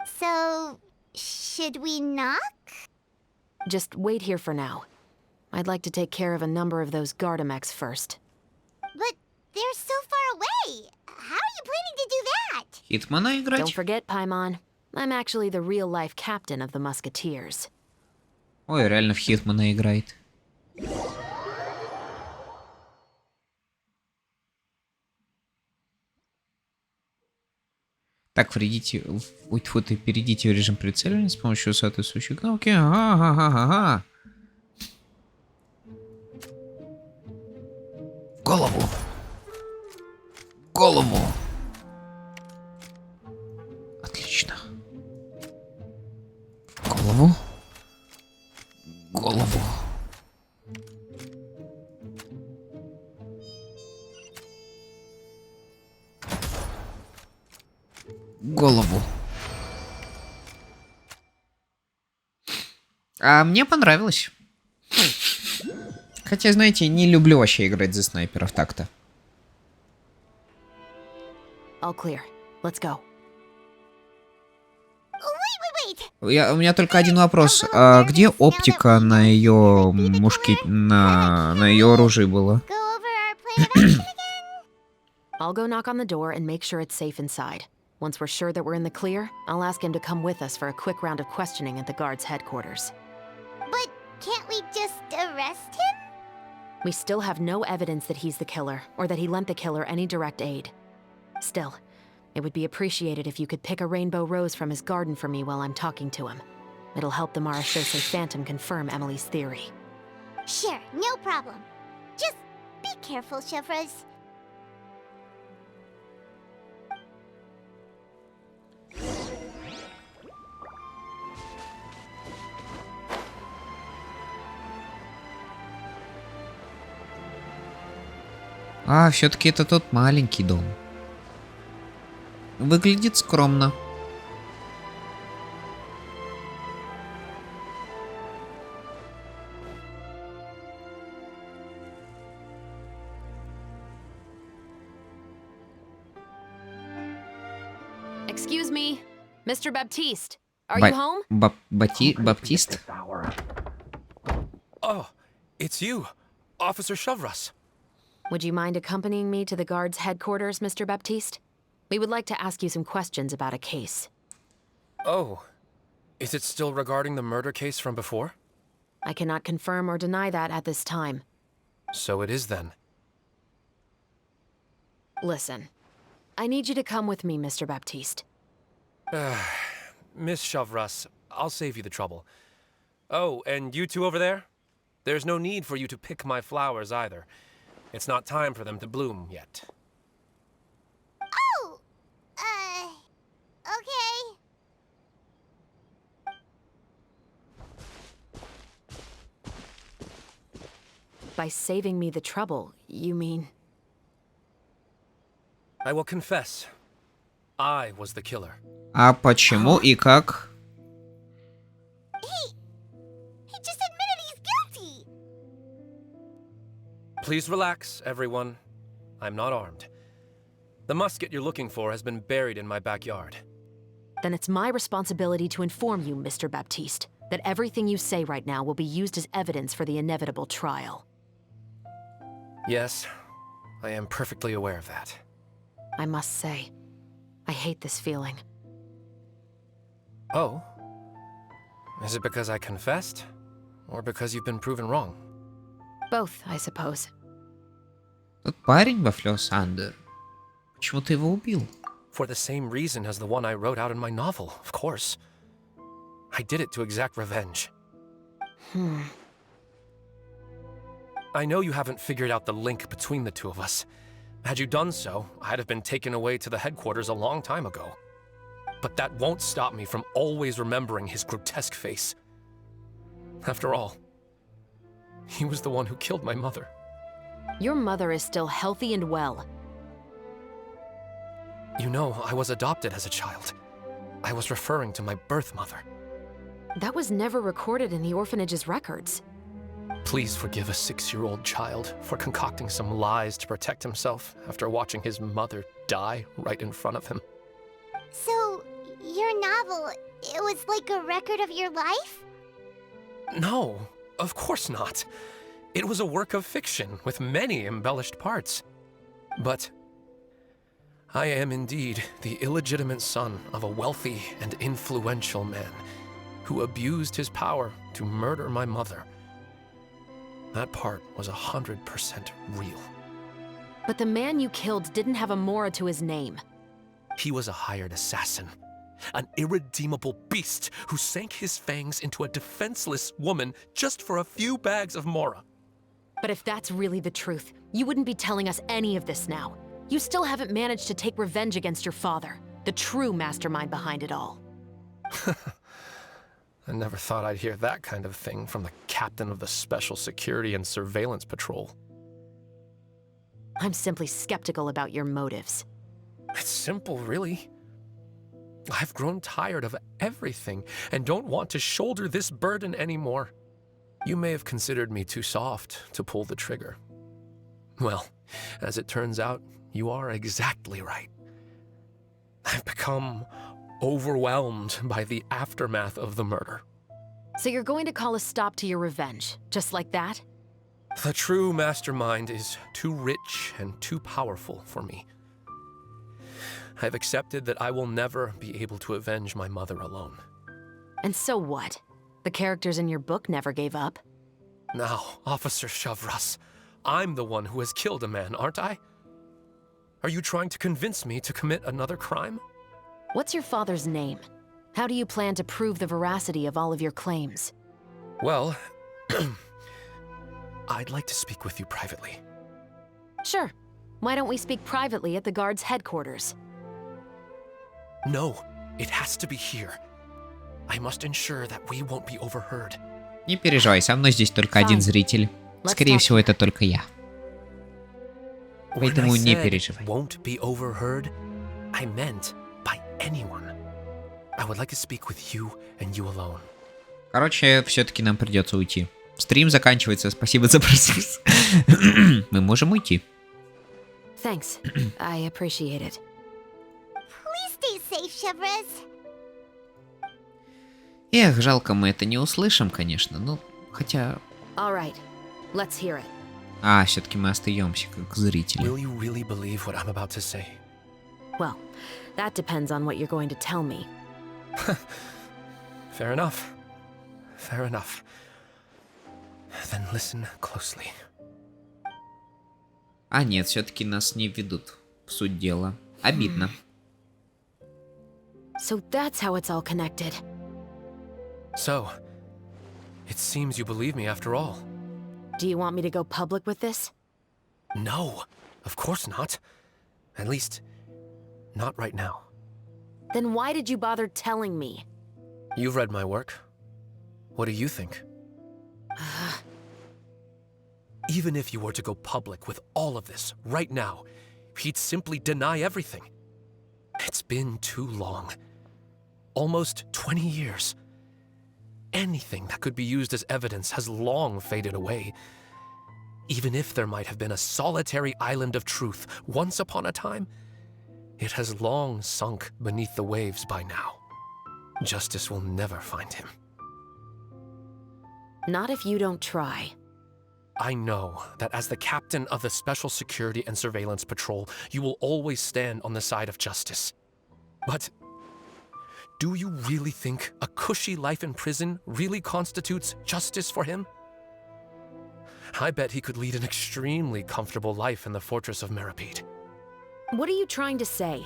So, should we knock? Just wait here for now. I'd like to take care of a number of those Gardamex first. But they're so far away. How are you planning to do that? Хитмана играть? Don't forget, Paimon. I'm actually the real-life captain of the Musketeers. Ой, реально в Хитмана играет. Так, перейдите в режим прицеливания с помощью соответствующей кнопки. Ага. Голову. Голову. Отлично. Голову. Голову. Голову. А мне понравилось. Хотя, знаете, не люблю вообще играть за снайперов так-то. All clear. Let's go. У меня только один вопрос. А где оптика на ее на ее оружии была? I'll go knock on the door and make sure it's safe inside. Once we're sure that we're in the clear, I'll ask him to come with us for a quick round of questioning at the guard's headquarters. But can't we just arrest him? We still have no evidence that he's the killer, or that he lent the killer any direct aid. Still, it would be appreciated if you could pick a rainbow rose from his garden for me while I'm talking to him. It'll help the Marechaussee Phantom confirm Emily's theory. Sure, no problem. Just be careful, Chevroz. А, все-таки это тот маленький дом. Выглядит скромно. Excuse me, Mr. Baptiste. Are you home? Баптист? Oh, it's you, Officer Chevroz. Would you mind accompanying me to the guard's headquarters, Mr. Baptiste? We would like to ask you some questions about a case. Oh, is it still regarding the murder case from before? I cannot confirm or deny that at this time. So it is then. Listen, I need you to come with me, Mr. Baptiste. Miss Chevroz, I'll save you the trouble. Oh, and you two over there? There's no need for you to pick my flowers either. It's not time for them to bloom yet. Oh! Okay. By saving me the trouble, you mean... I will confess, I was the killer. А почему и как? Hey, Please relax, everyone. I'm not armed. The musket you're looking for has been buried in my backyard. Then it's my responsibility to inform you, Mr. Baptiste, that everything you say right now will be used as evidence for the inevitable trial. Yes, I am perfectly aware of that. I must say, I hate this feeling. Oh? Is it because I confessed? Or because you've been proven wrong? Both, I suppose. Тот парень во Флёс-Андер. Почему ты его убил? For the same reason as the one I wrote out in my novel, of course. I did it to exact revenge. I know you haven't figured out the link between the two of us. Had you done so, I'd have been taken away to the headquarters a long time ago. But that won't stop me from always remembering his grotesque face. After all, he was the one who killed my mother. Your mother is still healthy and well. You know, I was adopted as a child. I was referring to my birth mother. That was never recorded in the orphanage's records. Please forgive a 6-year-old child for concocting some lies to protect himself after watching his mother die right in front of him. So, your novel, it was like a record of your life? No, of course not. It was a work of fiction with many embellished parts. But I am indeed the illegitimate son of a wealthy and influential man who abused his power to murder my mother. That part was 100% real. But the man you killed didn't have a Mora to his name. He was a hired assassin, an irredeemable beast who sank his fangs into a defenseless woman just for a few bags of Mora. But if that's really the truth, you wouldn't be telling us any of this now. You still haven't managed to take revenge against your father, the true mastermind behind it all. I never thought I'd hear that kind of thing from the captain of the Special Security and Surveillance Patrol. I'm simply skeptical about your motives. It's simple, really. I've grown tired of everything and don't want to shoulder this burden anymore. You may have considered me too soft to pull the trigger. Well, as it turns out, you are exactly right. I've become overwhelmed by the aftermath of the murder. So you're going to call a stop to your revenge, just like that? The true mastermind is too rich and too powerful for me. I've accepted that I will never be able to avenge my mother alone. And so what? The characters in your book never gave up. Now, Officer Chavras, I'm the one who has killed a man, aren't I? Are you trying to convince me to commit another crime? What's your father's name? How do you plan to prove the veracity of all of your claims? Well, I'd like to speak with you privately. Sure. Why don't we speak privately at the guard's headquarters? No, it has to be here. I must ensure that we won't be overheard. Не переживай, со мной здесь только один зритель. Скорее всего, это только я. Поэтому не переживай. Won't be overheard, I meant by anyone. I would like to speak with you and you alone. Короче, все-таки нам придется уйти. Стрим заканчивается. Спасибо за просмотр. Мы можем уйти. Thanks. I appreciate it. Please stay safe, Chevres. Эх, жалко, мы это не услышим, конечно. Ну, хотя... All right. Let's hear it. А, все-таки мы остаемся как зрители. Will you really believe what I'm about to say? Well, that depends on what you're going to tell me. Fair enough. Fair enough. Then listen closely. А нет, все-таки нас не ведут в суть дела. Обидно. So that's how it's all connected. So, it seems you believe me after all. Do you want me to go public with this? No, of course not. At least, not right now. Then why did you bother telling me? You've read my work. What do you think? Even if you were to go public with all of this right now, he'd simply deny everything. It's been too long. Almost 20 years. Anything that could be used as evidence has long faded away. Even if there might have been a solitary island of truth once upon a time, it has long sunk beneath the waves by now. Justice will never find him. Not if you don't try. I know that as the captain of the Special Security and Surveillance Patrol, you will always stand on the side of justice. But do you really think a cushy life in prison really constitutes justice for him? I bet he could lead an extremely comfortable life in the fortress of Meripede. What are you trying to say?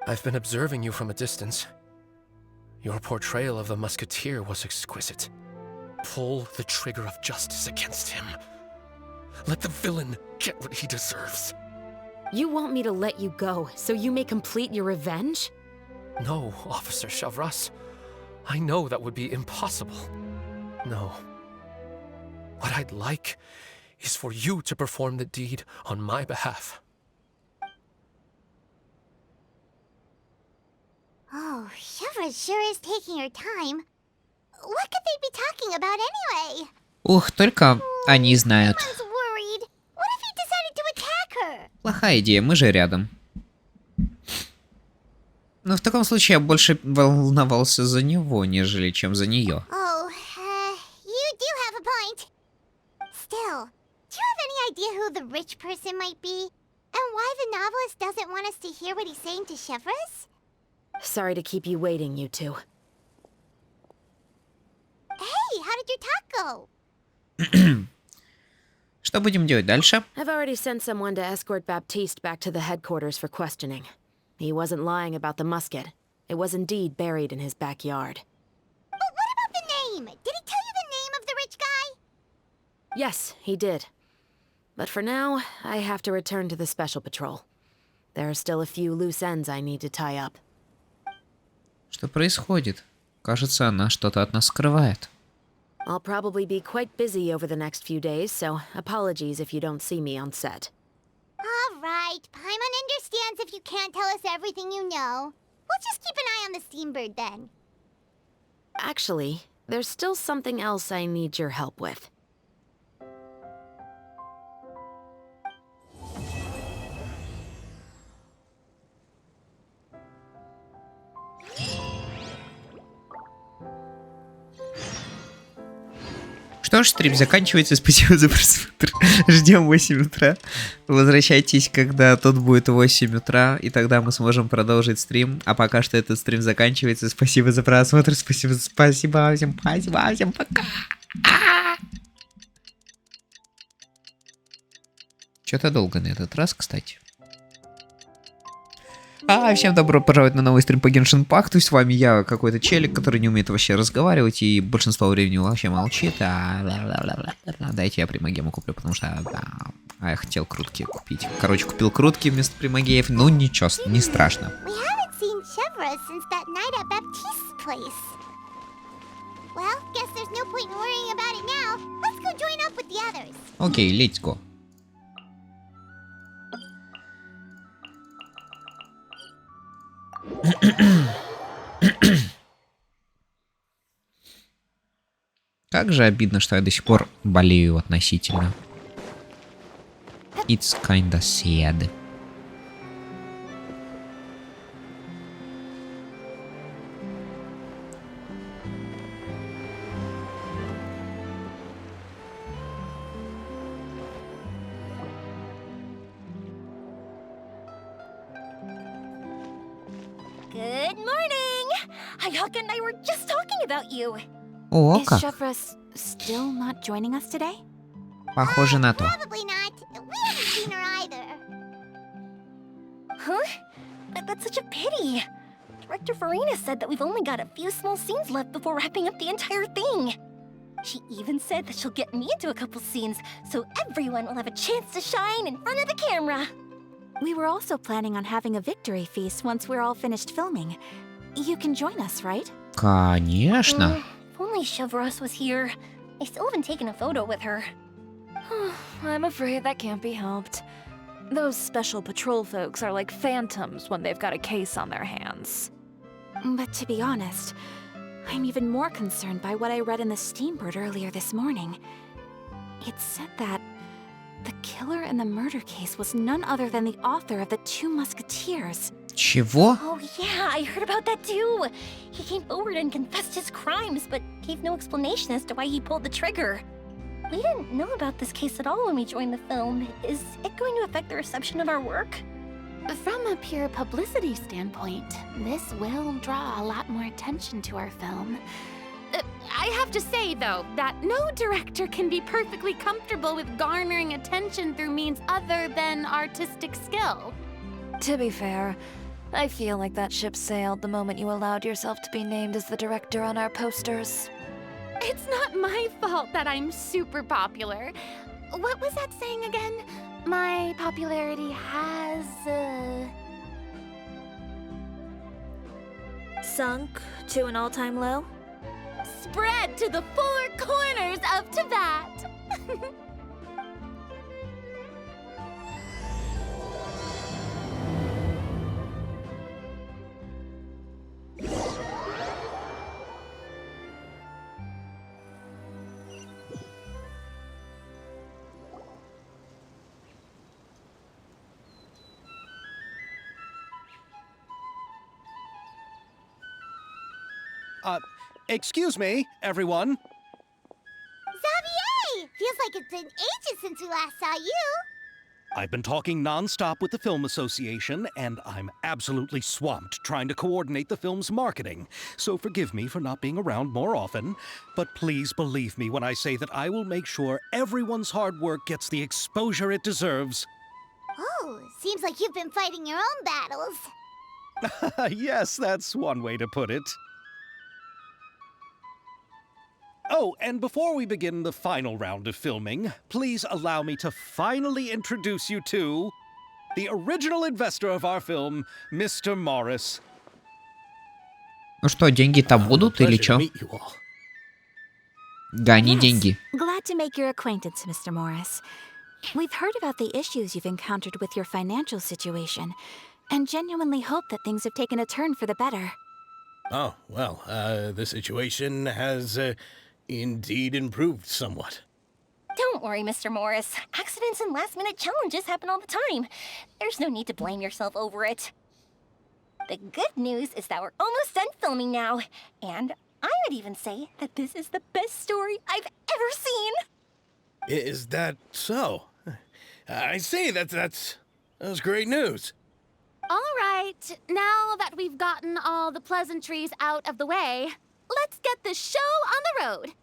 I've been observing you from a distance. Your portrayal of the musketeer was exquisite. Pull the trigger of justice against him. Let the villain get what he deserves. You want me to let you go so you may complete your revenge? No, Officer Chavras. I know that would be impossible. No. What I'd like is for you to perform the deed on my behalf. Oh, Shiva sure is taking her time. What could they be talking about anyway? Ух, только они знают. Paimon worried. What if he decided to attack her? Плохая идея, мы же рядом. Но в таком случае я больше волновался за него, нежели чем за нее. Oh, you do have a point. Still, do you have any idea who the rich person might be? And why the novelist doesn't want us to hear what he's saying to Chevres? Sorry to keep you waiting, you two. Hey, how did your talk go? Что будем делать дальше? I've already sent someone to escort Baptiste back to the headquarters for questioning. He wasn't lying about the musket. It was indeed buried in his backyard. But what about the name? Did he tell you the name of the rich guy? Yes, he did. But for now, I have to return to the Special Patrol. There are still a few loose ends I need to tie up. Что происходит? Кажется, она что-то от нас скрывает. I'll probably be quite busy over the next few days, so apologies if you don't see me on set. All right, Paimon understands if you can't tell us everything you know. We'll just keep an eye on the Steambird then. Actually, there's still something else I need your help with. Что ж, стрим заканчивается. Спасибо за просмотр. Ждем 8 утра. Возвращайтесь, когда тут будет 8 утра, и тогда мы сможем продолжить стрим. А пока что этот стрим заканчивается. Спасибо за просмотр. Спасибо всем. Спасибо всем. Пока. Что-то долго на этот раз, кстати. Всем добро пожаловать на новый стрим по Genshin Impact. С вами я, какой-то челик, который не умеет вообще разговаривать и большинство времени вообще молчит. Дайте я примагему куплю, потому что я хотел крутки купить. Короче, купил крутки вместо примагеев. Ну ничего, не страшно. Окей, let's go. Как же обидно, что я до сих пор болею относительно. It's kinda sad. Good morning! Hayaka and I were just talking about you. О, Is как? Chevres still not joining us today? Похоже на то. Probably not. We haven't seen her either. Huh? That's such a pity. Director Farina said that we've only got a few small scenes left before wrapping up the entire thing. She even said that she'll get me into a couple scenes, so everyone will have a chance to shine in front of the camera. We were also planning on having a victory feast once we're all finished filming. You can join us, right? Конечно. If only Chevres was here. I still haven't taken a photo with her. I'm afraid that can't be helped. Those special patrol folks are like phantoms when they've got a case on their hands. But to be honest, I'm even more concerned by what I read in the Steambird earlier this morning. It said that The killer in the murder case was none other than the author of the Two Musketeers. Чего? Oh yeah, I heard about that too. He came forward and confessed his crimes, but gave no explanation as to why he pulled the trigger. We didn't know about this case at all when we joined the film. Is it going to affect the reception of our work? From a pure publicity standpoint, this will draw a lot more attention to our film. I have to say, though, that no director can be perfectly comfortable with garnering attention through means other than artistic skill. To be fair, I feel like that ship sailed the moment you allowed yourself to be named as the director on our posters. It's not my fault that I'm super popular. What was that saying again? My popularity has, Sunk to an all-time low? spread to the four corners of Tibet. Excuse me, everyone. Xavier! Feels like it's been ages since we last saw you. I've been talking non-stop with the Film Association, and I'm absolutely swamped trying to coordinate the film's marketing. So forgive me for not being around more often, but please believe me when I say that I will make sure everyone's hard work gets the exposure it deserves. Oh, seems like you've been fighting your own battles. Yes, that's one way to put it. Oh, and before we begin the final round of filming, please allow me to finally introduce you to the original investor of our film, Mr. Morris. Ну что, деньги-то будут или чё? Гони Yes. деньги. Glad to make your acquaintance, Mr. Morris. We've heard about the issues you've encountered with your financial situation, and genuinely hope that things have taken a turn for the better. Oh, well, the situation has indeed improved somewhat. Don't worry, Mr. Morris. Accidents and last-minute challenges happen all the time. There's no need to blame yourself over it. The good news is that we're almost done filming now. And I would even say that this is the best story I've ever seen. Is that so? I say that's great news. All right, now that we've gotten all the pleasantries out of the way, let's get this show on the road.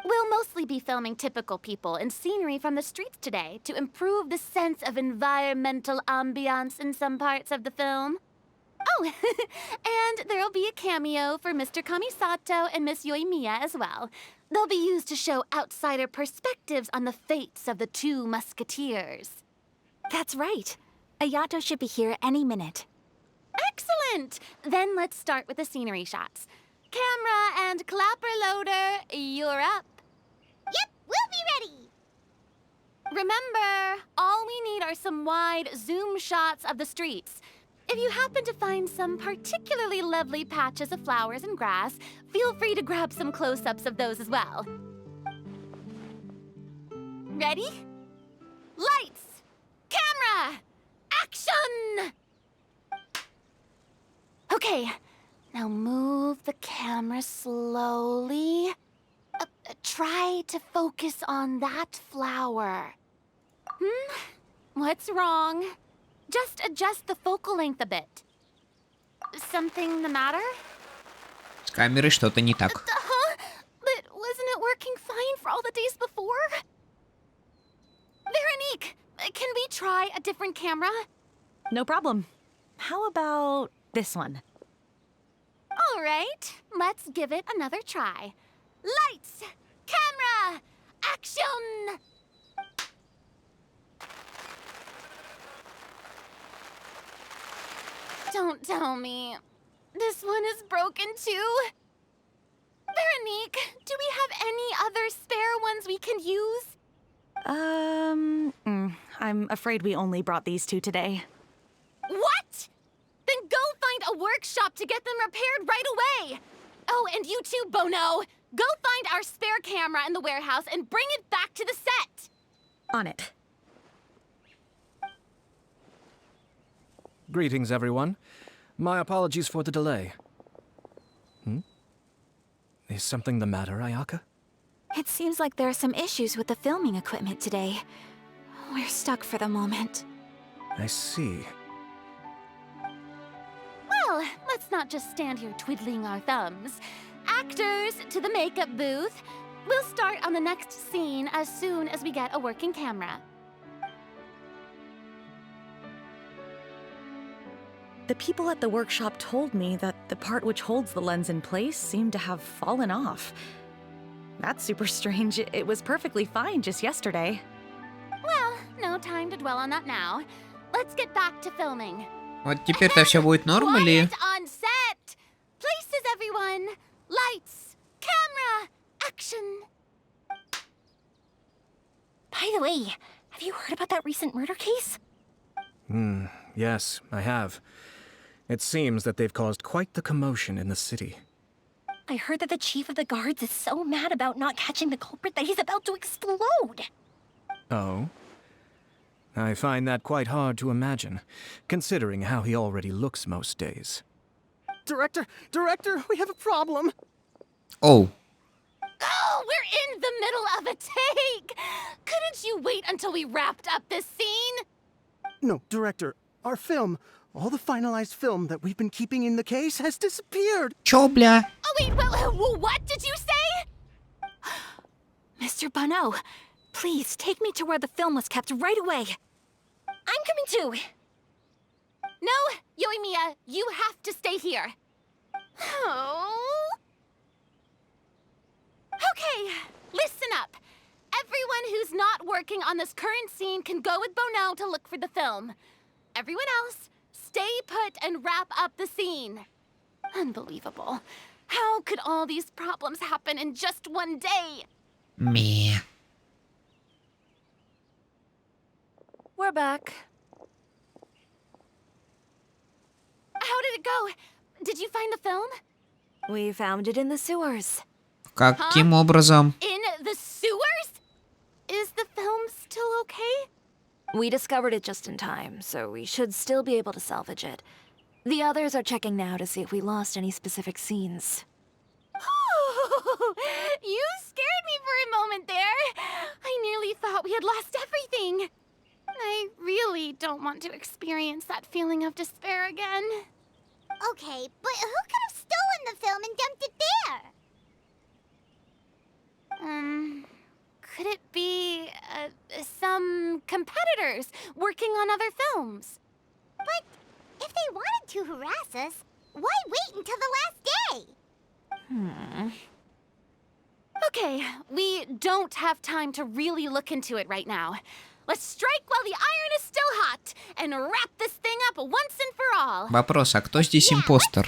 We'll mostly be filming typical people and scenery from the streets today to improve the sense of environmental ambiance in some parts of the film. Oh, and there'll be a cameo for Mr. Kamisato and Miss Yoimiya as well. They'll be used to show outsider perspectives on the fates of the Two Musketeers. That's right. Ayato should be here any minute. Excellent! Then let's start with the scenery shots. Camera and clapper loader, you're up. Yep, we'll be ready. Remember, all we need are some wide zoom shots of the streets. If you happen to find some particularly lovely patches of flowers and grass, feel free to grab some close-ups of those as well. Ready? Lights! Camera! Action! Okay, now move the camera slowly. Try to focus on that flower. What's wrong? Just adjust the focal length a bit. Something the matter? С камерой что-то не так. But wasn't it working fine for all the days before? Veronique, can we try a different camera? No problem. How about this one? All right, let's give it another try. Lights! Camera! Action! Don't tell me. This one is broken too? Veronique, do we have any other spare ones we can use? I'm afraid we only brought these two today. What? Then go find a workshop to get them repaired right away. Oh, and you too, Bono. Go find our spare camera in the warehouse and bring it back to the set. On it. Greetings, everyone. My apologies for the delay. Is something the matter, Ayaka? It seems like there are some issues with the filming equipment today. We're stuck for the moment. I see. Well, let's not just stand here twiddling our thumbs. Actors, to the makeup booth. We'll start on the next scene as soon as we get a working camera. The people at the workshop told me that the part which holds the lens in place seemed to have fallen off. That's super strange. It was perfectly fine just yesterday. Well, no time to dwell on that now. Let's get back to filming. Вот теперь-то все будет норм или... Quiet on set! Places, everyone! Lights! Camera! Action! By the way, have you heard about that recent murder case? Yes, I have. It seems that they've caused quite the commotion in the city. I heard that the chief of the guards is so mad about not catching the culprit that he's about to explode. Oh? I find that quite hard to imagine, considering how he already looks most days. Director, we have a problem. Oh. Oh, we're in the middle of a take! Couldn't you wait until we wrapped up this scene? No, Director, our film, all the finalized film that we've been keeping in the case has disappeared. Чё, бля? Oh, wait, what did you say? Mr. Bono, please take me to where the film was kept right away. I'm coming too. No, Yoimiya, you have to stay here. Oh. Okay, listen up. Everyone who's not working on this current scene can go with Bono to look for the film. Everyone else, stay put and wrap up the scene. Unbelievable. How could all these problems happen in just one day? Meh. We're back. How did it go? Did you find the film? We found it in the sewers. Каким образом? In the sewers? Is the film still okay? We discovered it just in time, so we should still be able to salvage it. The others are checking now to see if we lost any specific scenes. Oh, you scared me for a moment there. I nearly thought we had lost everything. I really don't want to experience that feeling of despair again. Okay, but who could have stolen the film and dumped it there? Could it be some competitors working on other films? But if they wanted to harass us, why wait until the last day? Okay, we don't have time to really look into it right now. Let's strike while the iron is still hot and wrap this thing up once and for all. Вопрос, а кто здесь импостер?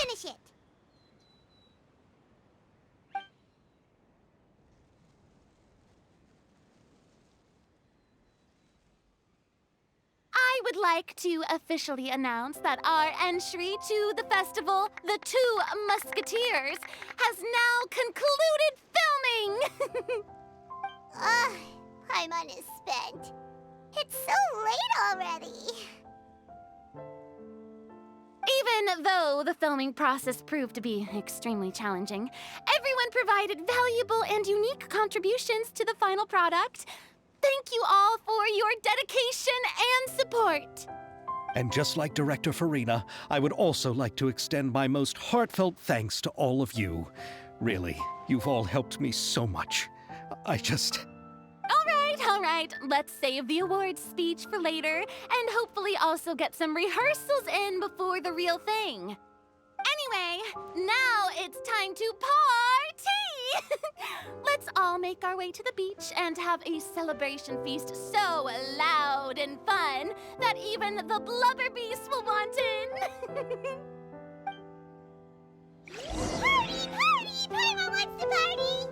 I would like to officially announce that our entry to the festival, The Two Musketeers, has now concluded filming! Paimon is spent. It's so late already. Even though the filming process proved to be extremely challenging, everyone provided valuable and unique contributions to the final product. Thank you all for your dedication and support. And just like Director Farina, I would also like to extend my most heartfelt thanks to all of you. Really, you've all helped me so much. All right, let's save the awards speech for later and hopefully also get some rehearsals in before the real thing. Anyway, now it's time to party! Let's all make our way to the beach and have a celebration feast so loud and fun that even the blubber beast will want in. Party! Paimon wants to party!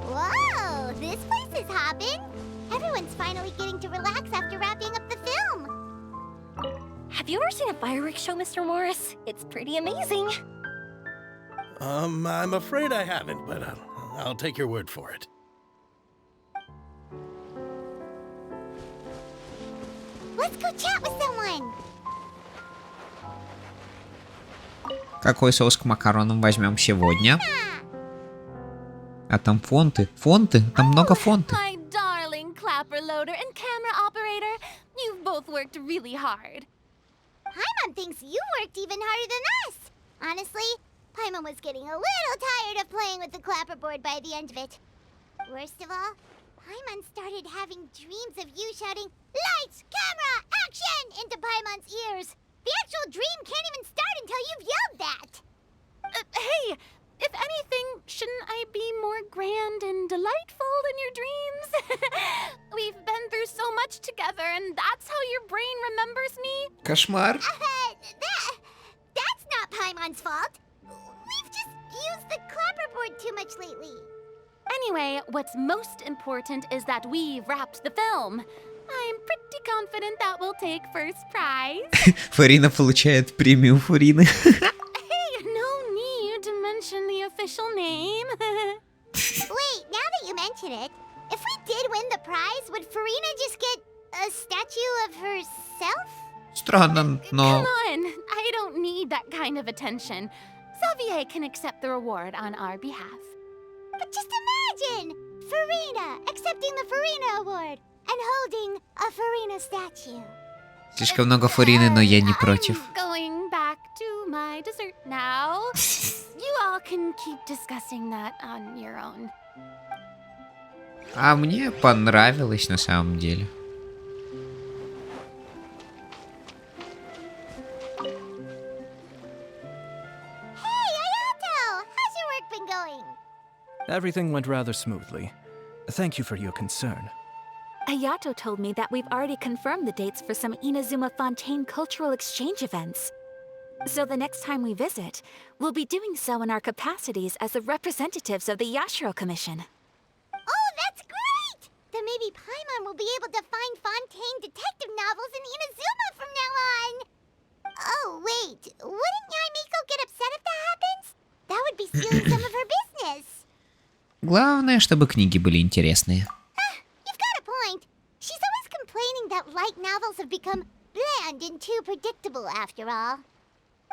Whoa, this place is hopping. Everyone's finally getting to relax after wrapping up the film. Have you ever seen a fireworks show, Mr. Morris? It's pretty amazing. I'm afraid I haven't, but I'll take your word for it. Let's go chat with someone. Какой соус к макаронам возьмем сегодня? А там фонты. Фонты? Там много фонты. My darling clapper loader and camera operator, you've both worked really hard. Paimon thinks you worked even harder than us. Honestly, Paimon was getting a little tired of playing with the clapperboard by the end of it. Worst of all, Paimon started having dreams of you shouting, "Lights, camera, action!" into Paimon's ears. The actual dream can't even start until you've yelled that. Hey, if anything, shouldn't I be more grand and delightful than your dreams? We've been through so much together, and that's how your brain remembers me? Кошмар. That's not Paimon's fault. We've just used the clapperboard too much lately. Anyway, what's most important is that we've wrapped the film. I'm pretty confident that we'll take first prize. Фарина получает премию Фурины. Hey, no need to mention the official name. Wait, now that you mention it, if we did win the prize, would Farina just get a statue of herself? Странно, но... Come on, I don't need that kind of attention. Xavier can accept the reward on our behalf. But just imagine! Farina accepting the Farina Award and holding a Farina statue. Слишком много Фурины, но я не против. Going back to my dessert now. You all can keep discussing that on your own. А мне понравилось на самом деле. Hey, Ayato! How's your work been going? Everything went rather smoothly. Thank you for your concern. Ayato told me that we've already confirmed the dates for some Inazuma Fontaine cultural exchange events. So the next time we visit, we'll be doing so in our capacities as the representatives of the Yashiro Commission. Oh, that's great! Then maybe Paimon will be able to find Fontaine detective novels in Inazuma from now on. Oh, wait. Wouldn't Yaimiko get upset if that happens? That would be stealing some of her business. Главное, чтобы книги были интересные. You've got a point. She's always complaining that light novels have become bland and too predictable after all.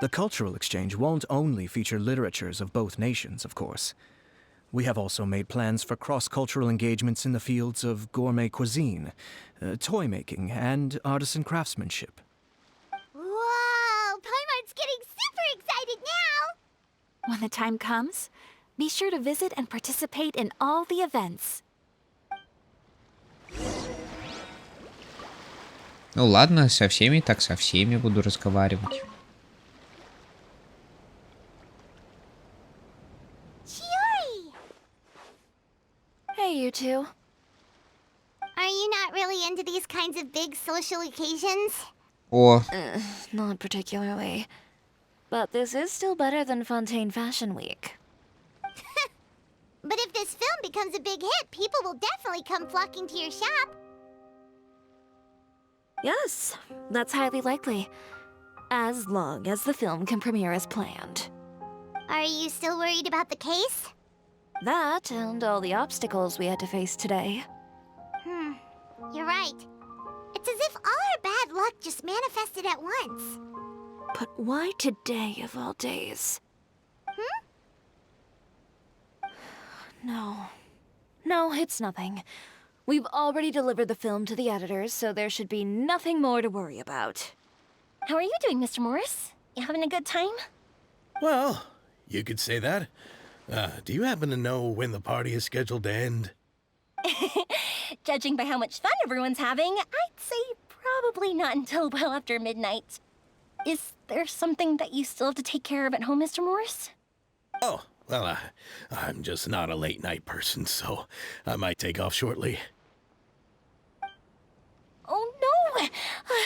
The cultural exchange won't only feature literatures of both nations, of course. We have also made plans for cross-cultural engagements in the fields of gourmet cuisine, toy making, and artisan craftsmanship. Whoa! Paimon's getting super excited now! When the time comes, be sure to visit and participate in all the events. Ну ладно, со всеми так со всеми буду разговаривать. Hey, you two. Are you not really into these kinds of big social occasions? О, Not particularly. But this is still better than Fontaine Fashion Week. But if this film becomes a big hit, people will definitely come flocking to your shop. Yes, that's highly likely. As long as the film can premiere as planned. Are you still worried about the case? That and all the obstacles we had to face today. You're right. It's as if all our bad luck just manifested at once. But why today of all days? No. No, it's nothing. We've already delivered the film to the editors, so there should be nothing more to worry about. How are you doing, Mr. Morris? You having a good time? Well, you could say that. Do you happen to know when the party is scheduled to end? Judging by how much fun everyone's having, I'd say probably not until well after midnight. Is there something that you still have to take care of at home, Mr. Morris? Oh, well, I'm just not a late night person, so I might take off shortly. Oh no!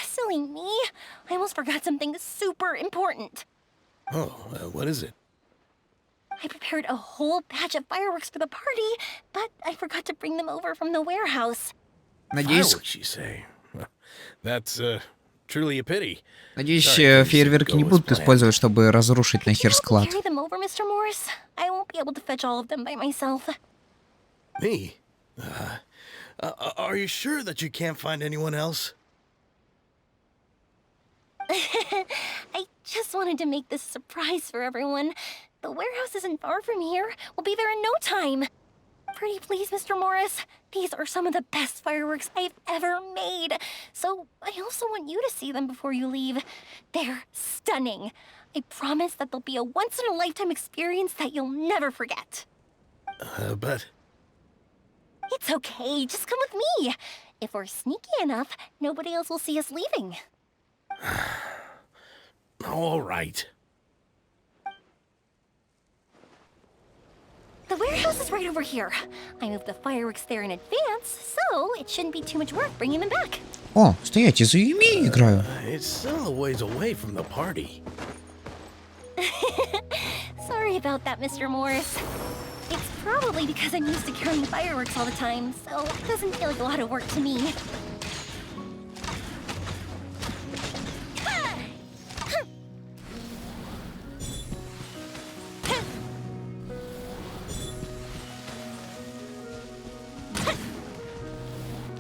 Silly me. I almost forgot something super important. Oh, what is it? I prepared a whole batch of fireworks for the party, but I forgot to bring them over from the warehouse. надеюсь, Fireworks, you say? Well, that's Truly a pity. Надеюсь, Sorry, фейерверки не go as будут planned. использовать, чтобы разрушить нахер склад. Carry them over, Mr. Morris? I won't be able to fetch all of them by myself. Me? Are you sure that you can't find anyone else? I just wanted to make this a surprise for everyone. The warehouse isn't far from here. We'll be there in no time. Pretty please, Mr. Morris. These are some of the best fireworks I've ever made. So I also want you to see them before you leave. They're stunning. I promise that they'll be a once-in-a-lifetime experience that you'll never forget. But... It's okay. Just come with me. If we're sneaky enough, nobody else will see us leaving. All right. The warehouse is right over here. I moved the fireworks there in advance, so it shouldn't be too much work bringing them back. О, стоять, я за Юми играю. It's still a ways away from the party. Sorry about that, Mr. Morris. It's probably because I'm used to carrying fireworks all the time, so it doesn't feel like a lot of work to me.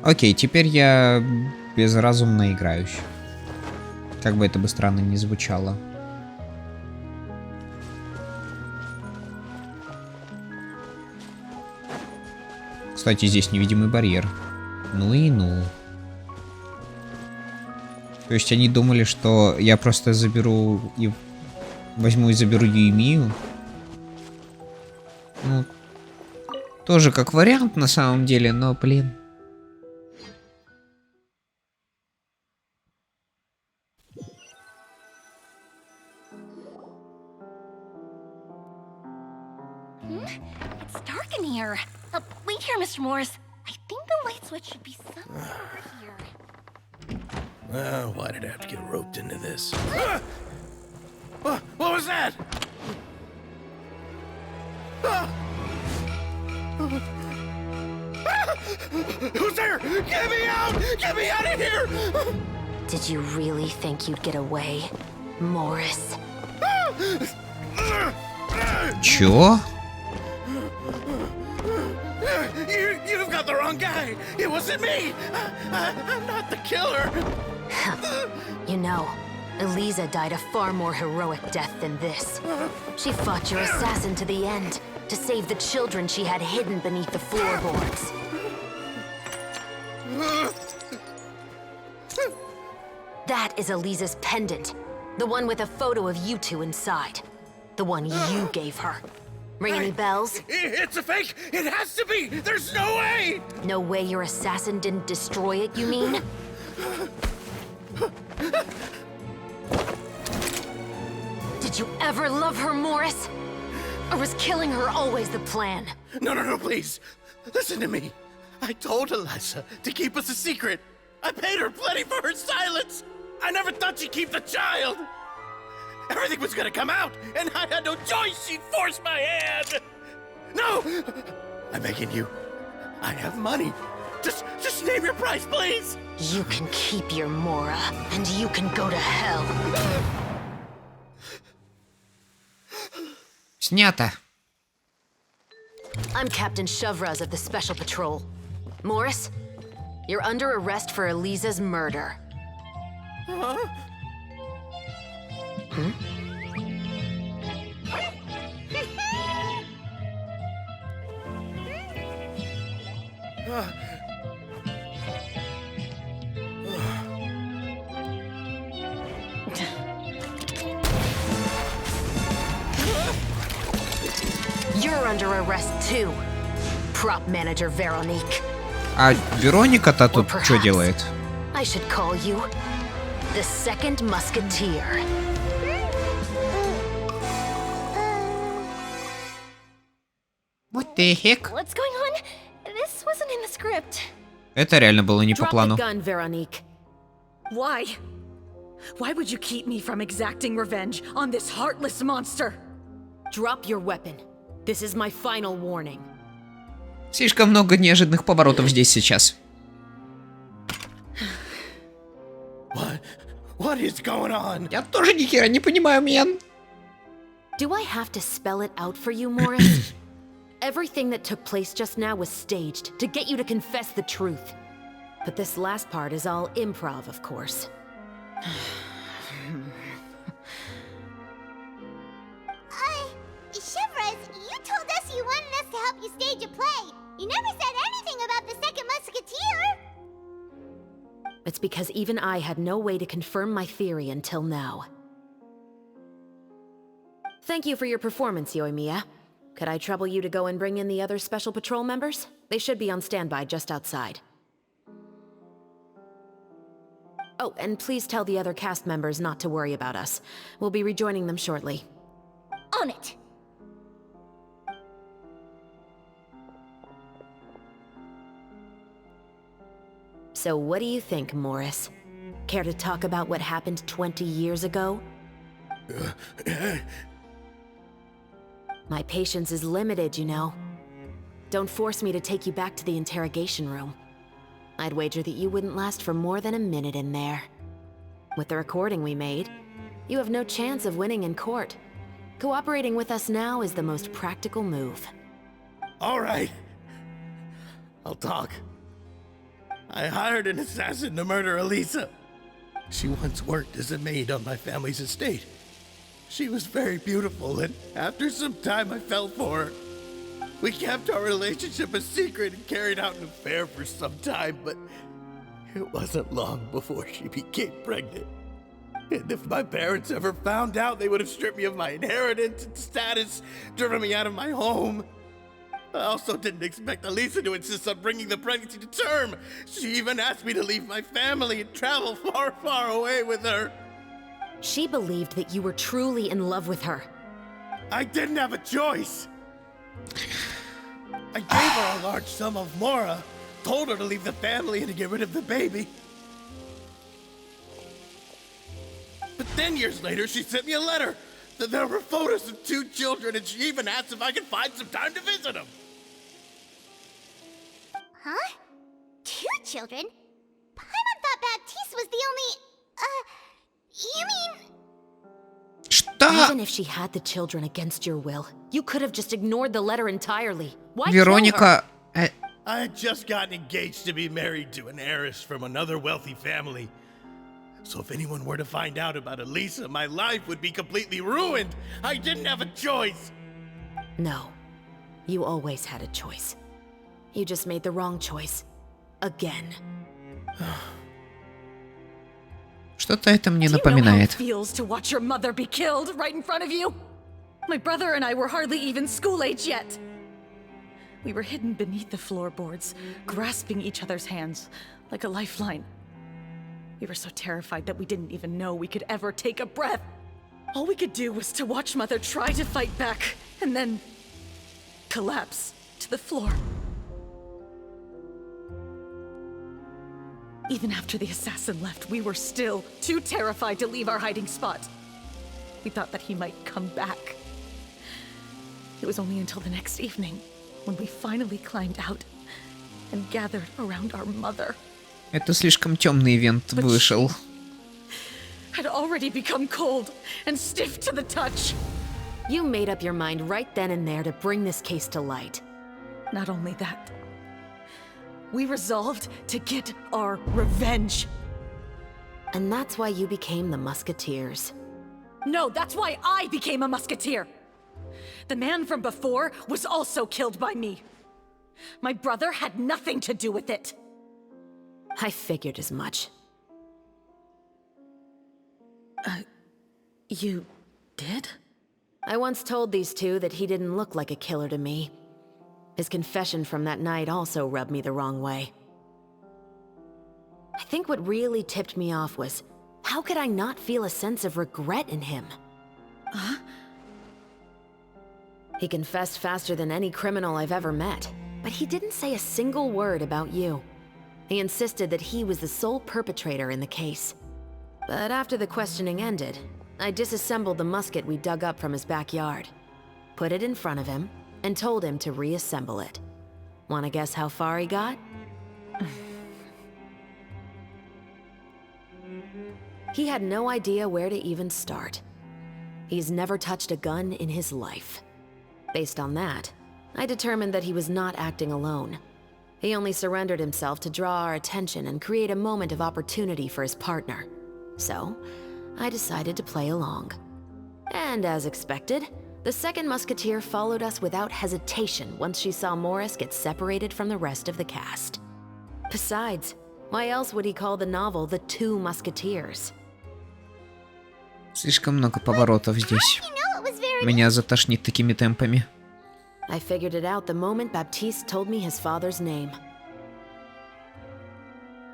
Окей, теперь я безразумно играюсь. Как бы это бы странно ни звучало. Кстати, здесь невидимый барьер. Ну и ну. То есть они думали, что я просто заберу и... возьму и заберу Юэмию. Ну, тоже как вариант на самом деле, но, блин. It's dark in here. Wait here, Mr. Morris. I think the light switch should be somewhere over here. Why did I have to get roped into this? What was that? Who's there? Get me out! Get me out of here! Did you really think you'd get away, Morris? Чё? You've got the wrong guy. It wasn't me. I'm not the killer. You know, Eliza died a far more heroic death than this. She fought your assassin to the end, to save the children she had hidden beneath the floorboards. That is Eliza's pendant. The one with a photo of you two inside. The one you gave her. Ring any bells? It's a fake! It has to be! There's no way! No way your assassin didn't destroy it, you mean? Did you ever love her, Morris? Or was killing her always the plan? No, please. Listen to me. I told Eliza to keep us a secret. I paid her plenty for her silence. I never thought she'd keep the child. Everything was gonna come out, and I had no choice. She'd force my hand. No! I'm begging you. I have money. Just name your price, please. You can keep your Mora, and you can go to hell. Снято. I'm Captain Shovraz of the Special Patrol. Morris, you're under arrest for Eliza's murder. Huh? You're under arrest too, prop manager Veronique. А Вероника-то тут что делает? I should call you the Second Musketeer. What the heck? What's going on? This wasn't in the script. Это реально было не по Drop плану. the gun, Veronique. Why? Why would you keep me from exacting revenge on this heartless monster? Drop your weapon. This is my final warning. Слишком много неожиданных поворотов здесь сейчас. What is going on? Я тоже ни хера не понимаю, мен. Do I have to spell it out for you, Morris? Everything that took place just now was staged to get you to confess the truth. But this last part is all improv, of course. Shivers, you told us you wanted us to help you stage a play. You never said anything about the second musketeer. It's because even I had no way to confirm my theory until now. Thank you for your performance, Yoimiya. Could I trouble you to go and bring in the other Special Patrol members? They should be on standby just outside. Oh, and please tell the other cast members not to worry about us. We'll be rejoining them shortly. On it. So what do you think, Morris? Care to talk about what happened 20 years ago? My patience is limited, you know. Don't force me to take you back to the interrogation room. I'd wager that you wouldn't last for more than a minute in there. With the recording we made, you have no chance of winning in court. Cooperating with us now is the most practical move. All right. I'll talk. I hired an assassin to murder Elisa. She once worked as a maid on my family's estate. She was very beautiful, and after some time I fell for her. We kept our relationship a secret and carried out an affair for some time, but it wasn't long before she became pregnant. And if my parents ever found out, they would have stripped me of my inheritance and status, driven me out of my home. I also didn't expect Elisa to insist on bringing the pregnancy to term. She even asked me to leave my family and travel far, far away with her. She believed that you were truly in love with her. I didn't have a choice. I gave her a large sum of mora, told her to leave the family and to get rid of the baby. But then years later, she sent me a letter. There were photos of 2 children, and she even asked if I could find some time to visit them. Huh? 2 children? Paimon thought Baptiste was the only... you mean... Even if she had the children against your will, you could have just ignored the letter entirely. Why Вероника... I had just gotten engaged to be married to an heiress from another wealthy family. So if anyone were to find out about Elisa, my life would be completely ruined. I didn't have a choice. No. You always had a choice. You just made the wrong choice. Again. Что-то это мне Do you know how it напоминает. feels to watch your mother be killed right in front of you? My brother and I were hardly even school age yet. We were hidden beneath the floorboards, grasping each other's hands like a lifeline. We were so terrified that we didn't even know we could ever take a breath. All we could do was to watch Mother try to fight back, and then collapse to the floor. Even after the assassin left, we were still too terrified to leave our hiding spot. We thought that he might come back. It was only until the next evening when we finally climbed out and gathered around our mother. Это слишком темный ивент вышел. Had already become cold and stiff to the touch. You made up your mind right then and there to bring this case to light. Not only that, we resolved to get our revenge. And that's why you became the Musketeers. No, that's why I became a musketeer. The man from before was also killed by me. My brother had nothing to do with it. I figured as much. You did? I once told these two that he didn't look like a killer to me. His confession from that night also rubbed me the wrong way. I think what really tipped me off was, how could I not feel a sense of regret in him? Huh? He confessed faster than any criminal I've ever met, but he didn't say a single word about you. He insisted that he was the sole perpetrator in the case. But after the questioning ended, I disassembled the musket we dug up from his backyard, put it in front of him, and told him to reassemble it. Wanna guess how far he got? He had no idea where to even start. He's never touched a gun in his life. Based on that, I determined that he was not acting alone. He only surrendered himself to draw our attention and create a moment of opportunity for his partner. So, I decided to play along. And as expected, the second musketeer followed us without hesitation once she saw Morris get separated from the rest of the cast. Besides, why else would he call the novel The Two Musketeers? Слишком много поворотов здесь. Меня затошнит такими темпами. I figured it out the moment Baptiste told me his father's name.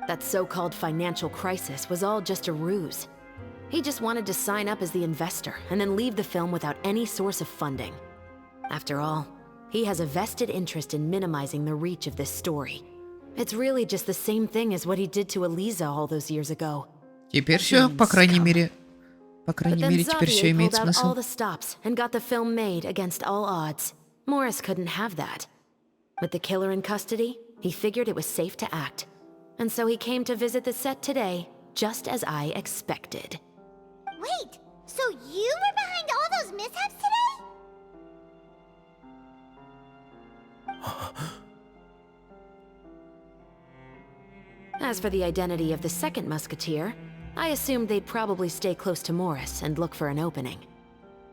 That so-called financial crisis was all just a ruse. He just wanted to sign up as the investor and then leave the film without any source of funding. After all, he has a vested interest in minimizing the reach of this story. It's really just the same thing as what he did to Eliza all those years ago. Теперь все, по крайней мере, теперь все имеет pulled out all смысл. the stops and got the film made against all odds. Morris couldn't have that. With the killer in custody, he figured it was safe to act. And so he came to visit the set today, just as I expected. Wait, so you were behind all those mishaps today? As for the identity of the second musketeer, I assumed they'd probably stay close to Morris and look for an opening.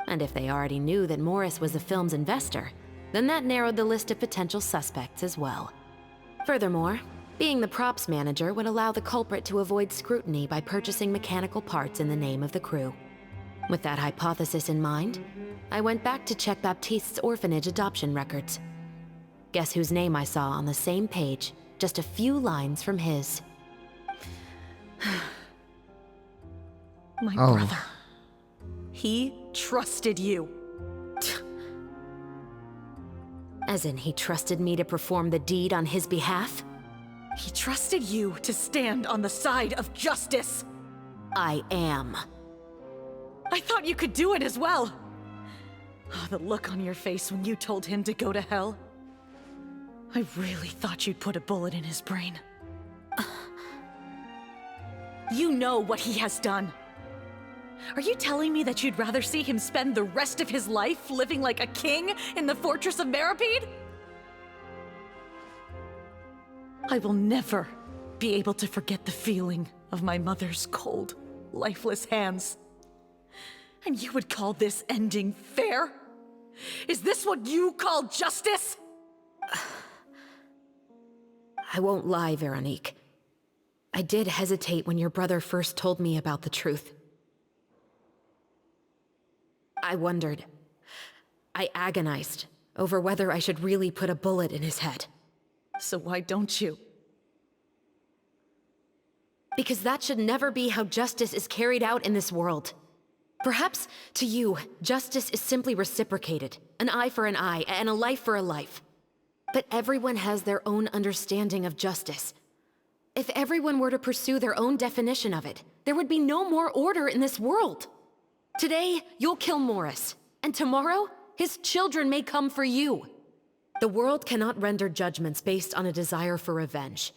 And if they already knew that Morris was the film's investor, then that narrowed the list of potential suspects as well. Furthermore, being the props manager would allow the culprit to avoid scrutiny by purchasing mechanical parts in the name of the crew. With that hypothesis in mind, I went back to check Baptiste's orphanage adoption records. Guess whose name I saw on the same page, just a few lines from his. My brother. He trusted you. As in, he trusted me to perform the deed on his behalf? He trusted you to stand on the side of justice. I am. I thought you could do it as well. Oh, the look on your face when you told him to go to hell. I really thought you'd put a bullet in his brain. You know what he has done. Are you telling me that you'd rather see him spend the rest of his life living like a king in the fortress of Meripede? I will never be able to forget the feeling of my mother's cold, lifeless hands. And you would call this ending fair? Is this what you call justice? I won't lie, Veronique. I did hesitate when your brother first told me about the truth. I wondered. I agonized over whether I should really put a bullet in his head. So why don't you? Because that should never be how justice is carried out in this world. Perhaps, to you, justice is simply reciprocated. An eye for an eye, and a life for a life. But everyone has their own understanding of justice. If everyone were to pursue their own definition of it, there would be no more order in this world. Today, you'll kill Morris, and tomorrow, his children may come for you. The world cannot render judgments based on a desire for revenge.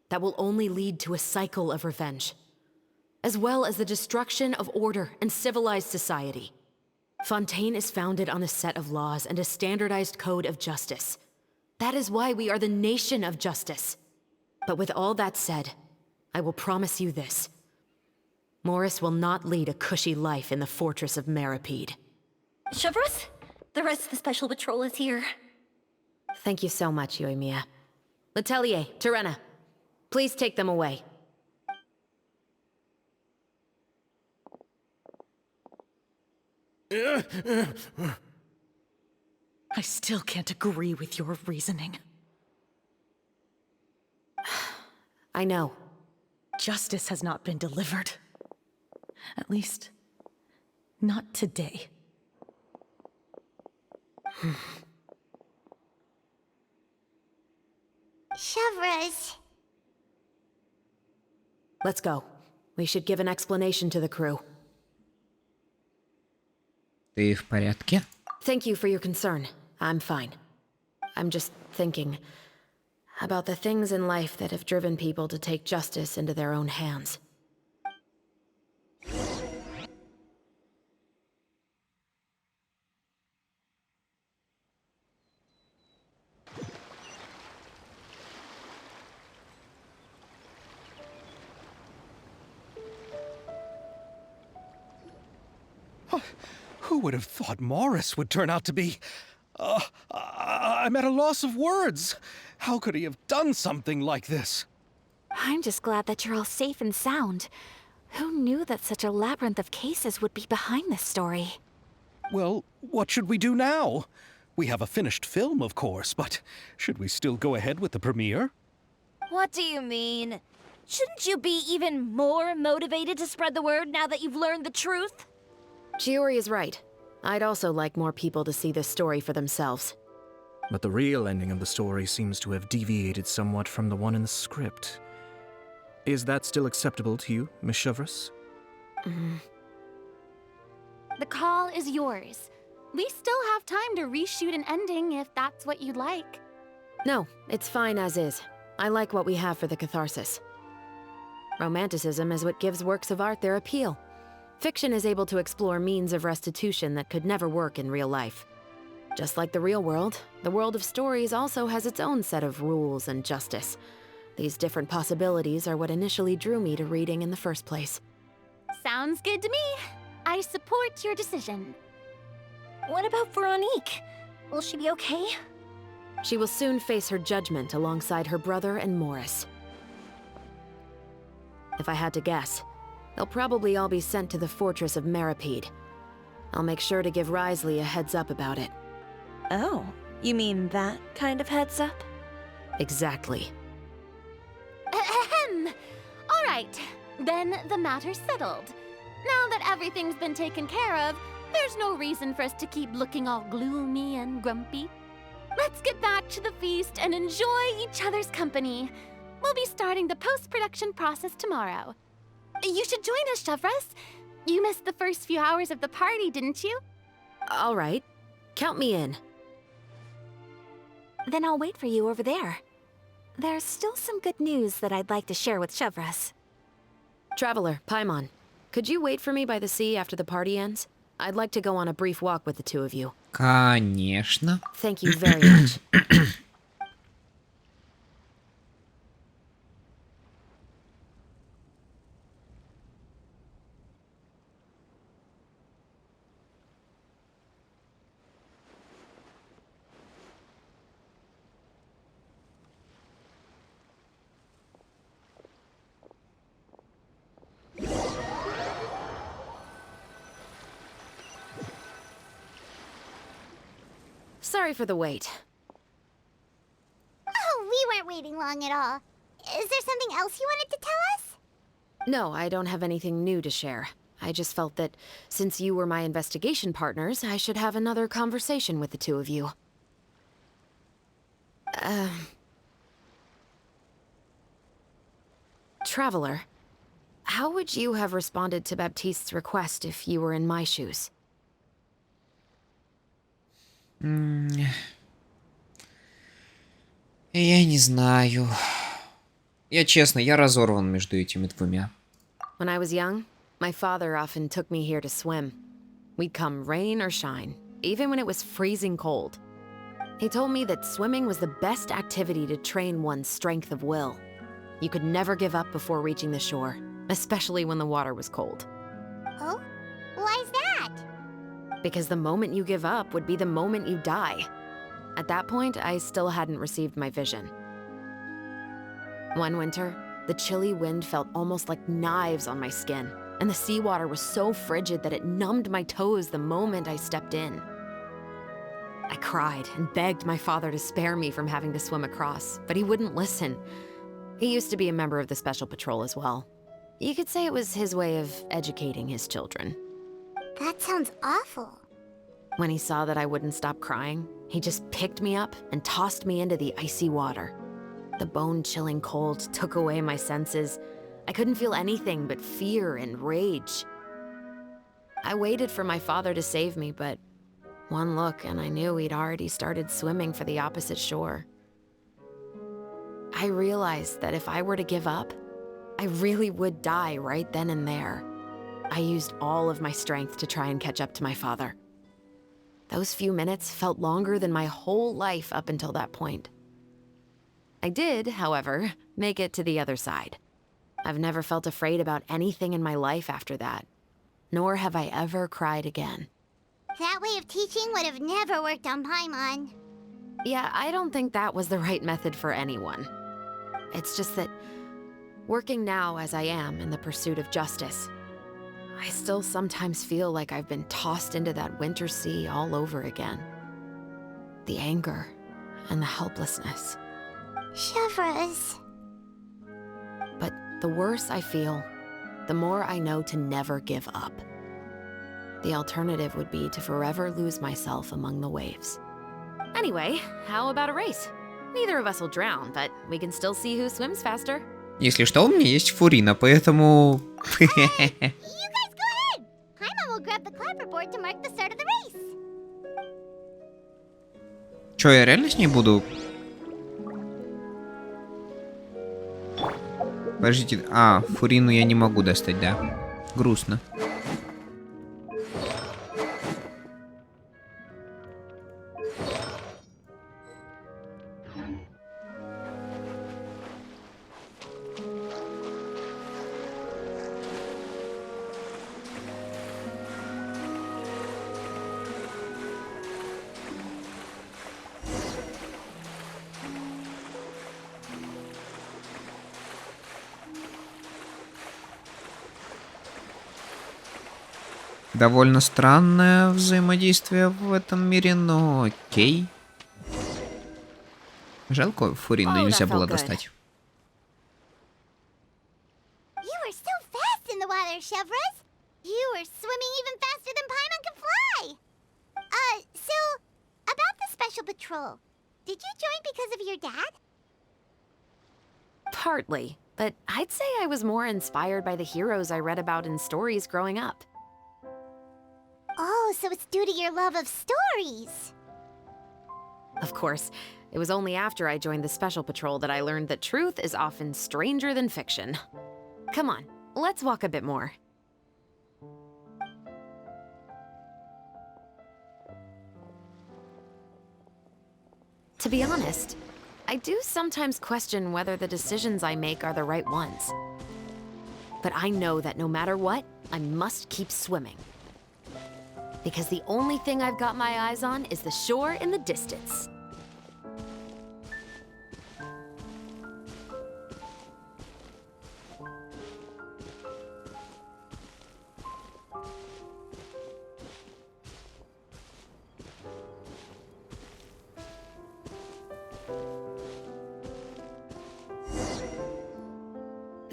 That will only lead to a cycle of revenge, as well as the destruction of order and civilized society. Fontaine is founded on a set of laws and a standardized code of justice. That is why we are the nation of justice. But with all that said, I will promise you this. Morris will not lead a cushy life in the fortress of Meripede. Chevros, the rest of the special patrol is here. Thank you so much, Yoimiya. Letelier, Terena, please take them away. I still can't agree with your reasoning. I know. Justice has not been delivered. At least, not today. Chevros. Let's go. We should give an explanation to the crew. Ты в порядке? Thank you for your concern. I'm fine. I'm just thinking about the things in life that have driven people to take justice into their own hands. Who would have thought Morris would turn out to be... I'm at a loss of words. How could he have done something like this? I'm just glad that you're all safe and sound. Who knew that such a labyrinth of cases would be behind this story? Well, what should we do now? We have a finished film, of course, but should we still go ahead with the premiere? What do you mean? Shouldn't you be even more motivated to spread the word now that you've learned the truth? Chiori is right. I'd also like more people to see this story for themselves. But the real ending of the story seems to have deviated somewhat from the one in the script. Is that still acceptable to you, Miss Chevreuse? The call is yours. We still have time to reshoot an ending if that's what you'd like. No, it's fine as is. I like what we have for the catharsis. Romanticism is what gives works of art their appeal. Fiction is able to explore means of restitution that could never work in real life. Just like the real world, the world of stories also has its own set of rules and justice. These different possibilities are what initially drew me to reading in the first place. Sounds good to me. I support your decision. What about Veronique? Will she be okay? She will soon face her judgment alongside her brother and Morris. If I had to guess, they'll probably all be sent to the fortress of Meripede. I'll make sure to give Risley a heads up about it. Oh, you mean that kind of heads up? Exactly. Ahem. All right, then the matter's settled. Now that everything's been taken care of, there's no reason for us to keep looking all gloomy and grumpy. Let's get back to the feast and enjoy each other's company. We'll be starting the post-production process tomorrow. You should join us, Chevreuse. You missed the first few hours of the party, didn't you? All right. Count me in. Then I'll wait for you over there. There's still some good news that I'd like to share with Chevreuse. Traveler, Paimon, could you wait for me by the sea after the party ends? I'd like to go on a brief walk with the two of you. Конечно. Thank you very much. Sorry for the wait. Oh, we weren't waiting long at all. Is there something else you wanted to tell us? No, I don't have anything new to share. I just felt that since you were my investigation partners, I should have another conversation with the two of you. Traveler, how would you have responded to Baptiste's request if you were in my shoes? Я не знаю. Я честно, я разорван между этими двумя. When I was young, my father often took me here to swim. We'd come rain or shine, even when it was freezing cold. He told me that swimming was the best activity to train one's strength of will. You could never give up before reaching the shore, especially when the water was cold. Oh? Why's that? Because the moment you give up would be the moment you die. At that point, I still hadn't received my vision. One winter, the chilly wind felt almost like knives on my skin, and the seawater was so frigid that it numbed my toes the moment I stepped in. I cried and begged my father to spare me from having to swim across, but he wouldn't listen. He used to be a member of the Special Patrol as well. You could say it was his way of educating his children. That sounds awful. When he saw that I wouldn't stop crying, he just picked me up and tossed me into the icy water. The bone-chilling cold took away my senses. I couldn't feel anything but fear and rage. I waited for my father to save me, but one look and I knew he'd already started swimming for the opposite shore. I realized that if I were to give up, I really would die right then and there. I used all of my strength to try and catch up to my father. Those few minutes felt longer than my whole life up until that point. I did, however, make it to the other side. I've never felt afraid about anything in my life after that. nor have I ever cried again. That way of teaching would have never worked on Paimon. Yeah, I don't think that was the right method for anyone. It's just that, working now as I am in the pursuit of justice, I still sometimes feel like I've been tossed into that winter sea all over again. The anger and the helplessness. Chevreuse. But the worse I feel, the more I know to never give up. The alternative would be to forever lose myself among the waves. Anyway, how about a race? Neither of us will drown, but we can still see who swims faster. Если что, у меня есть Фурина, поэтому... You guys go ahead! Paimon will grab the clapperboard to mark the start of the race. Чё, я реально с ней буду? Подождите, Фурину я не могу достать, да? Грустно. Довольно странное взаимодействие в этом мире, но окей. Жалко, Фурину нельзя было достать. You are so fast in the water, Chevreuse. You are swimming even faster than Paimon can fly. So, about the Special Patrol, did you join because of your dad? Partly, but I'd say I was more inspired by the heroes I read about in stories growing up. Oh, so it's due to your love of stories. Of course, it was only after I joined the Special Patrol that I learned that truth is often stranger than fiction. Come on, let's walk a bit more. To be honest, I do sometimes question whether the decisions I make are the right ones. But I know that no matter what, I must keep swimming. Because the only thing I've got my eyes on is the shore in the distance.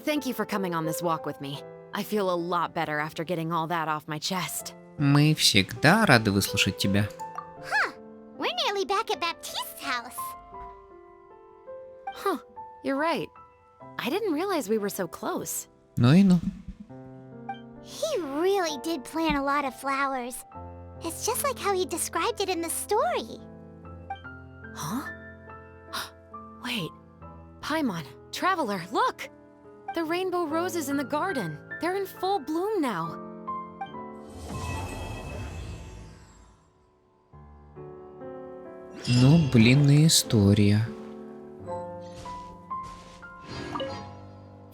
Thank you for coming on this walk with me. I feel a lot better after getting all that off my chest. Мы всегда рады выслушать тебя. Huh. We're nearly back at Baptiste's house. Huh. You're right. I didn't realize we were so close. Ну и ну. He really did plant a lot of flowers. It's just like how he described it in the story. Huh? Wait. Paimon, Traveler, look! The rainbow roses in the garden. They're in full bloom now. Ну, блин, и история.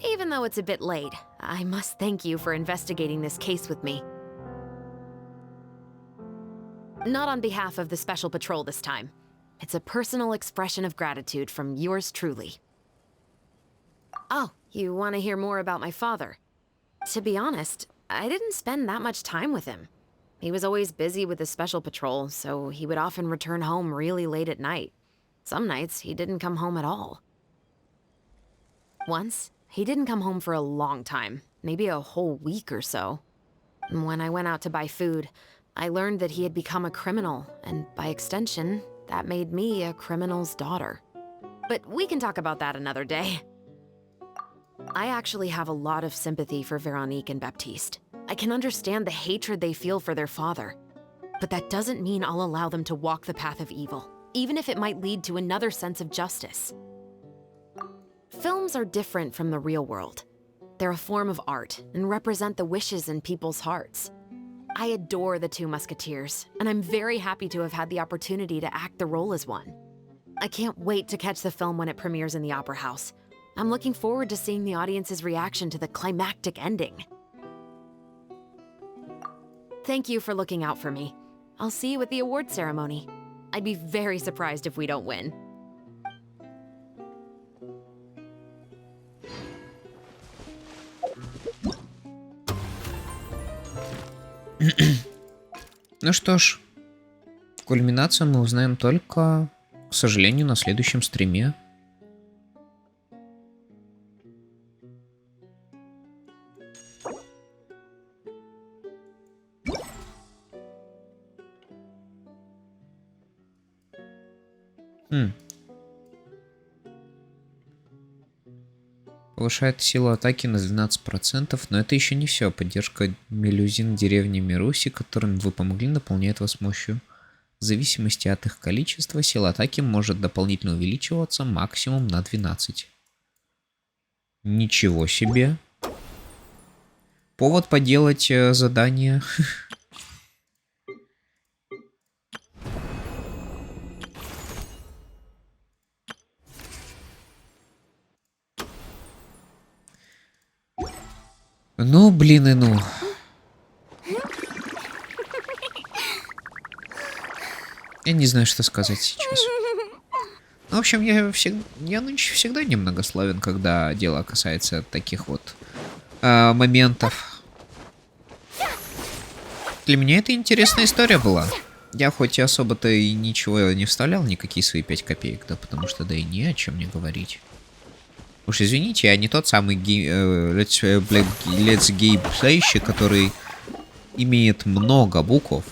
Even though it's a bit late, I must thank you for investigating this case with me. Not on behalf of the Special Patrol this time. It's a personal expression of gratitude from yours truly. Oh, you want to hear more about my father? To be honest, I didn't spend that much time with him. He was always busy with the Special Patrol, so he would often return home really late at night. Some nights, he didn't come home at all. Once, he didn't come home for a long time, maybe a whole week or so. When I went out to buy food, I learned that he had become a criminal, and by extension, that made me a criminal's daughter. But we can talk about that another day. I actually have a lot of sympathy for Veronique and Baptiste. I can understand the hatred they feel for their father. But that doesn't mean I'll allow them to walk the path of evil, even if it might lead to another sense of justice. Films are different from the real world. They're a form of art and represent the wishes in people's hearts. I adore the Two Musketeers, and I'm very happy to have had the opportunity to act the role as one. I can't wait to catch the film when it premieres in the Opera House. I'm looking forward to seeing the audience's reaction to the climactic ending. Thank you for looking out for me. I'll see you at the award ceremony. I'd be very surprised if we don't win. Ну что ж, кульминацию мы узнаем только, к сожалению, на следующем стриме. Повышает силу атаки на 12%, но это еще не все. Поддержка мелюзин деревни Мируси, которым вы помогли, наполняет вас мощью. В зависимости от их количества, сила атаки может дополнительно увеличиваться максимум на 12. Ничего себе. Повод поделать задание. Ну, блин, и ну. Я не знаю, что сказать сейчас. Ну, в общем, я нынче всегда немногословен, когда дело касается таких вот моментов. Для меня это интересная история была. Я хоть и особо-то и ничего не вставлял, никакие свои 5 копеек, да, потому что да и не о чем мне говорить. Уж извините, я не тот самый Let's Gameplay, который имеет много букв,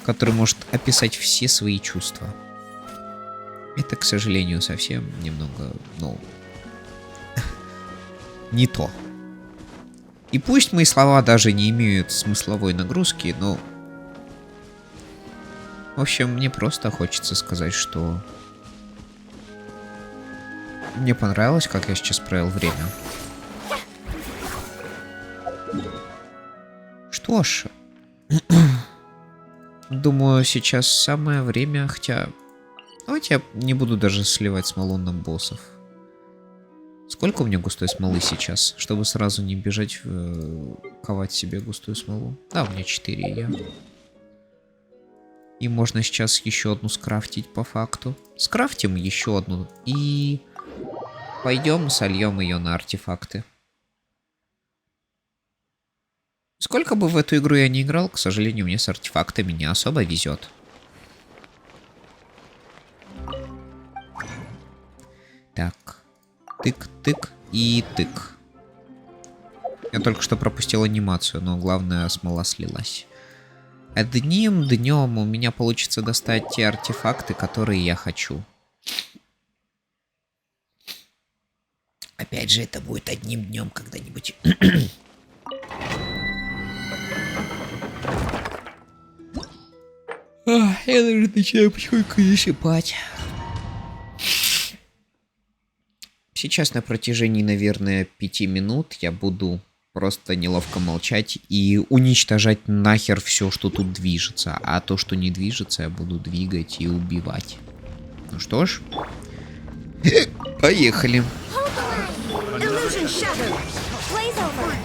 который может описать все свои чувства. Это, к сожалению, совсем немного, ну, не то. И пусть мои слова даже не имеют смысловой нагрузки, но... В общем, мне просто хочется сказать, что... Мне понравилось, как я сейчас провел время. Что ж, думаю, сейчас самое время, хотя... Давайте я не буду даже сливать смолу на боссов. Сколько у меня густой смолы сейчас, чтобы сразу не бежать ковать себе густую смолу? Да, у меня 4 я. И можно сейчас еще одну скрафтить по факту. Скрафтим еще одну и... Пойдем сольем ее на артефакты. Сколько бы в эту игру я не играл, к сожалению, мне с артефактами не особо везет. Так. Тык-тык и тык. Я только что пропустил анимацию, но главное, смола слилась. Одним днем у меня получится достать те артефакты, которые я хочу. Опять же, это будет одним днем когда-нибудь. Я даже начинаю потихоньку засыпать. Сейчас на протяжении, наверное, 5 минут я буду просто неловко молчать и уничтожать нахер все, что тут движется. А то, что не движется, я буду двигать и убивать. Ну что ж, поехали. Illusion shattered. Blaze over.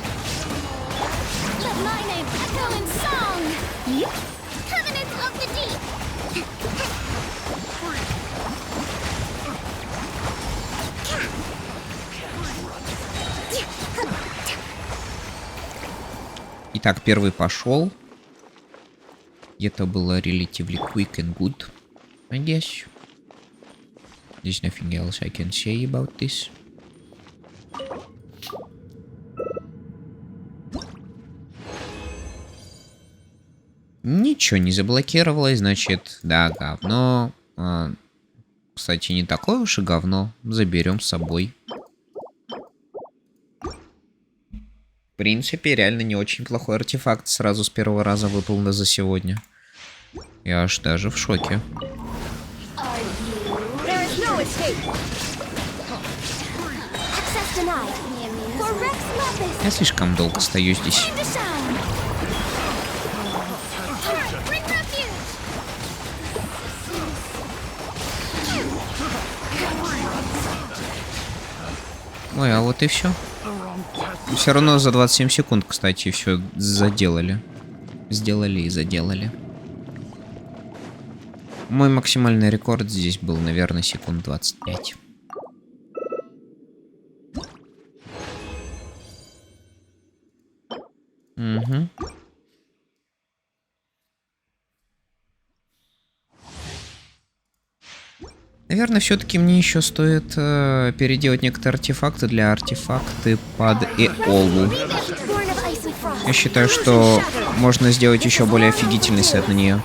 Let my name echo in song. Yep. Covenants of the deep. Итак, первый пошел. Это было relatively quick and good, I guess. There's nothing else I can say about this. Ничего не заблокировалось, значит, да, говно. Кстати, не такое уж и говно. Заберем с собой. В принципе, реально не очень плохой артефакт. Сразу с первого раза выпал за сегодня. Я аж даже в шоке. Я слишком долго стою здесь. Ой, а вот и все. Все равно за 27 секунд, кстати, все заделали. сделали и заделали. Мой максимальный рекорд здесь был, наверное, секунд 25. Угу. Наверное, все-таки мне еще стоит переделать некоторые артефакты для артефакты под Эолу. Я считаю, что можно сделать еще более офигительный сет на нее.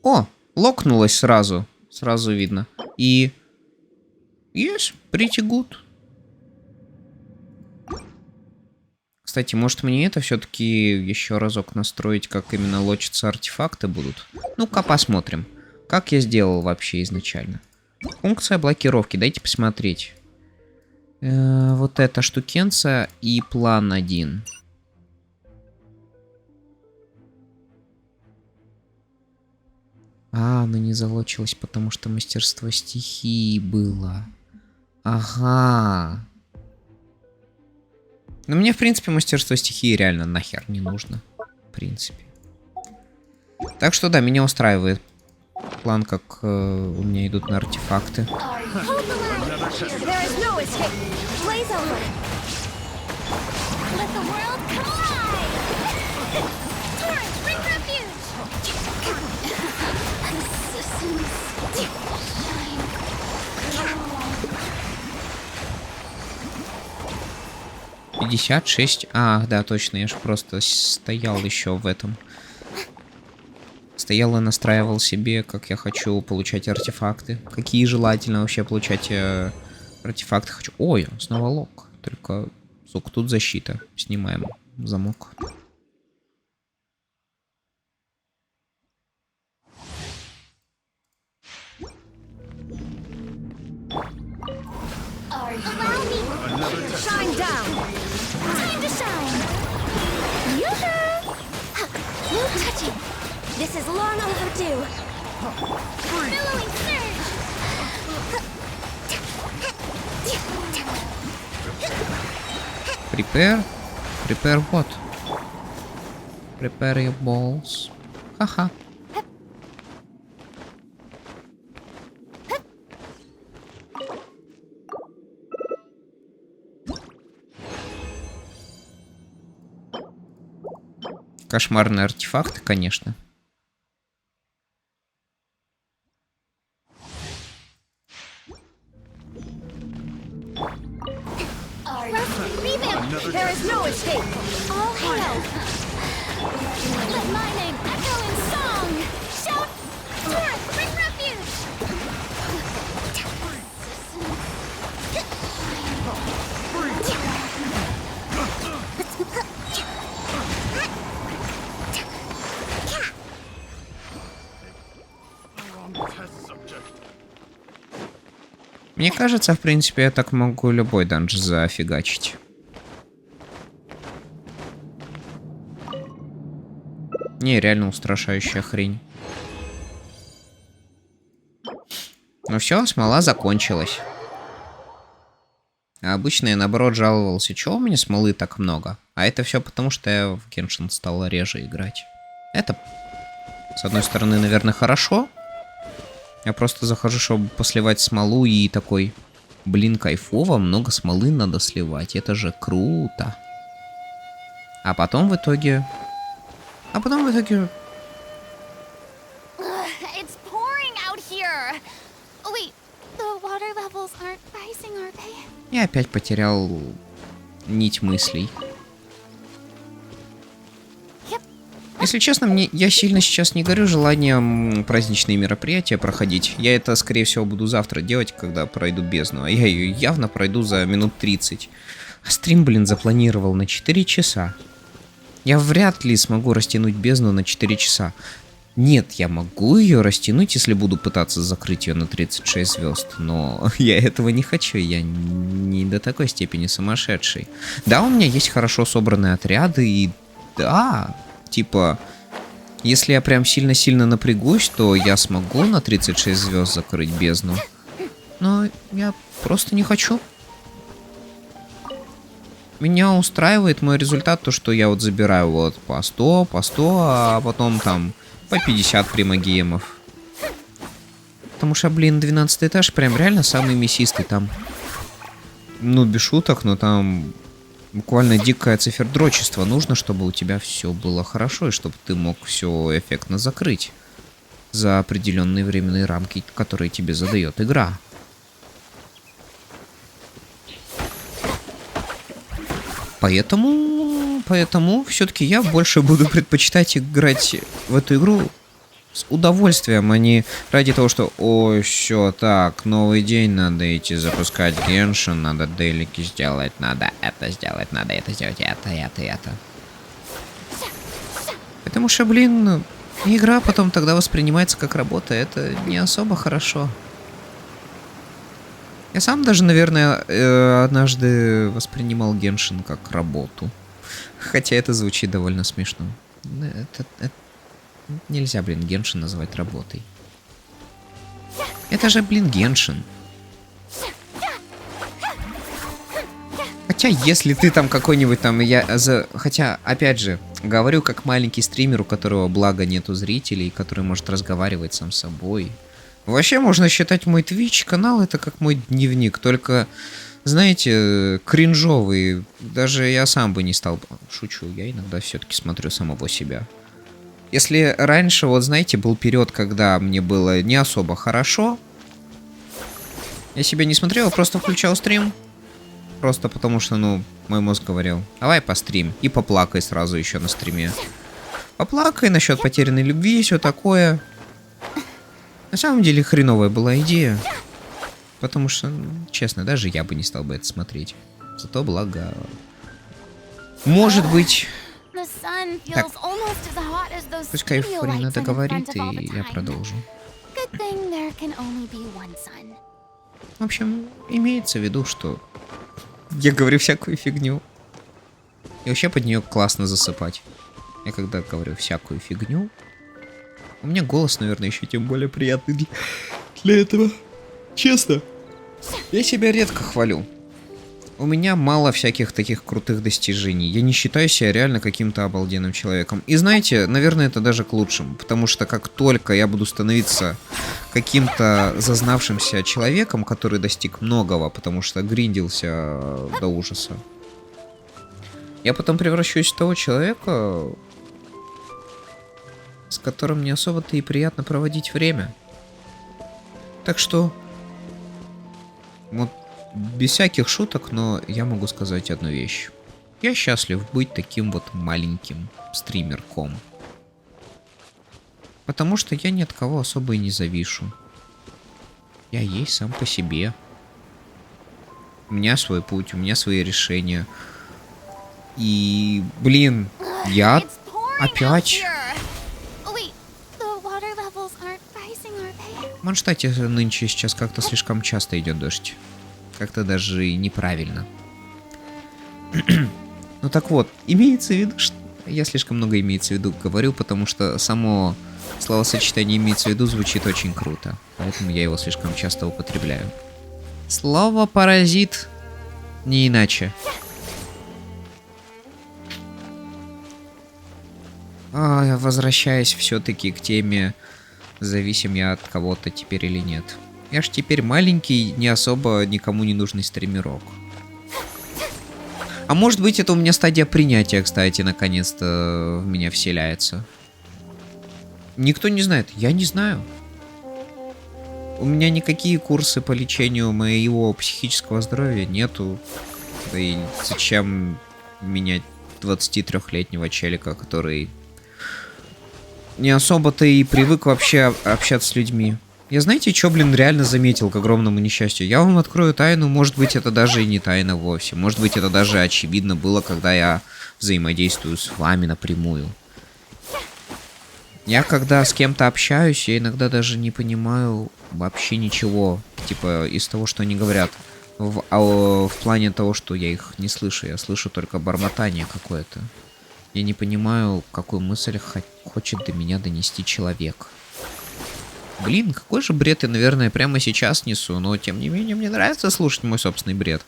О, локнулась сразу. Сразу видно. И... Yes, pretty good. Кстати, может мне это все-таки еще разок настроить, как именно лочатся артефакты будут? Ну-ка посмотрим. Как я сделал вообще изначально. Функция блокировки. Дайте посмотреть. Вот эта штукенция и план 1. А, она не залочилась, потому что мастерство стихии было. Ага. Но мне, в принципе, мастерство стихии реально нахер не нужно. В принципе. Так что да, меня устраивает план, как у меня идут на артефакты. $56. Ах, да, точно, я же просто стоял еще в этом. Стоял и настраивал себе, как я хочу получать артефакты. Какие желательно вообще получать артефакты хочу. Ой, снова лог. Только, сука, тут защита. Снимаем замок. Shine down. Time to shine. Yoo-hoo! No touching. This is long overdue. Billowing surge. Prepare? Prepare what? Prepare your balls. Ха-ха. Кошмарные артефакты, конечно. There is no escape. All hail. Let my name echo in song. Shout, Taurus, bring refuge. Мне кажется, в принципе, я так могу любой данж зафигачить. Не, реально устрашающая хрень. Ну все, смола закончилась. А обычно я наоборот жаловался, чего у меня смолы так много. А это все потому, что я в Геншин стал реже играть. Это, с одной стороны, наверное, хорошо. Я просто захожу, чтобы посливать смолу и такой, блин, кайфово, много смолы надо сливать. Это же круто. А потом в итоге... It's pouring out here. Wait, the water levels aren't rising, are they? Я опять потерял нить мыслей. Если честно, я сильно сейчас не горю желанием праздничные мероприятия проходить. Я это, скорее всего, буду завтра делать, когда пройду бездну. А я ее явно пройду за минут 30. А стрим, блин, запланировал на 4 часа. Я вряд ли смогу растянуть бездну на 4 часа. Нет, я могу ее растянуть, если буду пытаться закрыть ее на 36 звезд, но я этого не хочу, я не до такой степени сумасшедший. Да, у меня есть хорошо собранные отряды, и да, типа, если я прям сильно-сильно напрягусь, то я смогу на 36 звезд закрыть бездну. Но я просто не хочу. Меня устраивает мой результат, то, что я вот забираю вот по 100, а потом там по 50 примагиемов. Потому что, блин, 12 этаж прям реально самый мясистый там. Ну, без шуток, но там буквально дикое цифердрочество. Нужно, чтобы у тебя все было хорошо, и чтобы ты мог все эффектно закрыть. За определенные временные рамки, которые тебе задает игра. Поэтому все-таки я больше буду предпочитать играть в эту игру с удовольствием, а не ради того, что ой, все так, новый день, надо идти запускать Геншин, надо делики сделать, надо это сделать, надо это сделать, это. Потому что, блин, игра потом тогда воспринимается как работа, это не особо хорошо. Я сам даже, наверное, однажды воспринимал Геншин как работу. Хотя это звучит довольно смешно. Это нельзя, блин, Геншин называть работой. Это же, блин, Геншин. Хотя, если ты там какой-нибудь там... Хотя, опять же, говорю как маленький стример, у которого, благо, нету зрителей, который может разговаривать сам с собой. Вообще, можно считать мой Twitch канал это как мой дневник, только, знаете, кринжовый. Даже я сам бы не стал... Шучу, я иногда все-таки смотрю самого себя. Если раньше, вот знаете, был период, когда мне было не особо хорошо, я себя не смотрел, просто включал стрим. Просто потому что, ну, мой мозг говорил, давай пострим. И поплакай сразу еще на стриме. Поплакай насчет потерянной любви, все такое. На самом деле хреновая была идея. Потому что, честно, даже я бы не стал бы это смотреть. Зато благо... Может быть... Так. Пускай Фрина договорит, и я продолжу. В общем, имеется в виду, что... Я говорю всякую фигню. И вообще под нее классно засыпать. Я когда говорю всякую фигню... У меня голос, наверное, еще тем более приятный для этого. Честно. Я себя редко хвалю. У меня мало всяких таких крутых достижений. Я не считаю себя реально каким-то обалденным человеком. И знаете, наверное, это даже к лучшему. Потому что как только я буду становиться каким-то зазнавшимся человеком, который достиг многого, потому что гриндился до ужаса, я потом превращусь в того человека... с которым не особо-то и приятно проводить время. Так что, вот, без всяких шуток, но я могу сказать одну вещь. Я счастлив быть таким вот маленьким стримерком. Потому что я ни от кого особо и не завишу. Я есть сам по себе. У меня свой путь, у меня свои решения. И, блин, я опять... В Манштате нынче сейчас как-то слишком часто идет дождь. Как-то даже неправильно. Ну так вот, имеется в виду, что... Я слишком много имеется в виду говорю, потому что само словосочетание имеется в виду звучит очень круто. Поэтому я его слишком часто употребляю. Слово паразит. Не иначе. Возвращаясь все-таки к теме... Зависим я от кого-то теперь или нет. Я ж теперь маленький, не особо никому не нужный стримерок. А может быть, это у меня стадия принятия, кстати, наконец-то в меня вселяется. Никто не знает. Я не знаю. У меня никакие курсы по лечению моего психического здоровья нету. Да и зачем менять 23-летнего челика, который... не особо-то и привык вообще общаться с людьми. Я знаете, что, блин, реально заметил к огромному несчастью? Я вам открою тайну, может быть, это даже и не тайна вовсе. Может быть, это даже очевидно было, когда я взаимодействую с вами напрямую. Я когда с кем-то общаюсь, я иногда даже не понимаю вообще ничего, типа, из того, что они говорят. В плане того, что я их не слышу, я слышу только бормотание какое-то. Я не понимаю, какую мысль хочет до меня донести человек. Блин, какой же бред я, наверное, прямо сейчас несу, но тем не менее мне нравится слушать мой собственный бред.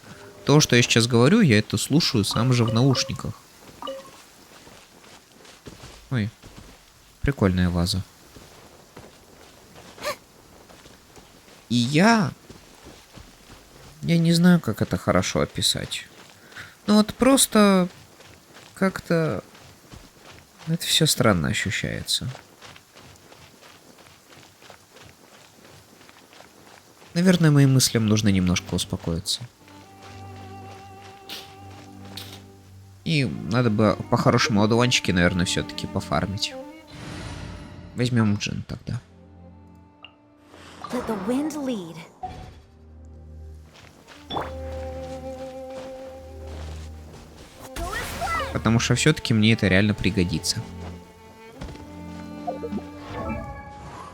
То, что я сейчас говорю, я это слушаю сам же в наушниках. Ой, прикольная ваза. И я не знаю, как это хорошо описать. Ну вот просто как-то это все странно ощущается. Наверное, моим мыслям нужно немножко успокоиться. И надо бы по-хорошему одуванчики, наверное, все-таки пофармить. Возьмем джин тогда. Let the wind lead. Потому что все-таки мне это реально пригодится.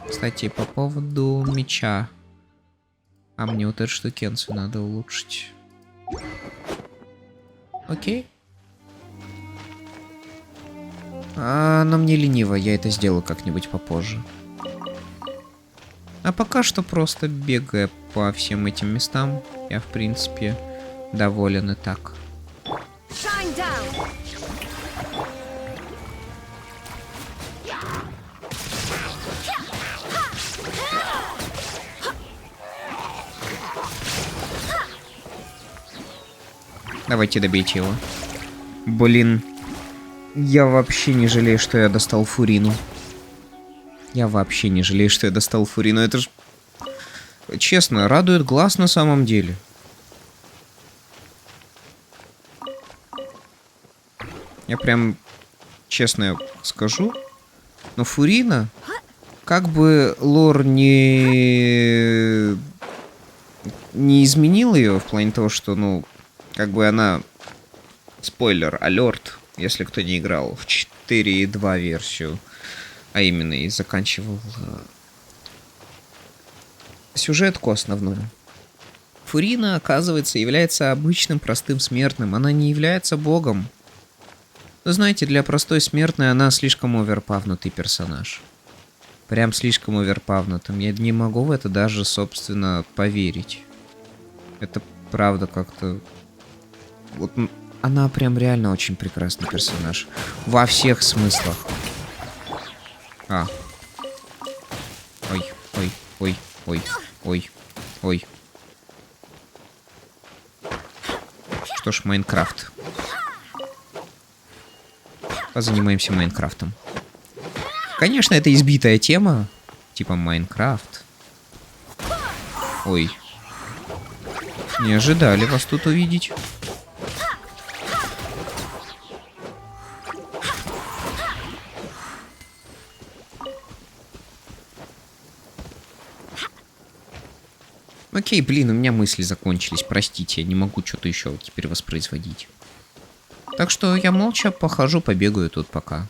Кстати, по поводу меча. А мне вот эту штукенцию надо улучшить. Окей. Но мне лениво, я это сделаю как-нибудь попозже. А пока что просто бегая по всем этим местам, я в принципе доволен и так. Давайте добейте его. Блин. Я вообще не жалею, что я достал Фурину. Я вообще не жалею, что я достал Фурину. Это ж... Честно, радует глаз на самом деле. Я прям честно скажу. Но Фурина, как бы лор не изменил ее в плане того, что, ну, как бы она... Спойлер, алерт, если кто не играл в 4.2 версию, а именно и заканчивал сюжетку основную. Фурина, оказывается, является обычным простым смертным. Она не является богом. Но знаете, для простой смертной она слишком оверпавнутый персонаж. Прям слишком оверпавнутым. Я не могу в это даже, собственно, поверить. Это правда как-то... Вот она прям реально очень прекрасный персонаж. Во всех смыслах. Ой, ой, ой, ой, ой, ой. Что ж, Майнкрафт. Позанимаемся Майнкрафтом. Конечно, это избитая тема. Типа Майнкрафт. Ой. Не ожидали вас тут увидеть. Окей, блин, у меня мысли закончились. Простите, я не могу что-то еще теперь воспроизводить. Так что я молча похожу, побегаю тут пока.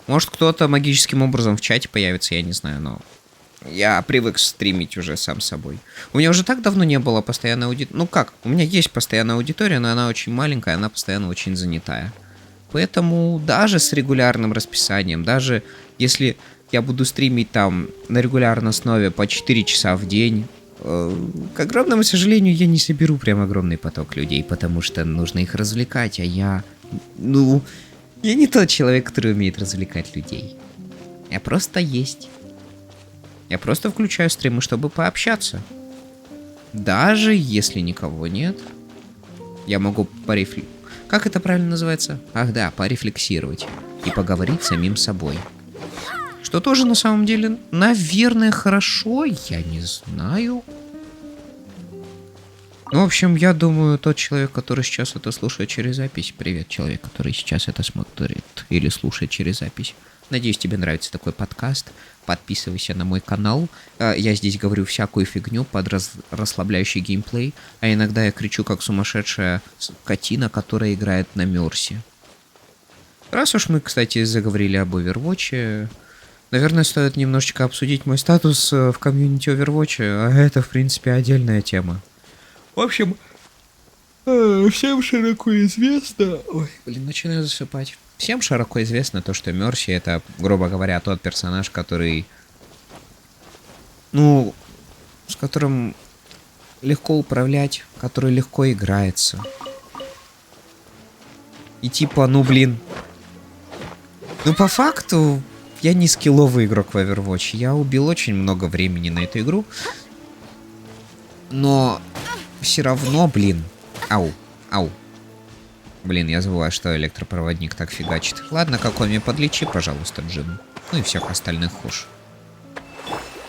Может, кто-то магическим образом в чате появится, я не знаю, но... Я привык стримить уже сам собой. У меня уже так давно не было постоянной аудитории. Ну как, у меня есть постоянная аудитория, но она очень маленькая, она постоянно очень занятая. Поэтому даже с регулярным расписанием, даже если я буду стримить там на регулярной основе по 4 часа в день... К огромному сожалению, я не соберу прям огромный поток людей, потому что нужно их развлекать, а я... Ну, я не тот человек, который умеет развлекать людей. Я просто есть. Я просто включаю стримы, чтобы пообщаться. Даже если никого нет, я могу порефлексировать. Как это правильно называется? Ах да, порефлексировать. И поговорить с самим собой. Что тоже на самом деле, наверное, хорошо, я не знаю. Ну, в общем, я думаю, тот человек, который сейчас это слушает через запись... Привет, человек, который сейчас это смотрит или слушает через запись. Надеюсь, тебе нравится такой подкаст. Подписывайся на мой канал. Я здесь говорю всякую фигню под расслабляющий геймплей. А иногда я кричу, как сумасшедшая скотина, которая играет на Мерсе. Раз уж мы, кстати, заговорили об Overwatch... Наверное, стоит немножечко обсудить мой статус в комьюнити Overwatch, а это, в принципе, отдельная тема. В общем, всем широко известно... Ой, блин, начинаю засыпать. Всем широко известно то, что Мерси это, грубо говоря, тот персонаж, который... Ну, с которым легко управлять, который легко играется. И типа, ну блин... Ну, по факту... Я не скилловый игрок в Overwatch. Я убил очень много времени на эту игру. Но все равно, блин. Ау, ау. Блин, я забываю, что электропроводник так фигачит. Ладно, какой мне подлечи, пожалуйста, Джин. Ну и всех остальных хуш.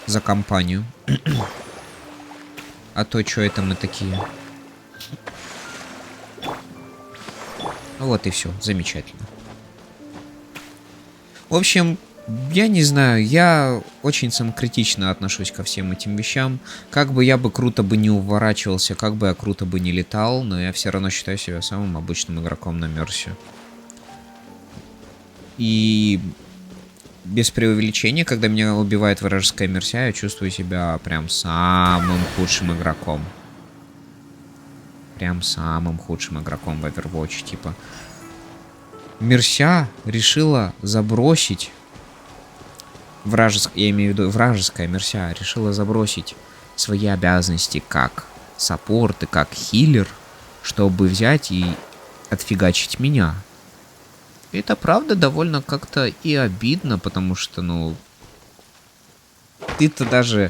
За компанию. А то, что это мы такие? Вот и все, замечательно. В общем... Я не знаю, я очень самокритично отношусь ко всем этим вещам. Как бы я бы круто бы не уворачивался, как бы я круто бы не летал, но я все равно считаю себя самым обычным игроком на Мерсе. И без преувеличения, когда меня убивает вражеская Мерся, я чувствую себя прям самым худшим игроком. Прям самым худшим игроком в Overwatch, типа. Мерся решила забросить... я имею в виду, вражеская Мерся решила забросить свои обязанности как саппорт и как хилер, чтобы взять и отфигачить меня. Это правда довольно как-то и обидно, потому что, ну... Ты-то даже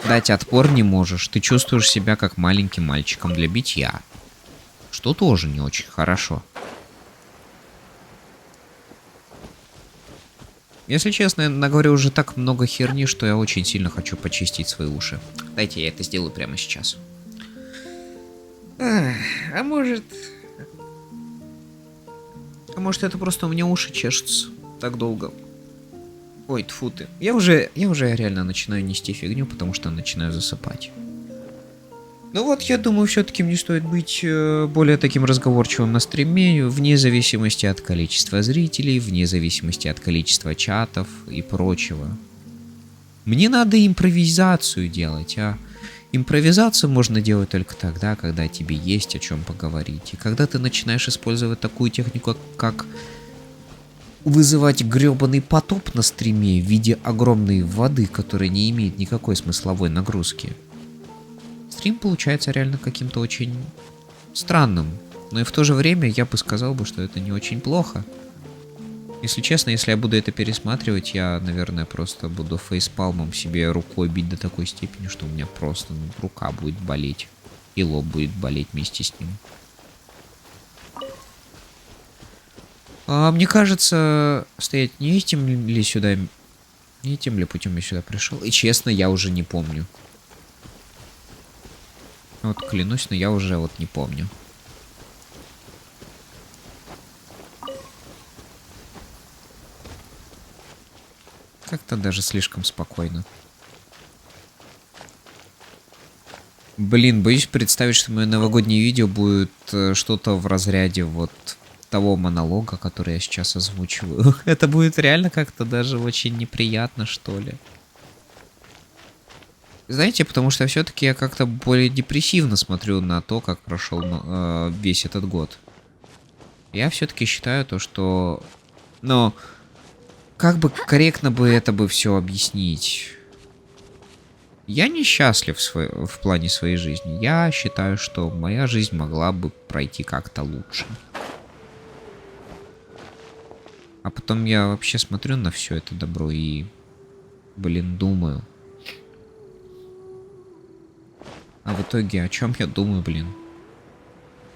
дать отпор не можешь. Ты чувствуешь себя как маленьким мальчиком для битья. Что тоже не очень хорошо. Если честно, я наговорю уже так много херни, что я очень сильно хочу почистить свои уши. Дайте я это сделаю прямо сейчас. А может это просто у меня уши чешутся так долго. Ой, тьфу ты. Я уже реально начинаю нести фигню, потому что начинаю засыпать. Ну вот, я думаю, все-таки мне стоит быть более таким разговорчивым на стриме, вне зависимости от количества зрителей, вне зависимости от количества чатов и прочего. Мне надо импровизацию делать, а импровизацию можно делать только тогда, когда тебе есть о чем поговорить. И когда ты начинаешь использовать такую технику, как вызывать гребаный потоп на стриме в виде огромной воды, которая не имеет никакой смысловой нагрузки. Стрим получается реально каким-то очень странным. Но и в то же время я бы сказал, что это не очень плохо. Если честно, если я буду это пересматривать, я, наверное, просто буду фейспалмом себе рукой бить до такой степени, что у меня просто рука будет болеть. И лоб будет болеть вместе с ним. Мне кажется, стоять не этим ли сюда... Не этим ли путем я сюда пришел? И честно, я уже не помню. Вот клянусь, но я уже вот не помню. Как-то даже слишком спокойно. Блин, боюсь представить, что мое новогоднее видео будет что-то в разряде вот того монолога, который я сейчас озвучиваю. Это будет реально как-то даже очень неприятно, что ли. Знаете, потому что все-таки я как-то более депрессивно смотрю на то, как прошел весь этот год. Я все-таки считаю то, что... Но как бы корректно бы это бы все объяснить? Я несчастлив в плане своей жизни. Я считаю, что моя жизнь могла бы пройти как-то лучше. А потом я вообще смотрю на все это добро и, блин, думаю. А в итоге о чем я думаю, блин?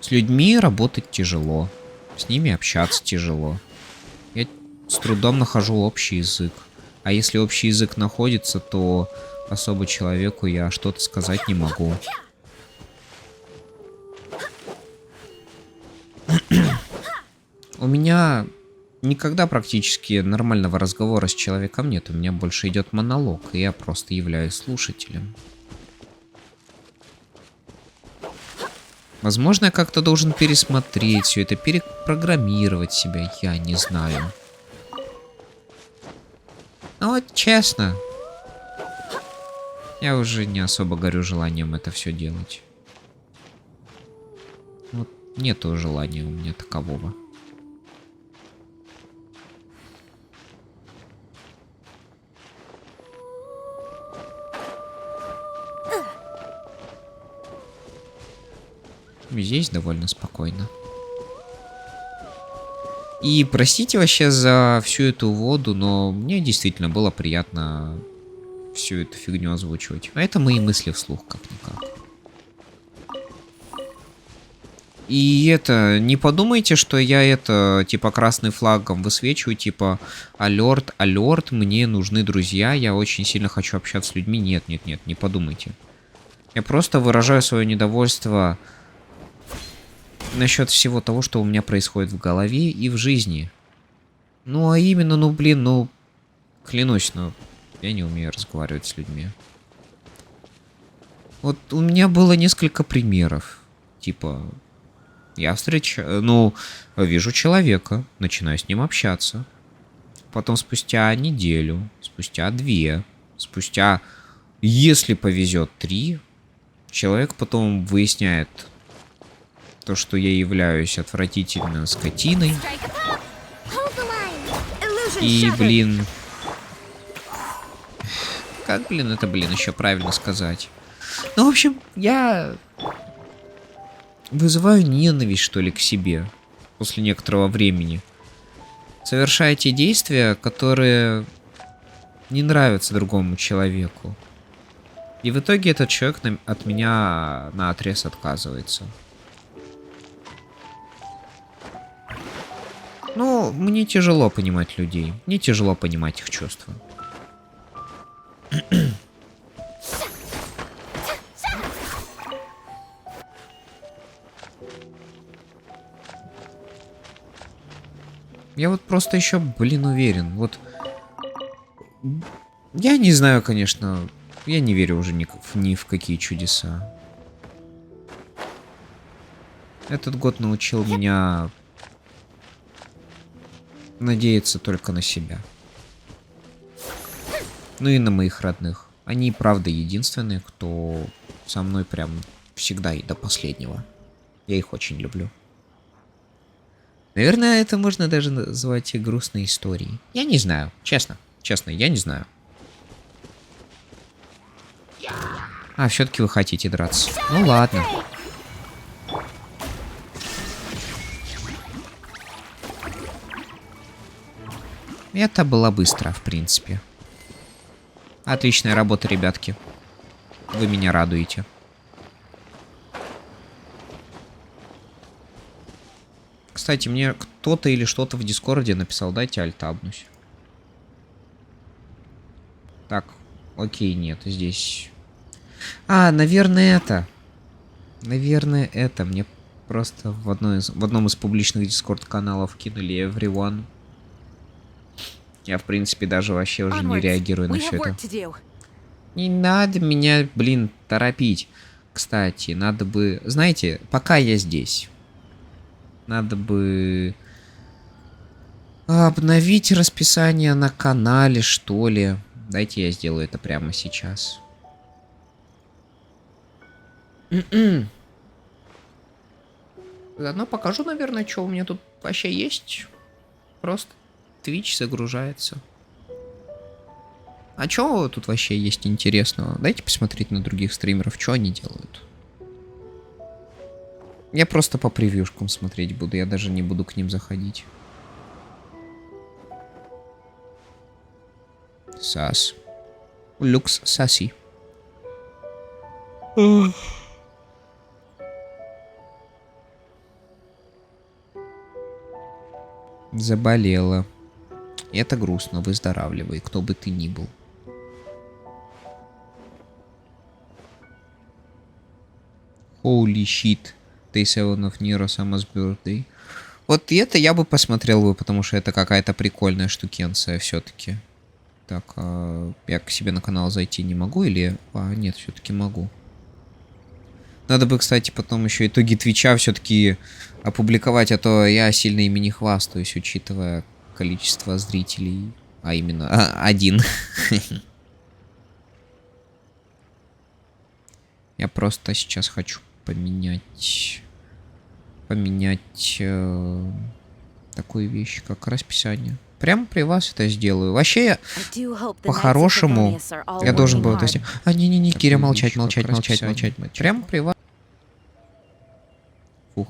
С людьми работать тяжело. С ними общаться тяжело. Я с трудом нахожу общий язык. А если общий язык находится, то особо человеку я что-то сказать не могу. У меня никогда практически нормального разговора с человеком нет. У меня больше идет монолог, и я просто являюсь слушателем. Возможно, я как-то должен пересмотреть все это, перепрограммировать себя, я не знаю. Ну вот честно, я уже не особо горю желанием это все делать. Вот нету желания у меня такового. Здесь довольно спокойно. И простите вообще за всю эту воду, но мне действительно было приятно всю эту фигню озвучивать. А это мои мысли вслух, как-никак. И это, не подумайте, что я это, типа, красным флагом высвечиваю, типа, алерт, алерт, мне нужны друзья, я очень сильно хочу общаться с людьми. Нет, нет, нет, не подумайте. Я просто выражаю свое недовольство насчет всего того, что у меня происходит в голове и в жизни. Ну, а именно, ну, блин, ну, клянусь, ну, я не умею разговаривать с людьми. Вот у меня было несколько примеров. Типа, я вижу человека, начинаю с ним общаться. Потом спустя неделю, спустя 2, спустя, если повезет, 3, человек потом выясняет то, что я являюсь отвратительной скотиной. И, блин... Как, блин, это, блин, еще правильно сказать? Ну, в общем, я вызываю ненависть, что ли, к себе после некоторого времени. Совершая те действия, которые не нравятся другому человеку. И в итоге этот человек от меня наотрез отказывается. Ну, мне тяжело понимать людей. Мне тяжело понимать их чувства. Я вот просто еще, блин, уверен. Вот. Я не знаю, конечно. Я не верю уже ни в какие чудеса. Этот год научил меня надеяться только на себя. Ну и на моих родных. Они, правда, единственные, кто со мной прям всегда и до последнего. Я их очень люблю. Наверное, это можно даже назвать и грустной историей. Я не знаю. Честно. Честно, я не знаю. А, все-таки вы хотите драться. Ну ладно. Это было быстро, в принципе. Отличная работа, ребятки. Вы меня радуете. Кстати, мне кто-то или что-то в Дискорде написал. Дайте альтабнусь. Так, окей, нет, здесь... А, наверное, это. Наверное, это. Мне просто в одном из публичных Дискорд-каналов кинули everyone. Я, в принципе, даже вообще уже не реагирую на все это. Не надо меня, блин, торопить. Кстати, надо бы... Знаете, пока я здесь, надо бы обновить расписание на канале, что ли. Дайте я сделаю это прямо сейчас. Заодно покажу, наверное, что у меня тут вообще есть. Просто Twitch загружается. А что тут вообще есть интересного? Дайте посмотреть на других стримеров, что они делают. Я просто по превьюшкам смотреть буду, я даже не буду к ним заходить. Сас. Люкс Саси. Заболела. Это грустно, выздоравливай, кто бы ты ни был. Holy shit. Day 7 of Nero Summer's Birthday. Вот это я бы посмотрел бы, потому что это какая-то прикольная штукенция все-таки. Так, я к себе на канал зайти не могу или... А, нет, все-таки могу. Надо бы, кстати, потом еще итоги Твича все-таки опубликовать, а то я сильно ими не хвастаюсь, учитывая количество зрителей. А именно, один. Я просто сейчас хочу поменять такую вещь, как расписание. Прямо при вас это сделаю. Вообще я по-хорошему я должен был это сделать. А, не-не-не, Киря, молчать. Прямо при вас. Фух.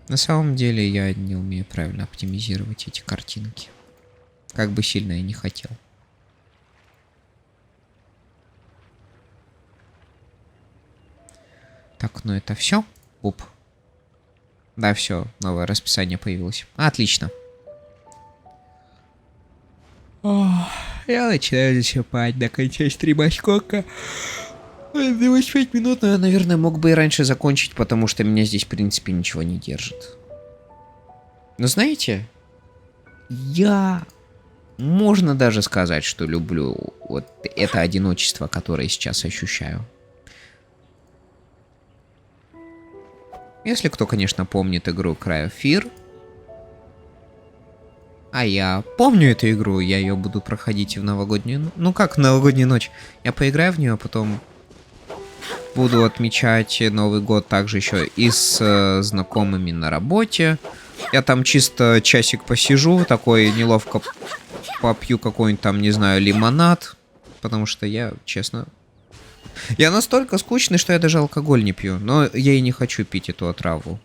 На самом деле я не умею правильно оптимизировать эти картинки. Как бы сильно я не хотел. Так, ну это все. Оп. Да, все, новое расписание появилось. Отлично. Я начинаю засыпать, до конца стрима сколько? 25 минут, но я, наверное, мог бы и раньше закончить, потому что меня здесь, в принципе, ничего не держит. Но знаете, я... Можно даже сказать, что люблю вот это одиночество, которое сейчас ощущаю. Если кто, конечно, помнит игру Cry of Fear. А я помню эту игру, я ее буду проходить и в новогоднюю... Ну как в новогоднюю ночь? Я поиграю в нее, а потом буду отмечать Новый год также еще и с знакомыми на работе. Я там чисто часик посижу, такой неловко попью какой-нибудь там, не знаю, лимонад. Потому что я, честно... Я настолько скучный, что я даже алкоголь не пью. Но я и не хочу пить эту отраву.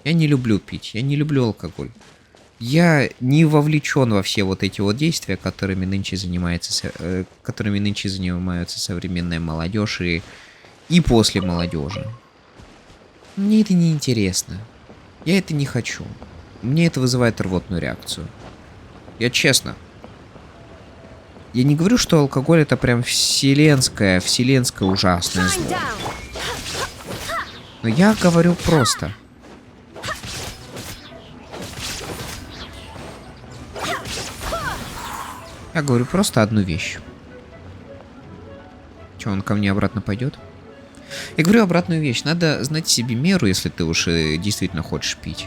Я не люблю пить, я не люблю алкоголь. Я не вовлечен во все вот эти вот действия, которыми нынче занимаются современная молодежь и после молодежи. Мне это не интересно. Я это не хочу. Мне это вызывает рвотную реакцию. Я честно. Я не говорю, что алкоголь это прям вселенское ужасное зло. Но я говорю просто. Я говорю просто одну вещь. Че, он ко мне обратно пойдет? Я говорю обратную вещь. Надо знать себе меру, если ты уж действительно хочешь пить.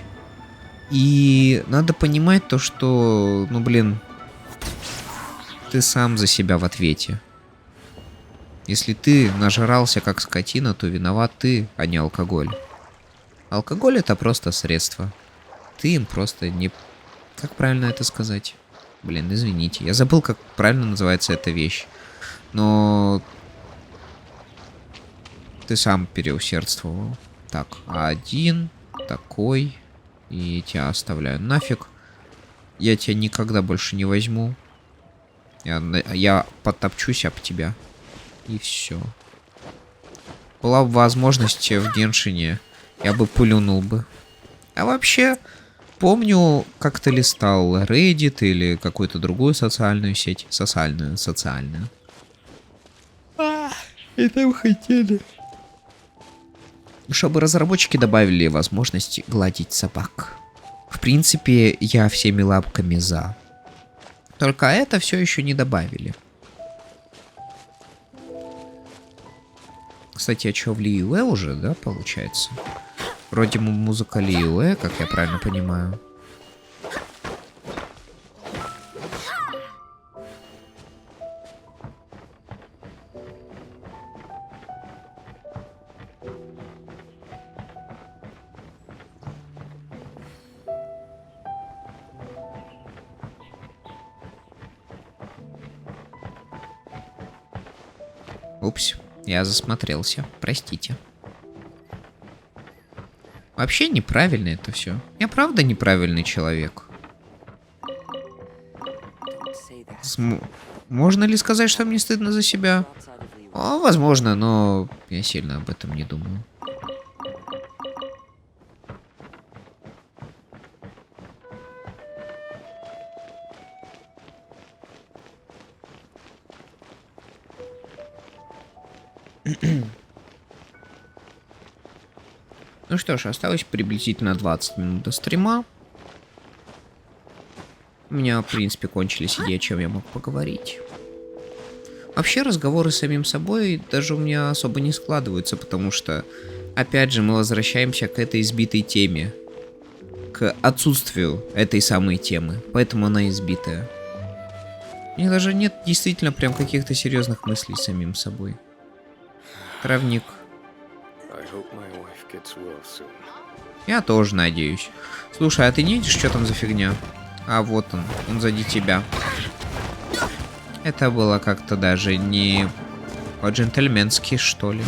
И надо понимать то, что, ну блин, ты сам за себя в ответе. Если ты нажрался как скотина, то виноват ты, а не алкоголь. Алкоголь это просто средство. Ты им просто не... Как правильно это сказать? Блин, извините. Я забыл, как правильно называется эта вещь. Но... Ты сам переусердствовал. Так, один, такой. И тебя оставляю нафиг. Я тебя никогда больше не возьму. Я подтопчусь об тебя. И все. Была бы возможность в Геншине, я бы плюнул бы. А вообще, помню, как-то листал Reddit или какую-то другую социальную сеть. Социальную. И там хотели, чтобы разработчики добавили возможность гладить собак. В принципе, я всеми лапками за. Только это все еще не добавили. Кстати, а что, в Лиюэ уже, да, получается? Вроде музыка Лиюэ, как я правильно понимаю. Упс, я засмотрелся, простите. Вообще неправильно это все. Я правда неправильный человек. Можно ли сказать, что мне стыдно за себя? О, возможно, но я сильно об этом не думаю. Ну что ж, осталось приблизительно 20 минут до стрима. У меня, в принципе, кончились идеи, о чем я мог поговорить. Вообще разговоры с самим собой даже у меня особо не складываются, потому что, опять же, мы возвращаемся к этой избитой теме. К отсутствию этой самой темы, поэтому она избитая. У меня даже нет действительно прям каких-то серьезных мыслей с самим собой. Травник. Я тоже надеюсь. Слушай, а ты не видишь, что там за фигня? А вот он сзади тебя. Это было как-то даже не по-джентльменски, что ли.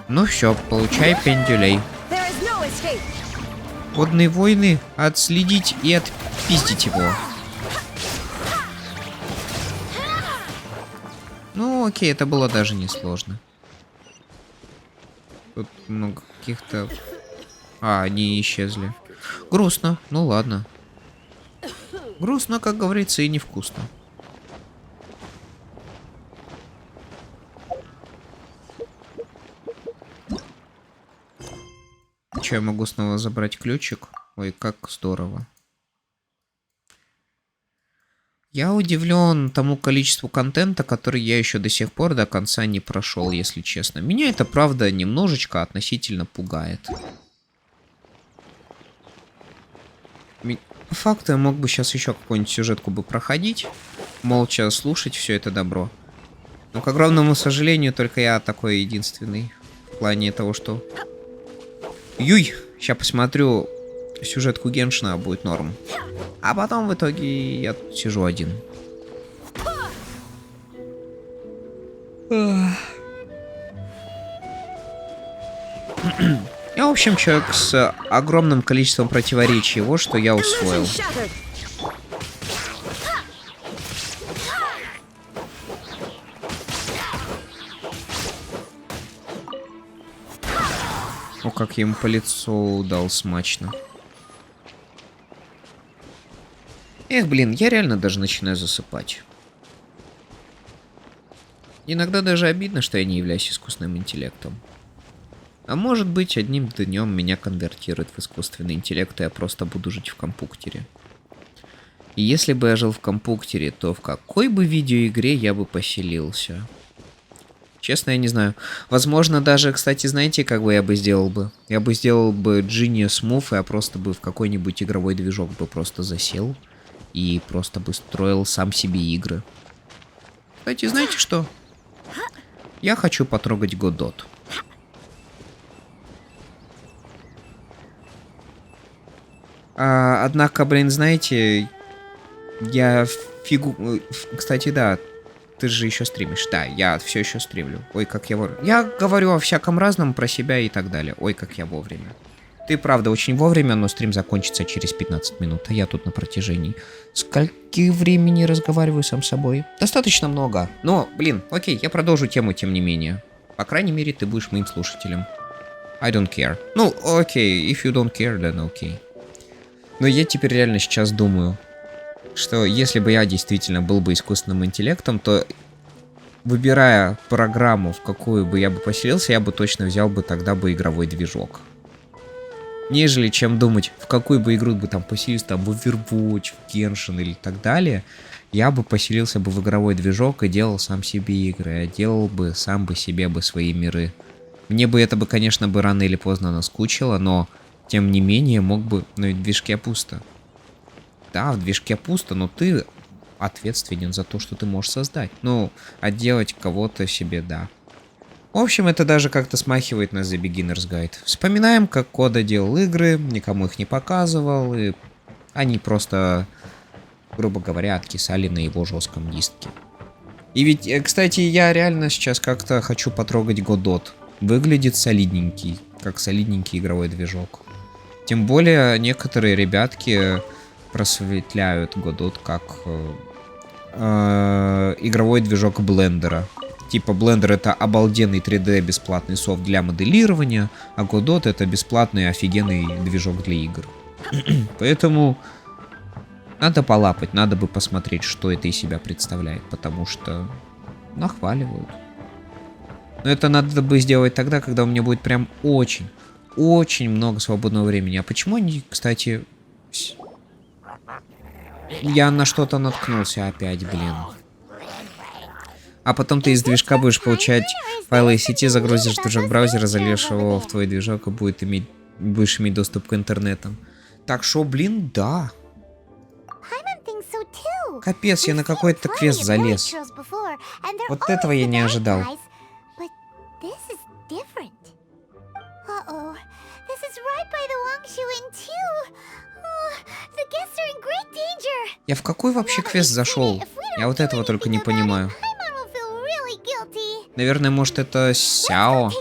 Ну все, получай пендюлей. Водные войны, отследить и отпиздить его. Ну окей, это было даже несложно. Тут много каких-то... А, они исчезли. Грустно, ну ладно. Грустно, как говорится, и невкусно. Че, я могу снова забрать ключик? Ой, как здорово. Я удивлен тому количеству контента, который я еще до сих пор до конца не прошел, если честно. Меня это, правда, немножечко относительно пугает. По факту я мог бы сейчас еще какую-нибудь сюжетку бы проходить, молча слушать все это добро. Но, к огромному сожалению, только я такой единственный в плане того, что... Юй! Сейчас посмотрю сюжетку Геншина, будет норм. А потом в итоге я тут сижу один. Я, в общем, человек с огромным количеством противоречий. Вот что я усвоил. О, как я ему по лицу дал смачно. Эх, блин, я реально даже начинаю засыпать. Иногда даже обидно, что я не являюсь искусственным интеллектом. А может быть, одним днем меня конвертируют в искусственный интеллект, и я просто буду жить в компьютере. И если бы я жил в компьютере, то в какой бы видеоигре я бы поселился? Честно, я не знаю. Возможно, даже, кстати, знаете, как бы я бы сделал бы? Я бы сделал бы Genius Move, и я просто бы в какой-нибудь игровой движок бы просто засел. И просто бы строил сам себе игры. Кстати, знаете что? Я хочу потрогать Godot. Однако, блин, знаете, я Кстати, да, ты же еще стримишь. Да, я все еще стримлю. Ой, как я вовремя. Я говорю о всяком разном про себя и так далее. Ой, как я вовремя. Ты, правда, очень вовремя, но стрим закончится через 15 минут. А я тут на протяжении скольки времени разговариваю сам с собой? Достаточно много. Но, блин, окей, я продолжу тему, тем не менее. По крайней мере, ты будешь моим слушателем. I don't care. Ну, окей, if you don't care, then okay. Но я теперь реально сейчас думаю, что если бы я действительно был бы искусственным интеллектом, то, выбирая программу, в какую бы я бы поселился, я бы точно взял бы тогда бы игровой движок. Нежели чем думать, в какую бы игру бы там поселился, там в Overwatch, в Genshin или так далее, я бы поселился бы в игровой движок и делал сам себе игры, я делал бы сам бы себе бы свои миры. Мне бы это бы, конечно, бы рано или поздно наскучило, но тем не менее мог бы... Ну и в движке пусто. Да, в движке пусто, но ты ответственен за то, что ты можешь создать. Ну, отделать кого-то себе, да. В общем, это даже как-то смахивает на The Beginner's Guide. Вспоминаем, как Кода делал игры, никому их не показывал, и они просто, грубо говоря, откисали на его жестком диске. И ведь, кстати, я реально сейчас как-то хочу потрогать Godot. Выглядит солидненький, как солидненький игровой движок. Тем более, некоторые ребятки просветляют Godot как игровой движок блендера. Типа Blender это обалденный 3D бесплатный софт для моделирования, а Godot это бесплатный офигенный движок для игр. Поэтому надо полапать, надо бы посмотреть, что это из себя представляет, потому что нахваливают. Но это надо бы сделать тогда, когда у меня будет прям очень много свободного времени. А почему они, кстати... Я на что-то наткнулся опять, блин. А потом ты из движка будешь получать файлы из сети, загрузишь движок браузера, зальешь его в твой движок и будешь иметь доступ к интернетам. Так что, блин, да. Капец, я на какой-то квест залез. Вот этого я не ожидал. Я в какой вообще квест зашел? Я вот этого только не понимаю. Наверное, может, это Сяо?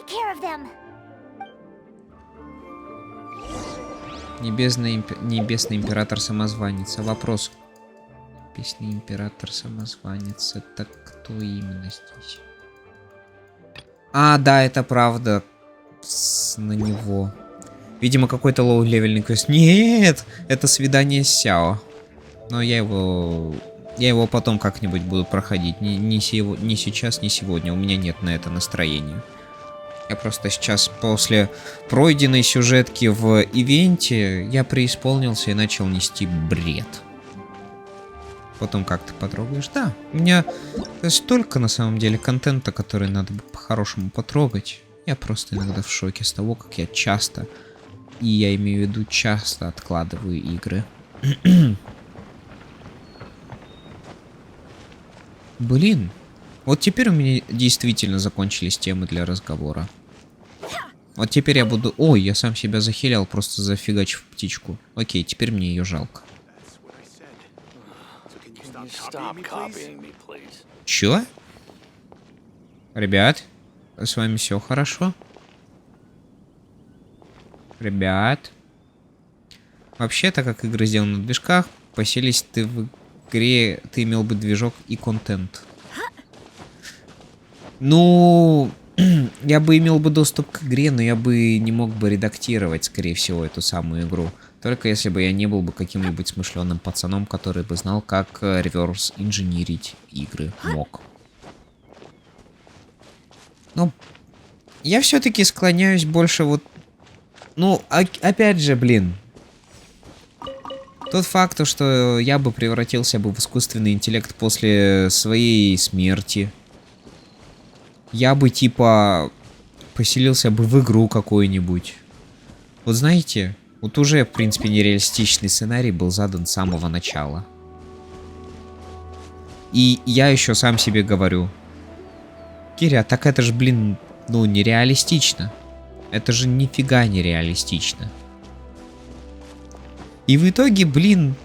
Небесный император-самозванец. А вопрос. Небесный император-самозванец. Это кто именно здесь? А, да, это правда. На него. Видимо, какой-то лоу-левельный квест. Нет! Это свидание с Сяо. Но я его потом как-нибудь буду проходить. Не сейчас, не сегодня. У меня нет на это настроения. Я просто сейчас после пройденной сюжетки в ивенте я преисполнился и начал нести бред. Потом как ты потрогаешь? Да, у меня столько на самом деле контента, который надо бы по-хорошему потрогать. Я просто иногда в шоке с того, как я часто, и я имею в виду часто, откладываю игры. Блин, вот теперь у меня действительно закончились темы для разговора. Вот теперь я буду... Ой, я сам себя захилял, просто зафигачив птичку. Окей, теперь мне ее жалко. Чё? Ребят, с вами все хорошо? Ребят. Вообще-то, как игры сделаны на движках, поселись ты в игре, ты имел бы движок и контент. Ну... Я бы имел бы доступ к игре, но я бы не мог бы редактировать, скорее всего, эту самую игру. Только если бы я не был бы каким-нибудь смышленым пацаном, который бы знал, как реверс-инженерить игры мог. Ну, я все-таки склоняюсь больше вот... Ну, опять же, блин. Тот факт, что я бы превратился бы в искусственный интеллект после своей смерти... Я бы, типа, поселился бы в игру какую-нибудь. Вот знаете, вот уже, в принципе, нереалистичный сценарий был задан с самого начала. И я еще сам себе говорю. Киря, так это же, блин, ну, нереалистично. Это же нифига нереалистично. И в итоге, блин,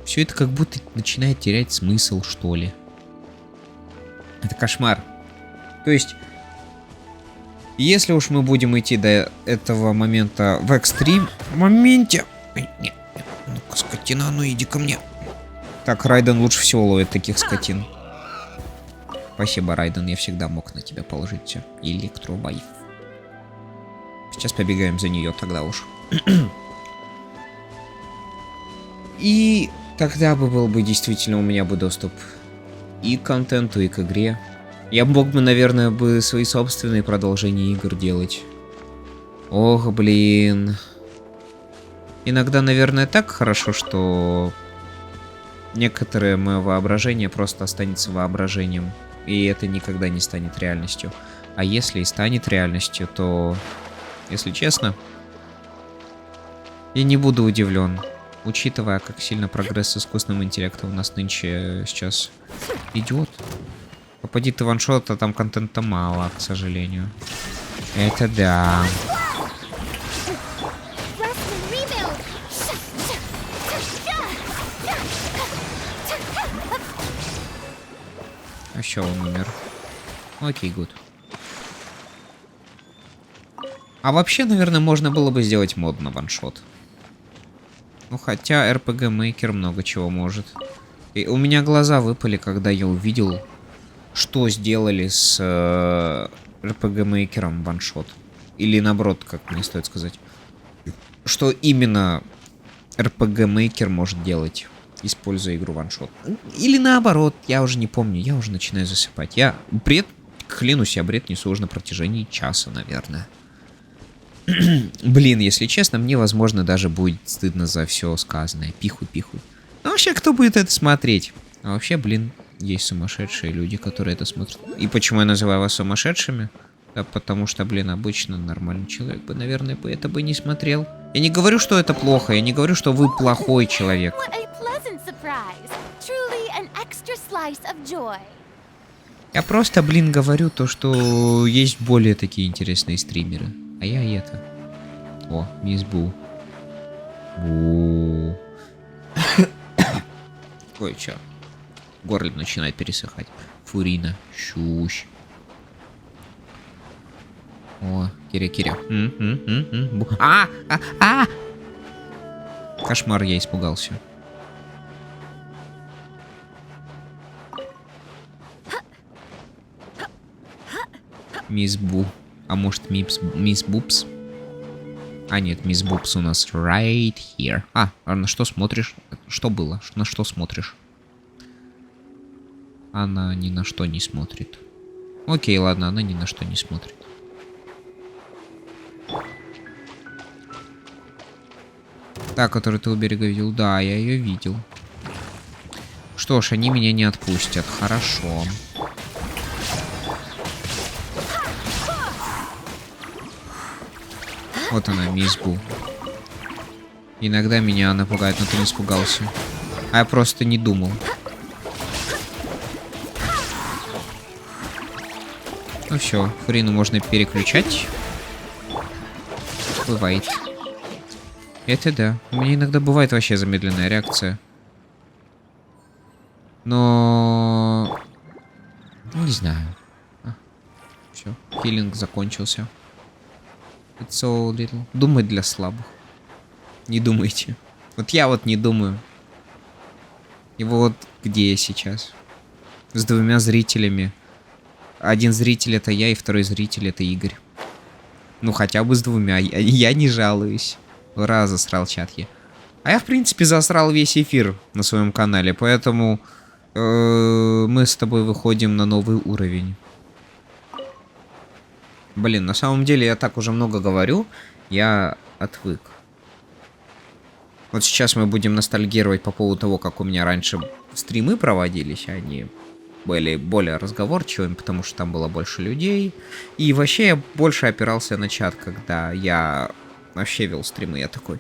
все это как будто начинает терять смысл, что ли. Это кошмар. То есть, если уж мы будем идти до этого момента в экстрим моменте... Ой, нет, ну-ка, скотина, ну иди ко мне. Так, Райден лучше всего ловит таких скотин. Спасибо, Райден, я всегда мог на тебя положить все. Электробайф. Сейчас побегаем за нее тогда уж. И тогда бы был бы действительно у меня бы доступ и к контенту, и к игре. Я мог бы, наверное, свои собственные продолжения игр делать. Ох, блин. Иногда, наверное, так хорошо, что некоторое мое воображение просто останется воображением. И это никогда не станет реальностью. А если и станет реальностью, то, если честно, я не буду удивлен. Учитывая, как сильно прогресс с искусственным интеллектом у нас нынче сейчас идет. Попади ты ваншот, а там контента мало, к сожалению. Это да. А еще он умер. Окей, гуд. А вообще, наверное, можно было бы сделать мод на ваншот. Ну, хотя RPG Maker много чего может. И у меня глаза выпали, когда я увидел, что сделали с RPG Maker ваншот. Или наоборот, как мне стоит сказать. Что именно RPG Maker может делать, используя игру ваншот. Или наоборот, я уже не помню, я уже начинаю засыпать. Я бред, клянусь, я бред несу уже на протяжении часа, наверное. Блин, если честно, мне, возможно, даже будет стыдно за все сказанное. Пихуй. Ну вообще, кто будет это смотреть? А вообще, блин, есть сумасшедшие люди, которые это смотрят. И почему я называю вас сумасшедшими? Да потому что, блин, обычно нормальный человек бы, наверное, это бы не смотрел. Я не говорю, что это плохо, я не говорю, что вы плохой человек. Я просто, блин, говорю то, что есть более такие интересные стримеры. А я это. О, мисс Бу. Бу. Ой, чё? Горло начинает пересыхать. Фурина. Щущ. О, Киря. Кошмар, я испугался. Мисс Бу. А может, мисс Бупс? А нет, мисс Бупс у нас right here. А на что смотришь? Что было? На что смотришь? Она ни на что не смотрит. Окей, ладно, она ни на что не смотрит. Та, которую ты у берега видел. Да, я ее видел. Что ж, они меня не отпустят. Хорошо. Вот она, мисс Бу. Иногда меня она пугает, но ты не испугался. А я просто не думал. Ну все, Фурину можно переключать. Бывает. Это да. У меня иногда бывает вообще замедленная реакция. Но... Не знаю. Все, хилинг закончился. It's so little. Думать для слабых. Не думайте. Вот я вот не думаю. И вот где я сейчас. С двумя зрителями. Один зритель это я, и второй зритель это Игорь. Ну хотя бы с двумя. Я не жалуюсь. Ура, засрал чат я. А я в принципе засрал весь эфир на своем канале. Поэтому мы с тобой выходим на новый уровень. Блин, на самом деле я так уже много говорю, я отвык. Вот сейчас мы будем ностальгировать по поводу того, как у меня раньше стримы проводились, они были более разговорчивыми, потому что там было больше людей. И вообще я больше опирался на чат, когда я вообще вел стримы. Я такой,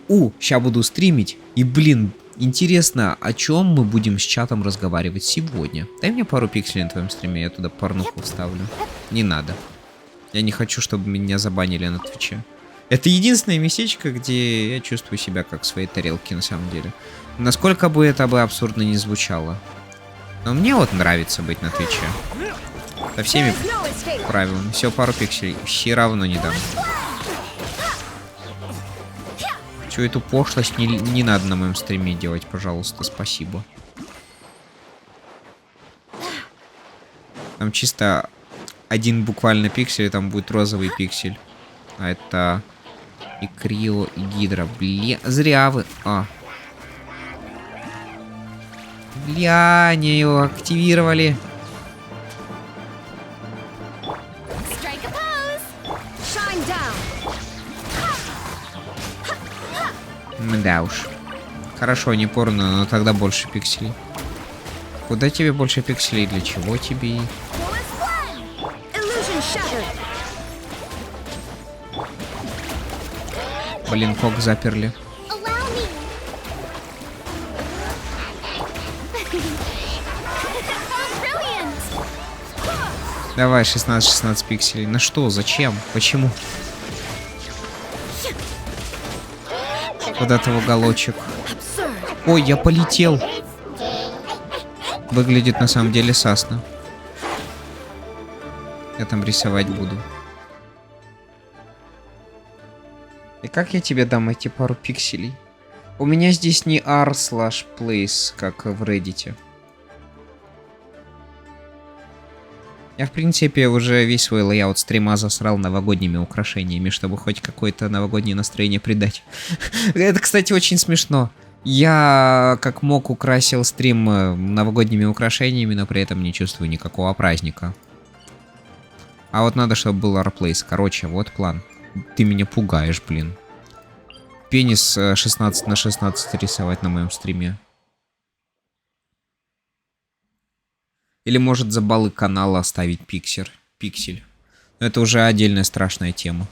сейчас буду стримить, и блин, интересно, о чем мы будем с чатом разговаривать сегодня? Дай мне пару пикселей на твоем стриме, я туда порнуху вставлю. Не надо. Я не хочу, чтобы меня забанили на Твиче. Это единственное местечко, где я чувствую себя как в своей тарелке, на самом деле. Насколько бы это бы абсурдно не звучало. Но мне вот нравится быть на Твиче. Со всеми правилами. Все, пару пикселей. Все равно не дам. Всю эту пошлость не надо на моем стриме делать, пожалуйста, спасибо. Там чисто... один буквально пиксель, там будет розовый пиксель. А это и Крио, и Гидра. Бля, зря вы. Бля, они его активировали. Да уж. Хорошо, не порно, но тогда больше пикселей. Куда тебе больше пикселей? Для чего тебе? Блин, кок заперли. Давай, 16 пикселей. На что? Зачем? Почему? Куда-то в уголочек. Ой, я полетел. Выглядит на самом деле сасно. Я там рисовать буду. И как я тебе дам эти пару пикселей? У меня здесь не r/place, как в Reddit. Я, в принципе, уже весь свой лейаут стрима засрал новогодними украшениями, чтобы хоть какое-то новогоднее настроение придать. Это, кстати, очень смешно. Я, как мог, украсил стрим новогодними украшениями, но при этом не чувствую никакого праздника. А вот надо, чтобы был r/place. Короче, вот план. Ты меня пугаешь, блин. Пенис 16 на 16 рисовать на моем стриме. Или может за баллы канала оставить пиксель. Но это уже отдельная страшная тема.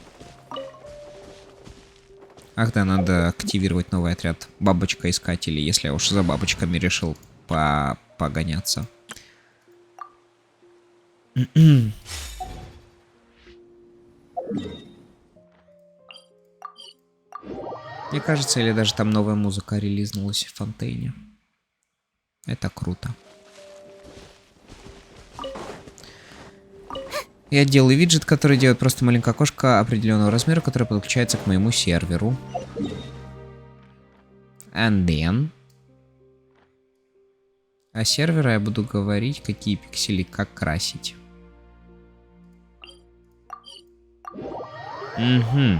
Ах да, надо активировать новый отряд бабочка-искателей, если я уж за бабочками решил погоняться. Мне кажется, или даже там новая музыка релизнулась в Фонтейне. Это круто. Я делаю виджет, который делает просто маленькое окошко определенного размера, которое подключается к моему серверу. And then... А сервера я буду говорить, какие пиксели как красить. Угу.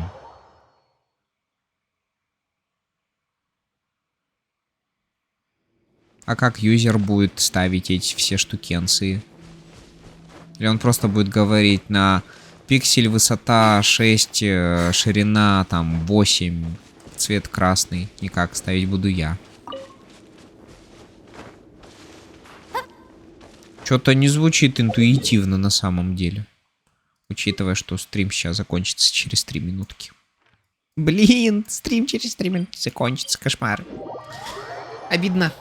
А как юзер будет ставить эти все штукенции? Или он просто будет говорить на пиксель высота 6, ширина там 8, цвет красный. Никак ставить буду я. Что-то не звучит интуитивно на самом деле. Учитывая, что стрим сейчас закончится через 3 минутки. Блин, стрим через 3 минутки закончится. Кошмар. Обидно.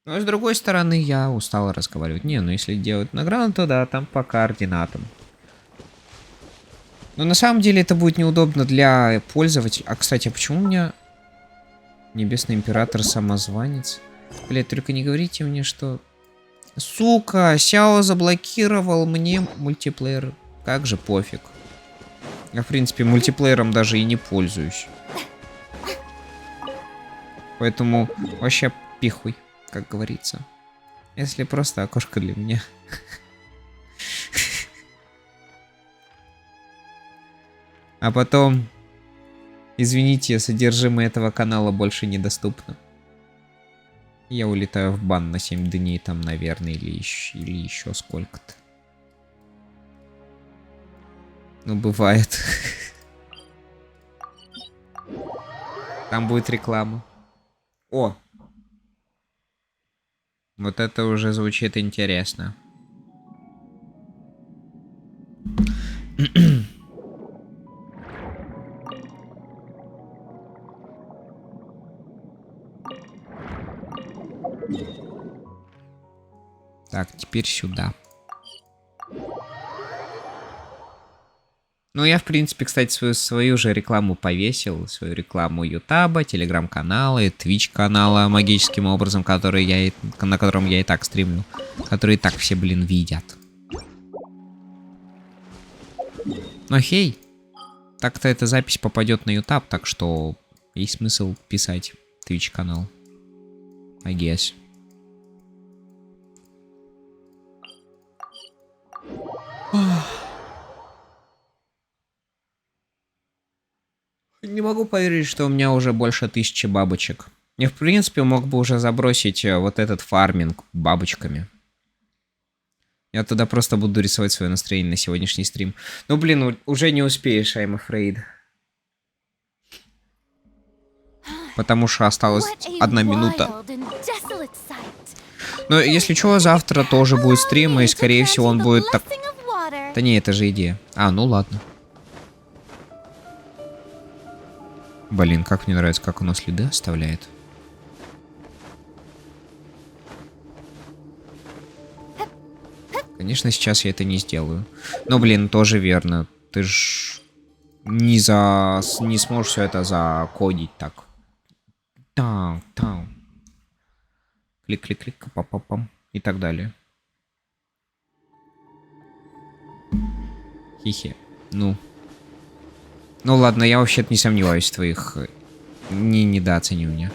Но с другой стороны, я устал разговаривать. Не, ну если делать награду, то да, там по координатам. Но на самом деле это будет неудобно для пользователя. А, кстати, а почему у меня Небесный Император самозванец? Блять, только не говорите мне, что... Сука, Сяо заблокировал мне мультиплеер. Как же пофиг. Я, в принципе, мультиплеером даже и не пользуюсь. Поэтому вообще пихуй, как говорится. Если просто окошко для меня. А потом... Извините, содержимое этого канала больше недоступно. Я улетаю в бан на 7 дней там, наверное, или еще сколько-то. Ну, бывает. Там будет реклама. О! Вот это уже звучит интересно. Так, теперь сюда. Ну, я, в принципе, кстати, свою же рекламу повесил. Свою рекламу Ютаба, Телеграм-канала и Твич-канала магическим образом, на котором я и так стримлю. Которые и так все, блин, видят. Но хей. Так-то эта запись попадет на Ютаб, так что есть смысл писать Твич-канал. I guess. Не могу поверить, что у меня уже больше 1000 бабочек. Я, в принципе, мог бы уже забросить вот этот фарминг бабочками. Я тогда просто буду рисовать свое настроение на сегодняшний стрим. Ну, блин, уже не успеешь, I'm afraid. Потому что осталась 1 минута. Но если что, завтра тоже будет стрим, и скорее всего он будет так... Да не, это же идея. А, ну ладно. Блин, как мне нравится, как оно следы оставляет. Конечно, сейчас я это не сделаю. Но, блин, тоже верно. Ты ж не сможешь все это закодить так. Там. Клик-клик-клик, пам-пам-пам. И так далее. Хихе. Ну ладно, я вообще-то не сомневаюсь в твоих недооценивания.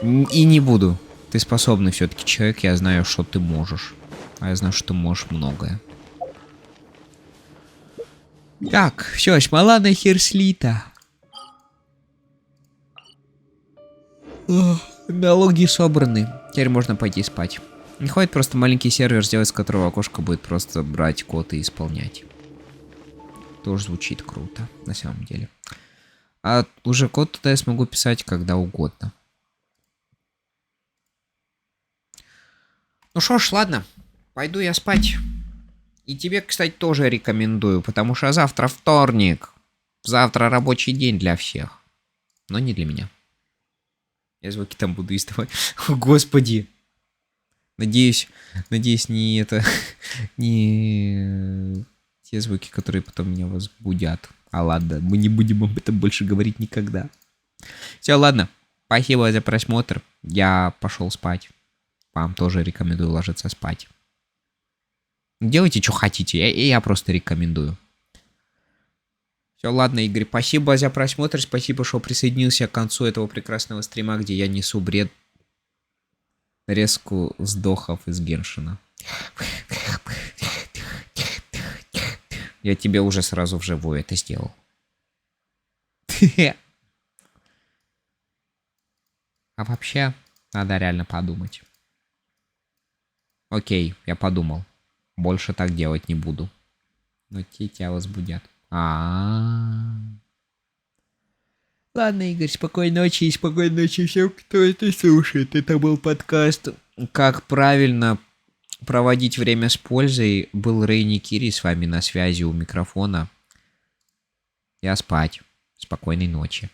И не буду. Ты способный все-таки человек, я знаю, что ты можешь. А я знаю, что ты можешь многое. Так, все, смола на хер слита. Налоги собраны. Теперь можно пойти спать. Не хватит просто маленький сервер сделать, с которого окошко будет просто брать код и исполнять. Тоже звучит круто, на самом деле. А уже код туда я смогу писать когда угодно. Ну что ж, ладно. Пойду я спать. И тебе, кстати, тоже рекомендую, потому что завтра вторник. Завтра рабочий день для всех. Но не для меня. Я звуки там буду издавать. О, Господи. Надеюсь, не это... Не те звуки, которые потом меня возбудят. А ладно, мы не будем об этом больше говорить никогда. Все, ладно. Спасибо за просмотр. Я пошел спать. Вам тоже рекомендую ложиться спать. Делайте, что хотите. Я просто рекомендую. Все, ладно, Игорь. Спасибо за просмотр. Спасибо, что присоединился к концу этого прекрасного стрима, где я несу бред резку вздохов из Геншина. Я тебе уже сразу вживую это сделал. А вообще, надо реально подумать. Окей, я подумал. Больше так делать не буду. Но те тебя возбудят. Ладно, Игорь, спокойной ночи и спокойной ночи всем, кто это слушает. Это был подкаст «Как правильно проводить время с пользой». Был Рейни Кири с вами на связи у микрофона. Я спать. Спокойной ночи.